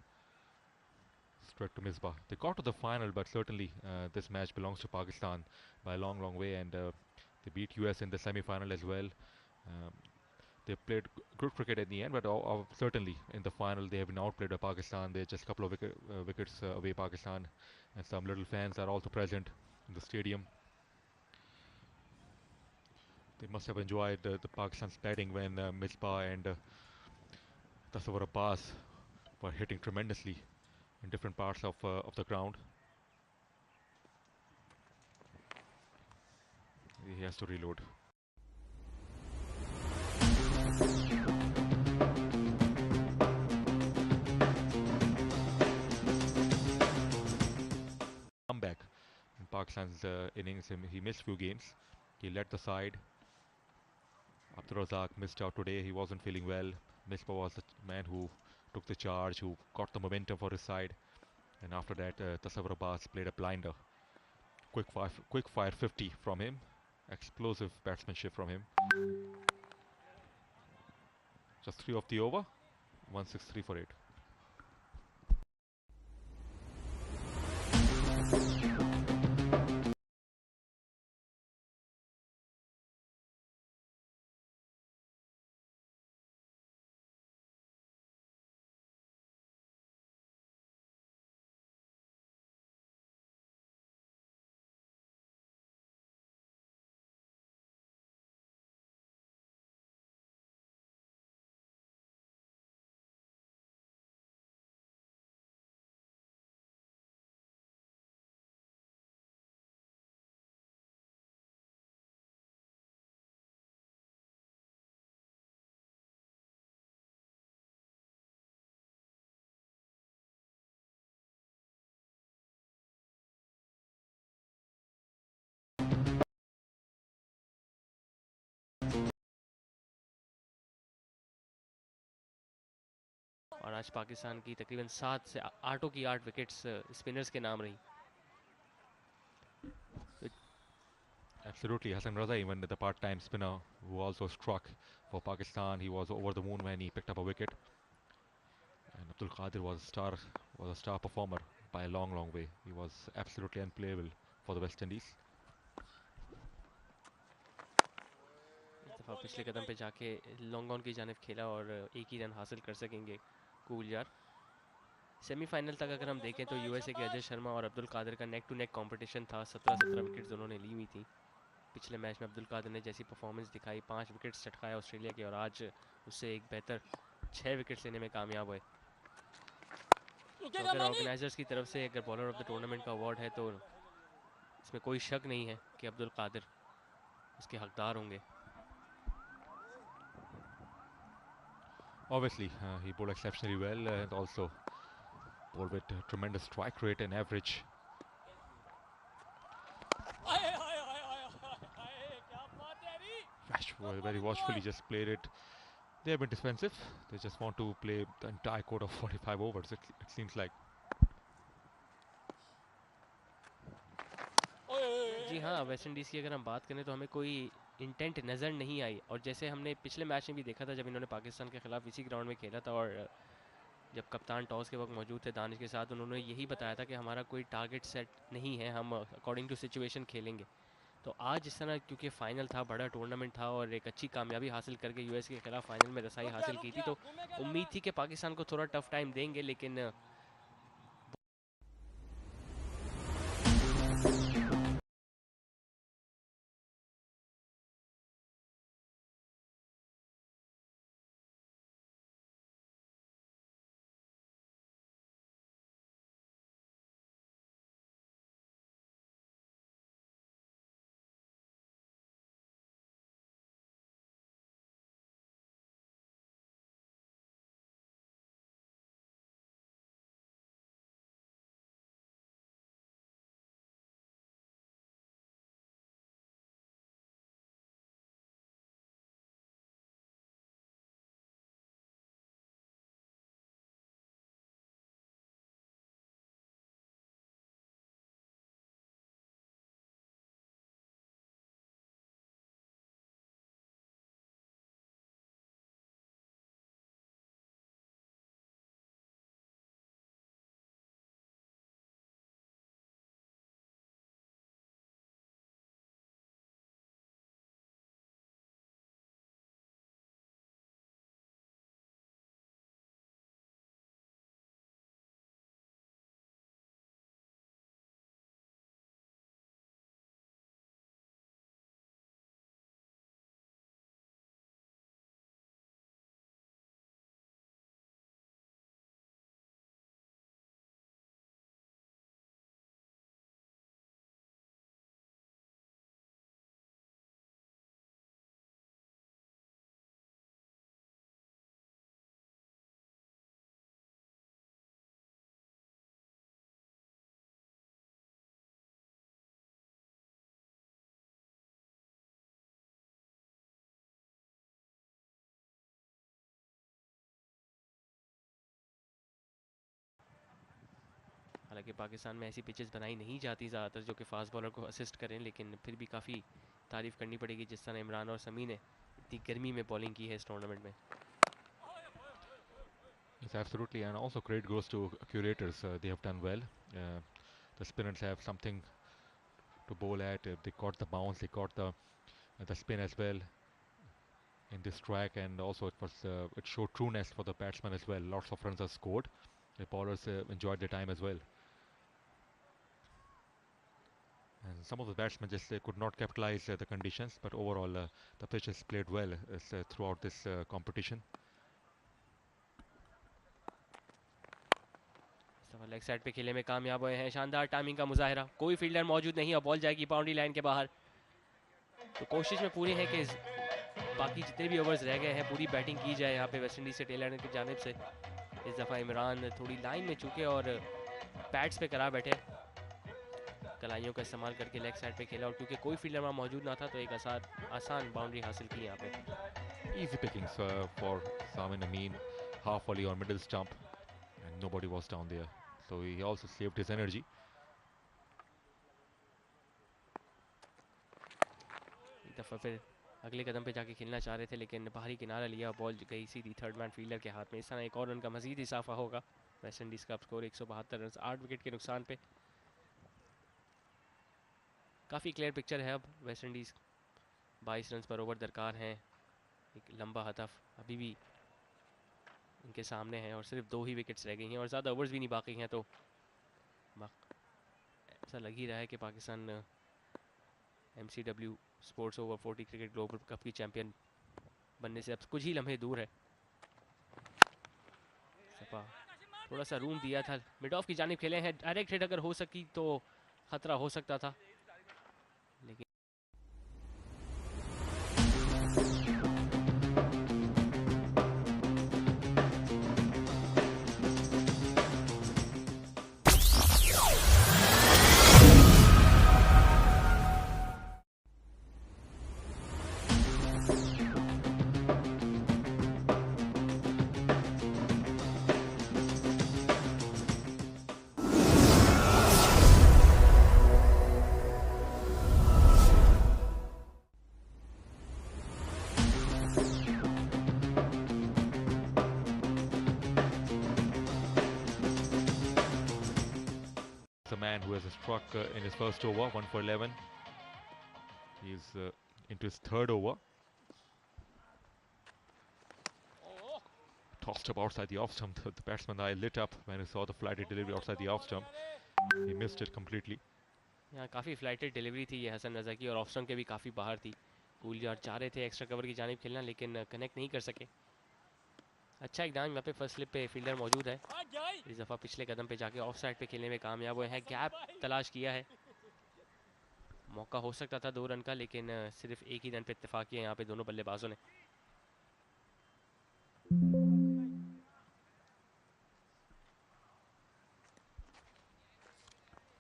Straight to Misbah. They got to the final, but certainly this match belongs to Pakistan by a long, long way, and they beat US in the semi-final as well. They played good cricket in the end, but certainly in the final they have been outplayed by Pakistan. They're just a couple of wickets away, Pakistan, and some little fans are also present in the stadium. They must have enjoyed the Pakistan's batting when Misbah and Tasawwur Abbas were hitting tremendously in different parts of the ground. He has to reload. Comeback in Pakistan's innings. He missed few games. He led the side. Abdur Razak missed out today. He wasn't feeling well. Misbah was the man who took the charge, who got the momentum for his side. And after that, Tasawwur Abbas played a blinder. Quick fire 50 from him. Explosive batsmanship from him. Just 3 of the over. 163 for 8. और आज पाकिस्तान की तकरीबन 7 से 8 की 8 wickets spinners के नाम रही. Absolutely, Hassan Raza, even the part-time spinner who also struck for Pakistan, he was over the moon when he picked up a wicket. And Abdul Qadir was a star performer by a long, long way. He was absolutely unplayable for the West Indies. इस दफा पिछले कदम पे जाके long on की जानिब खेला और एक ही रन हासिल कर सकेंगे कूल यार. सेमीफाइनल तक अगर हम देखें तो यूएसए के अजय शर्मा और अब्दुल कादिर का नेक टू नेक कंपटीशन था। 17-17 विकेट्स दोनों ने ली हुई थी। पिछले मैच में अब्दुल कादिर ने जैसी परफॉर्मेंस दिखाई, 5 विकेट्स चटकाए ऑस्ट्रेलिया के, और आज उससे एक बेहतर 6 विकेट्स लेने में कामयाब हुए। तो अगर ऑर्गेनाइजर्स की तरफ से अगर बॉलर ऑफ द टूर्नामेंट का अवार्ड है तो इसमें कोई शक नहीं है कि अब्दुल कादिर उसके हकदार होंगे। Obviously, he bowled exceptionally well and also bowled with tremendous strike rate and average. Very watchfully just played it. They have been defensive. They just want to play the entire court of 45 overs, it seems like. जी हाँ, West Indies की अगर हम बात करें तो हमें कोई intent नज़र नहीं आई, और जैसे हमने पिछले मैच में भी देखा था जब इन्होंने पाकिस्तान के ख़िलाफ़ इसी ग्राउंड में खेला था, और जब कप्तान टॉस के वक्त मौजूद थे दानिश के साथ, उन्होंने यही बताया था कि हमारा कोई टारगेट सेट नहीं है, हम अकॉर्डिंग टू सिचुएशन खेलेंगे। तो आज इस तरह क्योंकि फ़ाइनल था, बड़ा टूर्नामेंट था और एक अच्छी कामयाबी हासिल करके यूएस के खिलाफ फाइनल में रसाई हासिल की थी, तो उम्मीद थी कि पाकिस्तान को थोड़ा टफ टाइम देंगे, लेकिन हालांकि पाकिस्तान में ऐसी पिचेस बनाई नहीं जाती ज़्यादातर जो कि फास्ट बॉलर को असिस्ट करें, लेकिन फिर भी काफ़ी तारीफ़ करनी पड़ेगी जिस तरह इमरान और समी ने इतनी गर्मी में बॉलिंग की है इस टूर्नामेंट में। Yes, absolutely, and also credit goes to curators. They have done well. The spinners have something to bowl at. They caught the bounce, they caught the spin as well in this track, and also it showed trueness for the batsmen as well. Lots of runs are scored. The bowlers enjoyed their time as well. And some of the batsmen just could not capitalize the conditions, but overall the pitch has played well throughout this competition. Leg side पे खेले में कामयाब हुए हैं, शानदार timing का मुजाहरा, कोई फील्डर मौजूद नहीं और बॉल जाएगी बाउंड्री लाइन के बाहर। तो कोशिश में पूरी है कि बाकी जितने भी ओवर्स रह गए हैं पूरी बैटिंग की जाए यहाँ पे वेस्ट इंडीज से टेल एंड की जानिब से। इस दफ़ा इमरान थोड़ी लाइन में चुके और पैड्स पे करा बैठे, कलाइयों का इस्तेमाल करके लेग साइड पे खेला, और क्योंकि कोई फील्डर वहाँ मौजूद ना था तो एक आसान बाउंड्री हासिल की यहाँ पे। Easy pickings for Samin Amin, half volley or middle stump, and nobody was down there. So he also saved his energy. एक दफ़ा फिर अगले कदम पे जाके खेलना चाह रहे थे लेकिन बाहरी किनारा लिया, बॉल गई सीधी थर्ड मैन फील्डर के हाथ में। इस तरह एक और रन का मजीद इजाफा होगा। वेस्ट इंडीज़ का स्कोर 172 रन 8 विकेट के नुकसान पे। काफ़ी क्लियर पिक्चर है अब वेस्ट इंडीज़ 22 रन पर ओवर दरकार हैं, एक लंबा हदफ अभी भी उनके सामने हैं और सिर्फ 2 ही विकेट्स रह गई हैं और ज़्यादा ओवर्स भी नहीं बाकी हैं, तो ऐसा लग ही रहा है कि Pakistan MCW sports over 40 cricket global cup की चैंपियन बनने से अब कुछ ही लम्हे दूर है। सपा थोड़ा सा रूम दिया था, मिड ऑफ की जानिब खेले हैं, डायरेक्ट हिट अगर हो सकी तो खतरा हो सकता था, लेकिन It's a man who has struck in his first over, 1 for 11. He's into his third over. Tossed up outside the off stump. The batsman's eye lit up when he saw the flighted delivery outside the off stump. He missed it completely. यहाँ काफ़ी flighted delivery थी ये हसन रज़ा की और off stump के भी काफ़ी बाहर थी। कूल यार चाह रहे थे एक्स्ट्रा कवर की जानिब खेलना, लेकिन कनेक्ट नहीं कर सके। अच्छा इकदाम यहाँ पे फर्स्ट स्लिप पे फील्डर मौजूद है, इस दफ़ा पिछले कदम पे जाके ऑफ साइड पे खेलने में कामयाब हुए हैं, गैप तलाश किया है, मौका हो सकता था 2 रन का, लेकिन सिर्फ एक ही रन पे इत्तेफाक किया यहाँ पे दोनों बल्लेबाजों ने।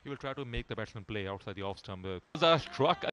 He will try to make the batsman play outside the off stump. Struck.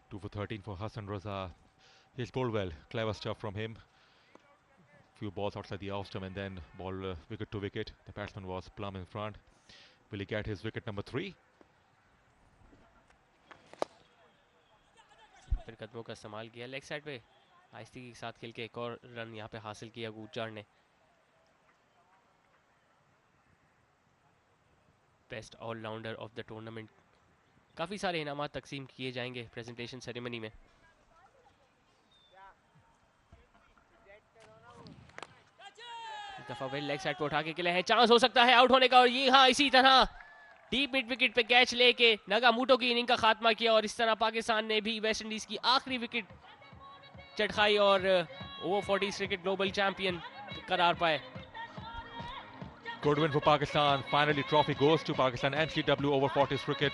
Two for 13 for Hassan Raza. He's bowled well. Clever stuff from him. Few balls outside the off stump and then ball wicket to wicket. The batsman was plumb in front. Will he get his wicket number 3? फिर कदमों का इस्तेमाल किया leg side पे, आहिस्ती के साथ खेल के एक और रन यहाँ पे हासिल किया गुजरात ने। Best allrounder of the tournament, काफ़ी सारे इनामात तकसीम किए जाएंगे प्रेजेंटेशन सेरेमनी में। दफा लेग साइड पे उठा के खेले हैं, चांस हो सकता है आउट होने का, और ये हाँ इसी तरह डीप मिड विकेट पे कैच लेके नगामूटो की इनिंग का खात्मा किया और इस तरह पाकिस्तान ने भी वेस्ट इंडीज की आखिरी विकेट चटखाई और ओवर 40 क्रिकेट ग्लोबल चैंपियन करार पाए। Good win for Pakistan. Finally, trophy goes to Pakistan. MCW over 40s cricket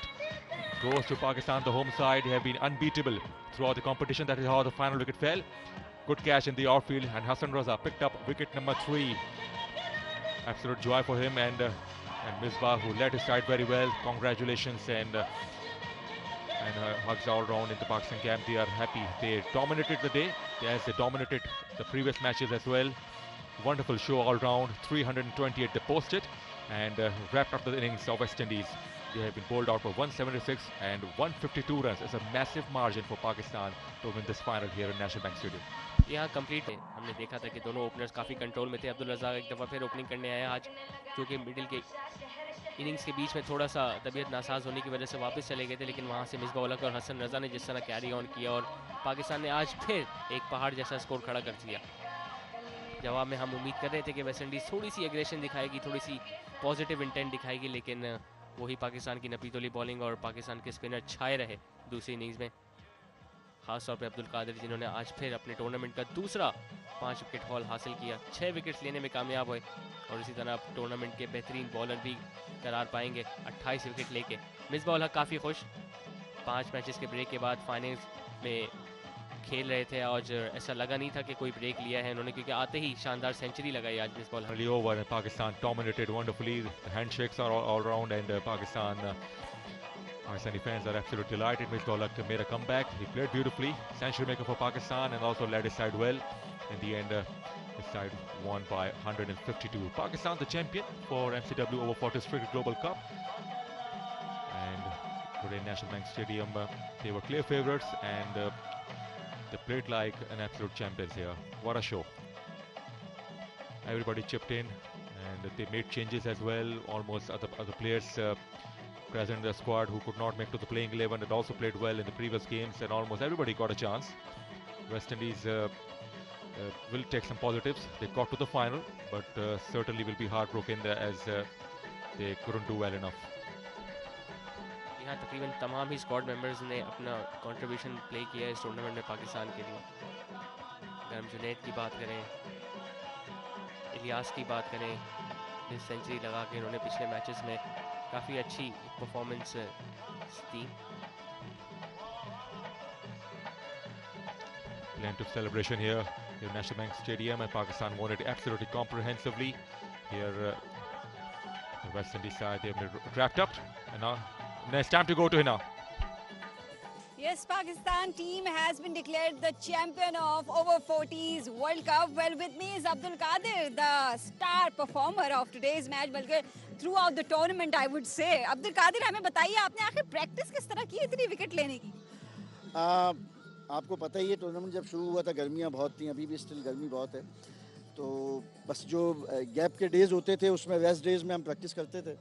goes to Pakistan. The home side have been unbeatable throughout the competition. That is how the final wicket fell. Good catch in the outfield, and Hassan Raza picked up wicket number 3. absolute joy for him, and Misbah, who led his side very well. Congratulations, and hugs all around in the Pakistan camp. They are happy. They dominated the day, as they dominated the previous matches as well. Wonderful show all round. 328 they posted, and wrapped up the innings of West Indies. They have been bowled out for 176 and 152 runs. It's a massive margin for Pakistan to win this final here in National Bank Stadium. यहाँ complete है. हमने देखा था कि दोनों openers काफ़ी control में थे. अब्दुल रज़ाक एक दफ़ा फिर ओपनिंग करने आए आज, जो कि मिडिल के इनिंग्स के बीच में थोड़ा सा तबीयत नासाज होने की वजह से वापस चले गए थे, लेकिन वहाँ से मिसबाह उल हक और हसन रज़ा ने जिस तरह कैरी ऑन किया और पाकिस्तान ने आज फिर एक पहाड़ जैसा स्कोर खड़ा कर दिया. जवाब में हम उम्मीद कर रहे थे कि वेस्ट इंडीज़ थोड़ी सी एग्रेशन दिखाएगी, थोड़ी सी पॉजिटिव इंटेंट दिखाएगी, लेकिन वही पाकिस्तान की नपीतोली बॉलिंग और पाकिस्तान के स्पिनर छाए रहे दूसरी इनिंग्स में. खास तौर पे अब्दुल कादिर, जिन्होंने आज फिर अपने टूर्नामेंट का दूसरा 5 विकेट हॉल हासिल किया, 6 विकेट्स लेने में कामयाब हुए, और इसी तरह अब टूर्नामेंट के बेहतरीन बॉलर भी करार पाएंगे 28 विकेट लेके. मिसबाह उल हक काफ़ी खुश, 5 मैचेस के ब्रेक के बाद फाइनल्स में खेल रहे थे और ऐसा लगा नहीं था कि कोई ब्रेक लिया है उन्होंने, क्योंकि आते ही शानदार सेंचुरी लगाई आज Misbah ul Haq. Early over, Pakistan dominated wonderfully. The handshakes are all round, and Pakistani fans are absolutely delighted. Misbah ul Haq made a comeback. He played beautifully, century maker for Pakistan, and also led his side well. In the end, his side won by 152. Pakistan, the champion for MCW over 40 Cricket Global Cup, and today in National Bank Stadium, they were clear favourites, and they played like an absolute champions here. What a show! Everybody chipped in, and they made changes as well. Almost other players present in the squad who could not make to the playing 11 that also played well in the previous games, and almost everybody got a chance. West Indies will take some positives. They got to the final, but certainly will be heartbroken as they couldn't do well enough. यहाँ तकरीबन तमाम ही squad members ने अपना contribution play किया है इस tournament में पाकिस्तान के लिए. अगर हम जुनैद की बात करें, इलियास की बात करें, इस सेंचुरी लगा के इन्होंने पिछले मैचेस में काफ़ी अच्छी performance the. Plenty of celebration here in National Bank Stadium, and Pakistan won it absolutely comprehensively. Here, the West Indies side, they have wrapped up, and now it's time to go to Hina. Yes, Pakistan team has been declared the champion of over 40s World Cup. Well, with me is Abdul Qadir, the star performer of today's match, बल्कि throughout the tournament, I would say. Abdul Qadir, हमें बताइए आपने आखिर practice किस तरह की इतनी wicket लेने की? आपको पता ही है, टूर्नामेंट जब शुरू हुआ था गर्मियाँ बहुत थी, अभी भी स्टिल गर्मी बहुत है, तो बस जो गैप के डेज होते थे उसमें रेस्ट डेज में हम प्रैक्टिस करते थे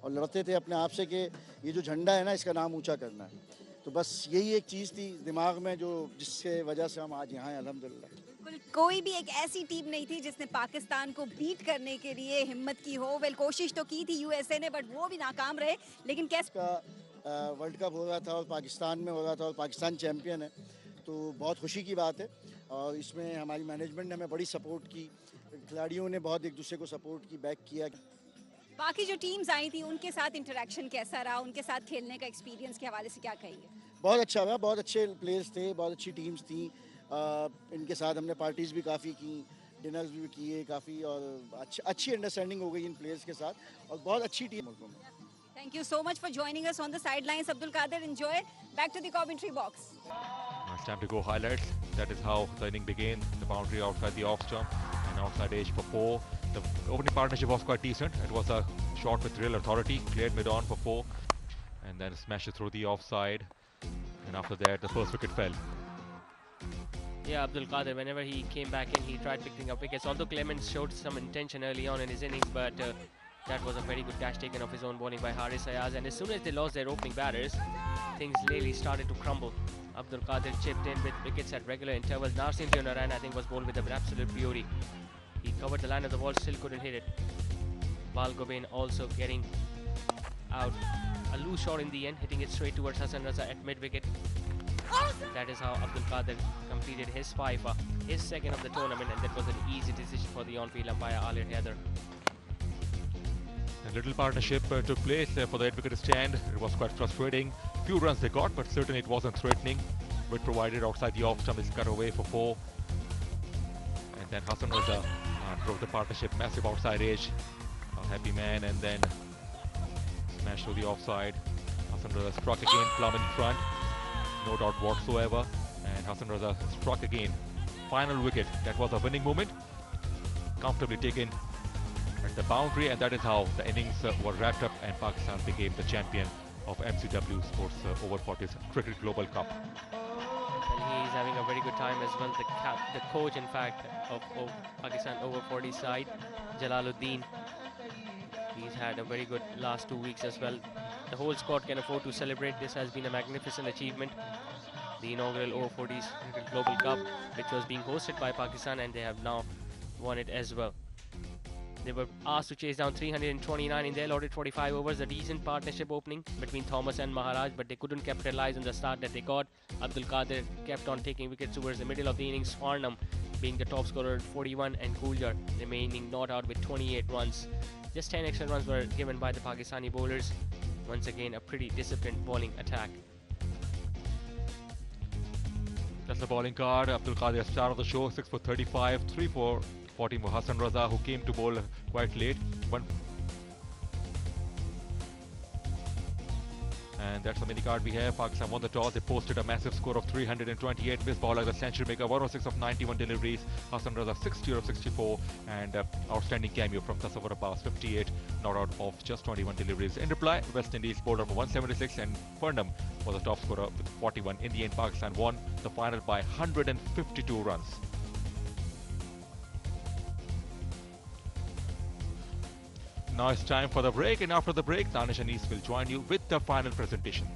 और लड़ते थे अपने आप से कि ये जो झंडा है ना, इसका नाम ऊंचा करना है. तो बस यही एक चीज़ थी दिमाग में, जो जिससे वजह से हम आज यहाँ हैं अल्हम्दुलिल्लाह. बिल्कुल, कोई भी एक ऐसी टीम नहीं थी जिसने पाकिस्तान को बीट करने के लिए हिम्मत की हो. वेल, कोशिश तो की थी यूएसए ने, बट वो भी नाकाम रहे. लेकिन कैसे वर्ल्ड कप हो रहा था और पाकिस्तान में हो रहा था और पाकिस्तान चैम्पियन है, तो बहुत खुशी की बात है. और इसमें हमारी मैनेजमेंट ने हमें बड़ी सपोर्ट की, खिलाड़ियों ने बहुत एक दूसरे को सपोर्ट की, बैक किया. बाकी जो टीम्स आई थी उनके साथ इंटरेक्शन कैसा रहा, उनके साथ खेलने का एक्सपीरियंस के हवाले से क्या कहिए? बहुत अच्छा रहा, बहुत अच्छे प्लेयर्स थे, बहुत अच्छी टीम्स थी. इनके साथ हमने पार्टीज़ भी काफ़ी की, डिनर्स भी किए काफ़ी, और अच्छी अंडरस्टैंडिंग हो गई इन प्लेयर्स के साथ, और बहुत अच्छी टीम मुल्कों में. Thank you so much for joining us on the sidelines, Abdul Qadir. Enjoy. Back to the commentary box. Now it's time to go highlights. That is how the inning began. The boundary outside the off stump and outside edge for 4. The opening partnership was quite decent. It was a shot with real authority, cleared mid-on for 4, and then smashed it through the offside. And after that, the first wicket fell. Yeah, Abdul Qadir, whenever he came back in, he tried picking up wickets. Although Clemens showed some intention early on in his innings, but that was a very good catch taken off his own bowling by Haris Ayaz. And as soon as they lost their opening batters, things really started to crumble. Abdul Qadir chipped in with wickets at regular intervals. Narsim Naran, I think, was bowled with an absolute beauty. He covered the line of the ball, still couldn't hit it. Bal Gobain also getting out. A loose shot in the end, hitting it straight towards Hassan Raza at mid-wicket. That is how Abdul Qadir completed his 5, his second of the tournament, and that was an easy decision for the on-field umpire Alir Haider. A little partnership took place for the 8-wicket stand. It was quite frustrating. Few runs they got, but certainly it wasn't threatening. But provided outside the off stump is cut away for 4. And then Hassan Raza drove the partnership, massive outside edge. happy man, and then smashed to the offside. Hassan Raza struck again, plumb in front, no doubt whatsoever. And Hassan Raza struck again. Final wicket, that was a winning moment. Comfortably taken at the boundary, and that is how the innings were wrapped up and Pakistan became the champion of MCW Sports Over 40s Cricket Global Cup. And he is having a very good time as well. The coach, in fact, of Pakistan Over 40 side, Jalaluddin, he's had a very good last 2 weeks as well. The whole squad can afford to celebrate. This has been a magnificent achievement. The inaugural Over 40s Cricket Global Cup, which was being hosted by Pakistan, and they have now won it as well. They were asked to chase down 329 in their allotted 45 overs, a decent partnership opening between Thomas and Maharaj, but they couldn't capitalize on the start that they got. Abdul Qadir kept on taking wickets towards the middle of the innings, Farnham being the top scorer at 41 and Guljar remaining not out with 28 runs. Just 10 extra runs were given by the Pakistani bowlers. Once again, a pretty disciplined bowling attack. That's the bowling card. Abdul Qadir, star of the show, 6 for 35, 3 for 40 for Hassan Raza, who came to bowl quite late. And that's the mini card we have. Pakistan won the toss. They posted a massive score of 328. Miss bowler, the century maker, 106 of 91 deliveries. Hassan Raza, 60 of 64. And outstanding cameo from Tasawwur Abbas, 58, not out of just 21 deliveries. In reply, West Indies bowler for 176, and Farnham was the top scorer with 41. In the end, Pakistan won the final by 152 runs. Now it's time for the break, and after the break, Danish and East will join you with the final presentation.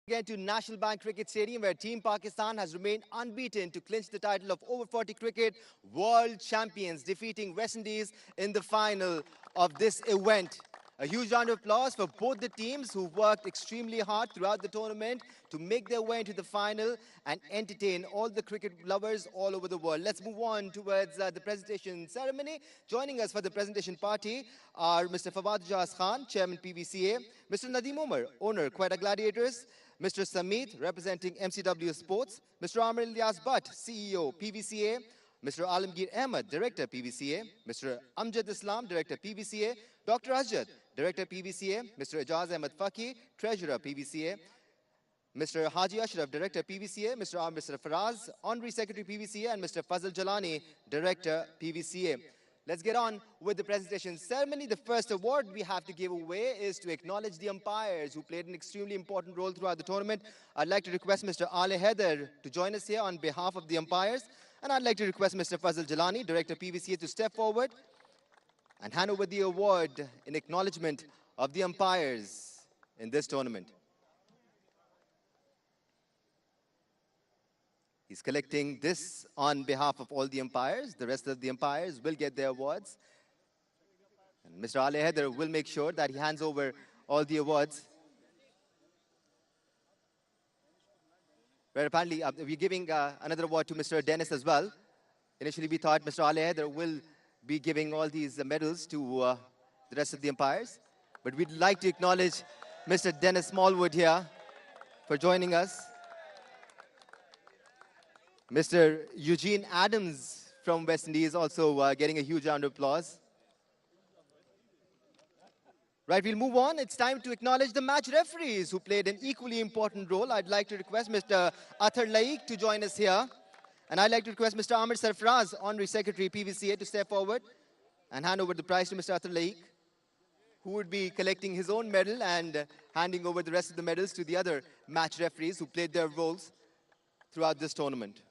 Again to National Bank Cricket Stadium, where Team Pakistan has remained unbeaten to clinch the title of over 40 cricket world champions, defeating West Indies in the final of this event. A huge round of applause for both the teams who worked extremely hard throughout the tournament to make their way into the final and entertain all the cricket lovers all over the world. Let's move on towards the presentation ceremony. Joining us for the presentation party are Mr. Fawad Jaz Khan, Chairman PVCA, Mr. Nadeem Umar, owner Quetta Gladiators, Mr. Sameet, representing MCW Sports, Mr. Amir Ilyas Butt, CEO PVCA, Mr. Alamgir Ahmed, Director PVCA, Mr. Amjad Islam, Director PVCA, Dr. Ajad, Director PVCA, Mr. Ijaz Ahmed Faki, Treasurer PVCA, Mr. Haji Ashraf, Director PVCA, Mr. Amir Faraz, Honorary Secretary PVCA, and Mr. Fazal Jalani, Director PVCA. Let's get on with the presentation ceremony. The first award we have to give away is to acknowledge the umpires who played an extremely important role throughout the tournament. I'd like to request Mr. Ale Haider to join us here on behalf of the umpires. And I'd like to request Mr. Fazal Jalani, Director PVCA, to step forward and hand over the award in acknowledgement of the umpires in this tournament. He's collecting this on behalf of all the umpires. The rest of the umpires will get their awards. And Mr. Ale Haider will make sure that he hands over all the awards. Where apparently we're giving another award to Mr. Dennis as well. Initially we thought Mr. Ale Haider will be giving all these medals to the rest of the umpires. But we'd like to acknowledge Mr. Dennis Smallwood here for joining us. Mr. Eugene Adams from West Indies also getting a huge round of applause. Right, we'll move on. It's time to acknowledge the match referees who played an equally important role. I'd like to request Mr. Athar Laik to join us here. And I'd like to request Mr. Amir Sarfaraz, Honorary Secretary PVCA, to step forward and hand over the prize to Mr. Athar Laik, who would be collecting his own medal and handing over the rest of the medals to the other match referees who played their roles throughout this tournament.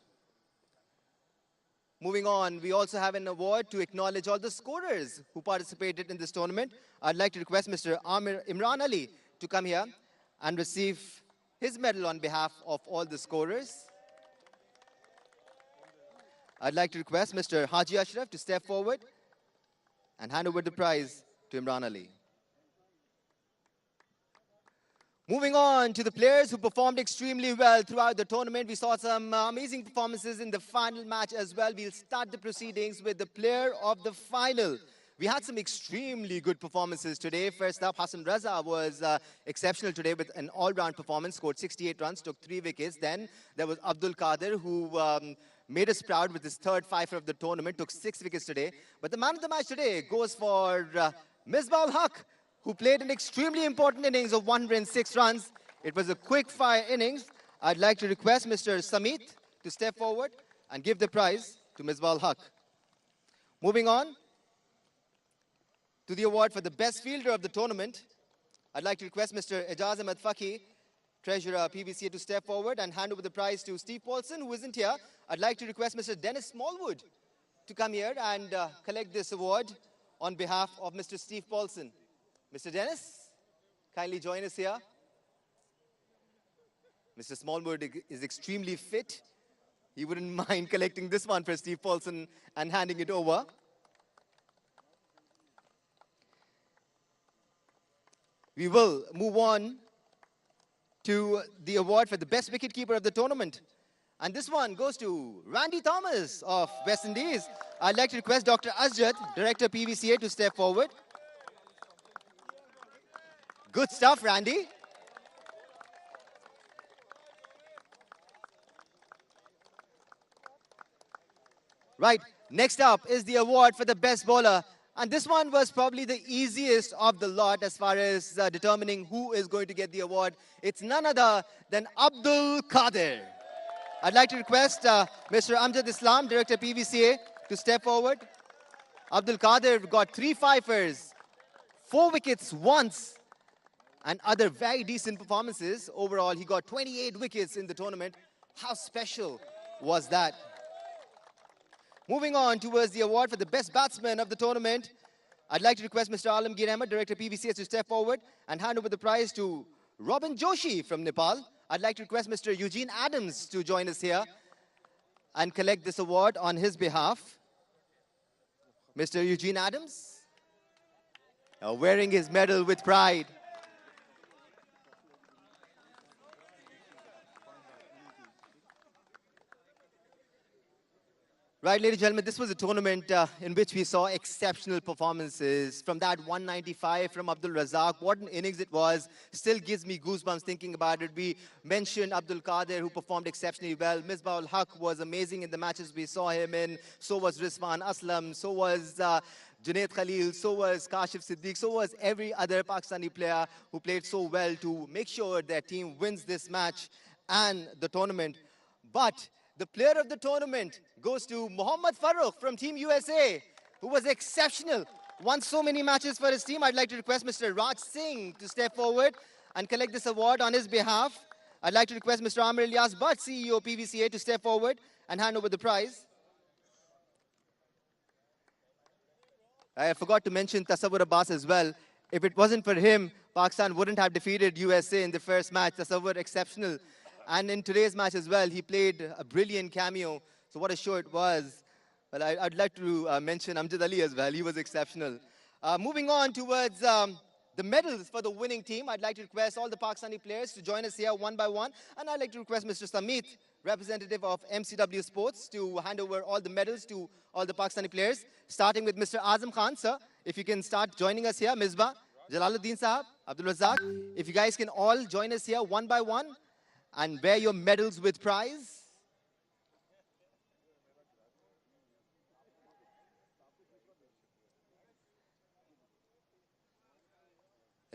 Moving on, we also have an award to acknowledge all the scorers who participated in this tournament. I'd like to request Mr. Imran Ali to come here and receive his medal on behalf of all the scorers. I'd like to request Mr. Haji Ashraf to step forward and hand over the prize to Imran Ali. Moving on to the players who performed extremely well throughout the tournament. We saw some amazing performances in the final match as well. We'll start the proceedings with the player of the final. We had some extremely good performances today. First up, Hassan Raza was exceptional today with an all-round performance, scored 68 runs, took 3 wickets. Then there was Abdul Qadir, who made us proud with his third fifer of the tournament, took 6 wickets today. But the man of the match today goes for Misbah Haq, who played an extremely important innings of 106 runs. It was a quick-fire innings. I'd like to request Mr. Sameet to step forward and give the prize to Misbah Haq. Moving on to the award for the best fielder of the tournament, I'd like to request Mr. Ijaz Ahmed Faki, Treasurer PVCA, to step forward and hand over the prize to Steve Paulson, who isn't here. I'd like to request Mr. Dennis Smallwood to come here and collect this award on behalf of Mr. Steve Paulson. Mr. Dennis, kindly join us here. Mr. Smallwood is extremely fit. He wouldn't mind collecting this one for Steve Paulson and handing it over. We will move on to the award for the best wicketkeeper of the tournament. And this one goes to Randy Thomas of West Indies. I'd like to request Dr. Asjad, Director PVCA, to step forward. Good stuff, Randy. Right, next up is the award for the best bowler. And this one was probably the easiest of the lot as far as determining who is going to get the award. It's none other than Abdul Qadir. I'd like to request Mr. Amjad Islam, Director PVCA, to step forward. Abdul Qadir got 3 fifers, 4 wickets once, and other very decent performances. Overall, he got 28 wickets in the tournament. How special was that? Moving on towards the award for the best batsman of the tournament, I'd like to request Mr. Alamgir Ahmed, Director PVCA, to step forward and hand over the prize to Robin Joshi from Nepal. I'd like to request Mr. Eugene Adams to join us here and collect this award on his behalf. Mr. Eugene Adams, wearing his medal with pride. Right, ladies and gentlemen, this was a tournament in which we saw exceptional performances. From that 195 from Abdul Razak, what an innings it was. Still gives me goosebumps thinking about it. We mentioned Abdul Qadir, who performed exceptionally well. Misbah ul Haq was amazing in the matches we saw him in. So was Rizwan Aslam. So was Junaid Khalil. So was Kashif Siddiq. So was every other Pakistani player who played so well to make sure their team wins this match and the tournament. But the player of the tournament goes to Mohammad Farooq from Team USA, who was exceptional, won so many matches for his team. I'd like to request Mr. Raj Singh to step forward and collect this award on his behalf. I'd like to request Mr. Amir Ilyas Bhatt, CEO PVCA, to step forward and hand over the prize. I forgot to mention Tasawwur Abbas as well. If it wasn't for him, Pakistan wouldn't have defeated USA in the first match. Tasawwur exceptional. And in today's match as well, he played a brilliant cameo. So what a show it was. Well, I'd like to mention Amjad Ali as well. He was exceptional. Moving on towards the medals for the winning team, I'd like to request all the Pakistani players to join us here one by one. And I'd like to request Mr. Samit, representative of MCW Sports, to hand over all the medals to all the Pakistani players, starting with Mr. Azam Khan, sir. If you can start joining us here, Misbah, Jalaluddin Sahab, Abdul Razak. If you guys can all join us here one by one and wear your medals with prize.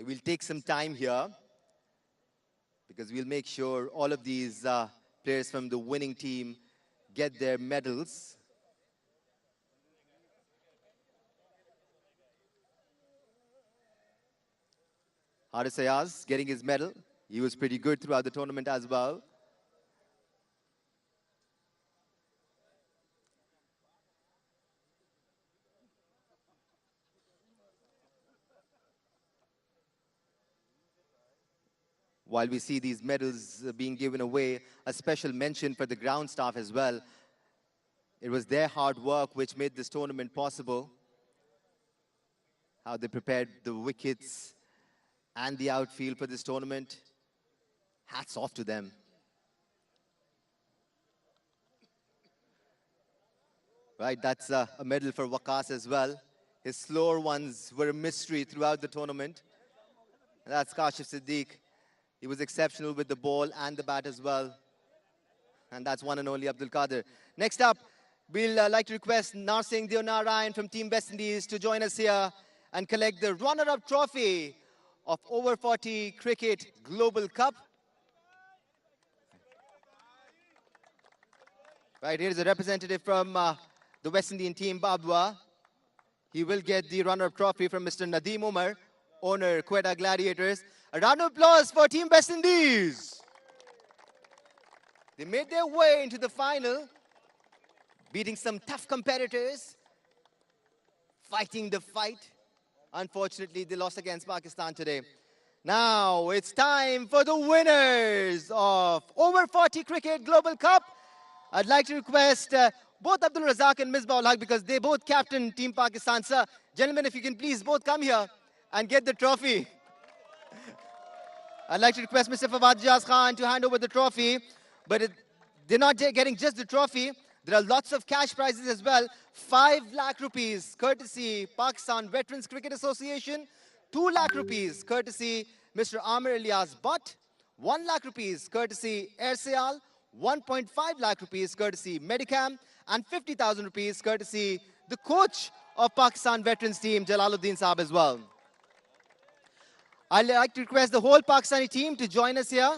We'll take some time here because we'll make sure all of these players from the winning team get their medals. Haris Ayaz getting his medal. He was pretty good throughout the tournament as well. While we see these medals being given away, a special mention for the ground staff as well. It was their hard work which made this tournament possible. How they prepared the wickets and the outfield for this tournament. Hats off to them. Right, that's a medal for Waqas as well. His slower ones were a mystery throughout the tournament. And that's Kashif Siddiq. He was exceptional with the ball and the bat as well. And that's one and only Abdul Qadir. Next up, we'll like to request Narsingh Deonarayan from Team WestIndies to join us here and collect the runner-up trophy of Over 40 Cricket Global Cup. Right, here is a representative from the West Indian team, Babwa. He will get the runner-up trophy from Mr. Nadeem Umar, owner, Quetta Gladiators. A round of applause for Team West Indies. They made their way into the final, beating some tough competitors, fighting the fight. Unfortunately, they lost against Pakistan today. Now, it's time for the winners of Over 40 Cricket Global Cup. I'd like to request both Abdul Razak and Misbah ul Haq, because they both captain Team Pakistan. Sir, gentlemen, if you can please both come here and get the trophy. I'd like to request Mr. Fawad Jaz Khan to hand over the trophy, but they're not getting just the trophy. There are lots of cash prizes as well. 5 lakh rupees, courtesy Pakistan Veterans Cricket Association. 2 lakh rupees, courtesy Mr. Amir Ilyas Bhatt. 1 lakh rupees, courtesy Air Sayal. 1.5 lakh rupees, courtesy Medicam. And 50,000 rupees, courtesy the coach of Pakistan Veterans team, Jalaluddin Saab as well. I'd like to request the whole Pakistani team to join us here.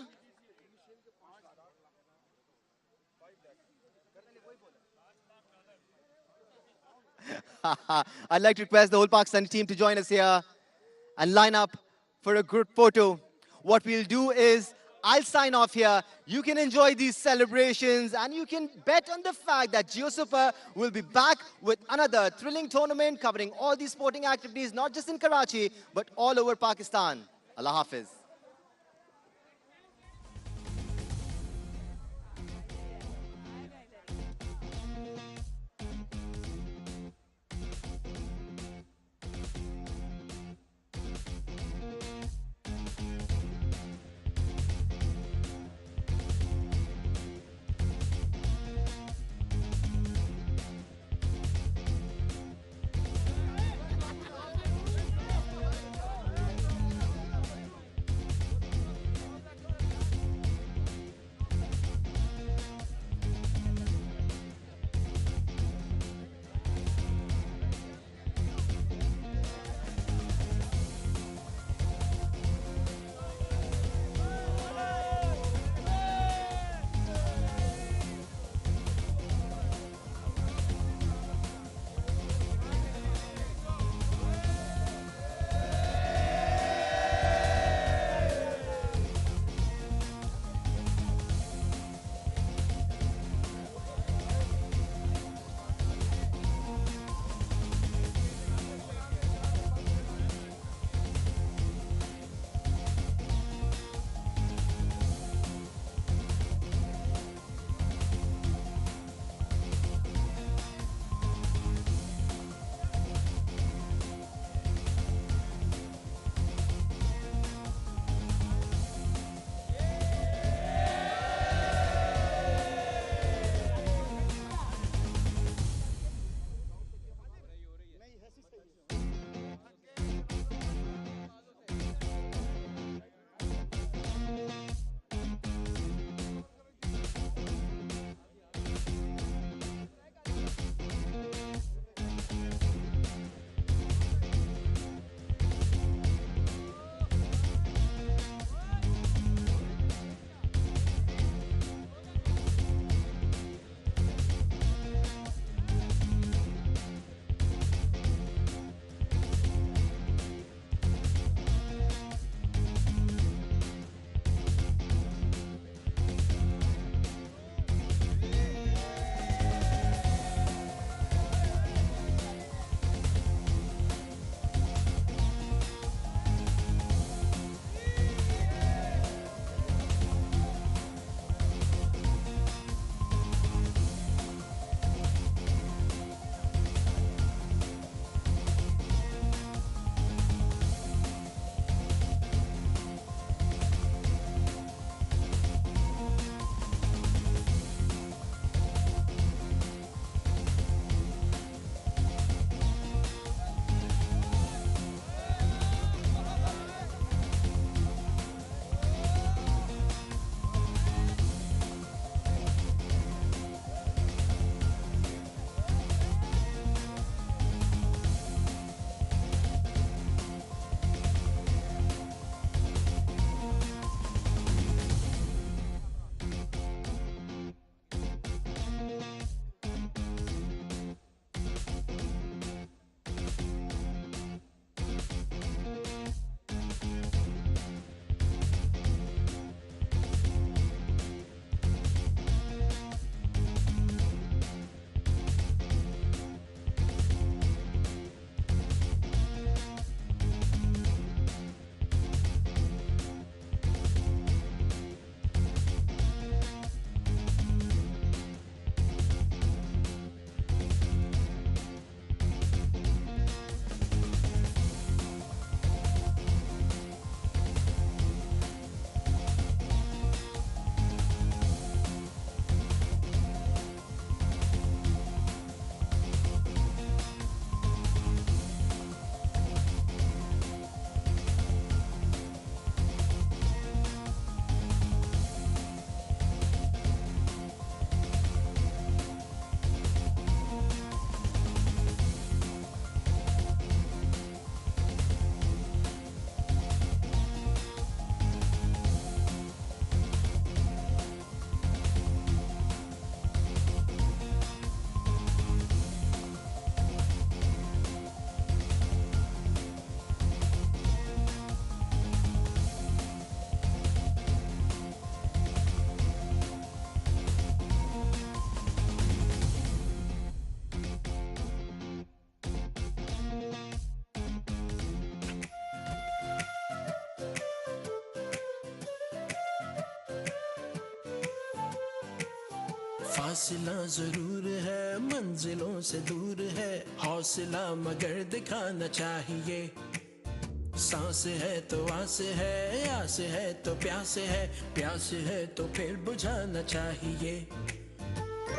I'd like to request the whole Pakistani team to join us here and line up for a group photo. What we'll do is, I'll sign off here. You can enjoy these celebrations and you can bet on the fact that Jio Super will be back with another thrilling tournament covering all these sporting activities, not just in Karachi, but all over Pakistan. Allah Hafiz. फासिला जरूर है मंजिलों से दूर है, हौसला मगर दिखाना चाहिए। सांस है तो आस है तो प्यास है तो फिर बुझाना चाहिए।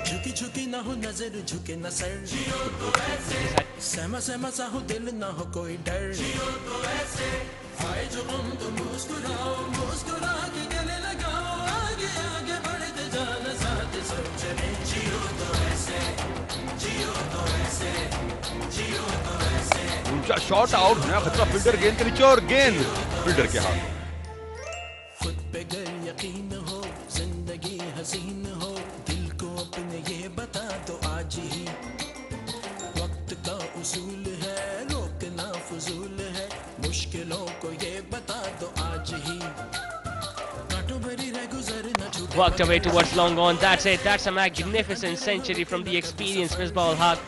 झुकी झुकी ना हो नजर, झुके ना सर, जियो तो ऐसे। सहमा सहमा सा हो दिल, ना हो कोई डर, जियो तो ऐसे। आए जो गम तो मुस्कुराओ, मुस्कुरा के गले लगाओ, आगे आगे बढ़ते जाना साथ सब चले। जियो तो ऐसे, जियो तो ऐसे, जियो तो ऐसे। ऊंचा शॉट आउट, नया खतरा, फील्डर गेंद के नीचे और गेंद फील्डर के हाथ। खुद पे गर यकीन हो, जिंदगी हसीन हो, दिल को अपने ये बता दो आज ही। वक्त का उसूल है, रोकना फजूल है, मुश्किलों को ये बता दो आज ही। कांटों भरी रह गुजरना छूटे। Walked away towards long on. That's it. That's a magnificent century from the experienced Misbah-ul-Haq.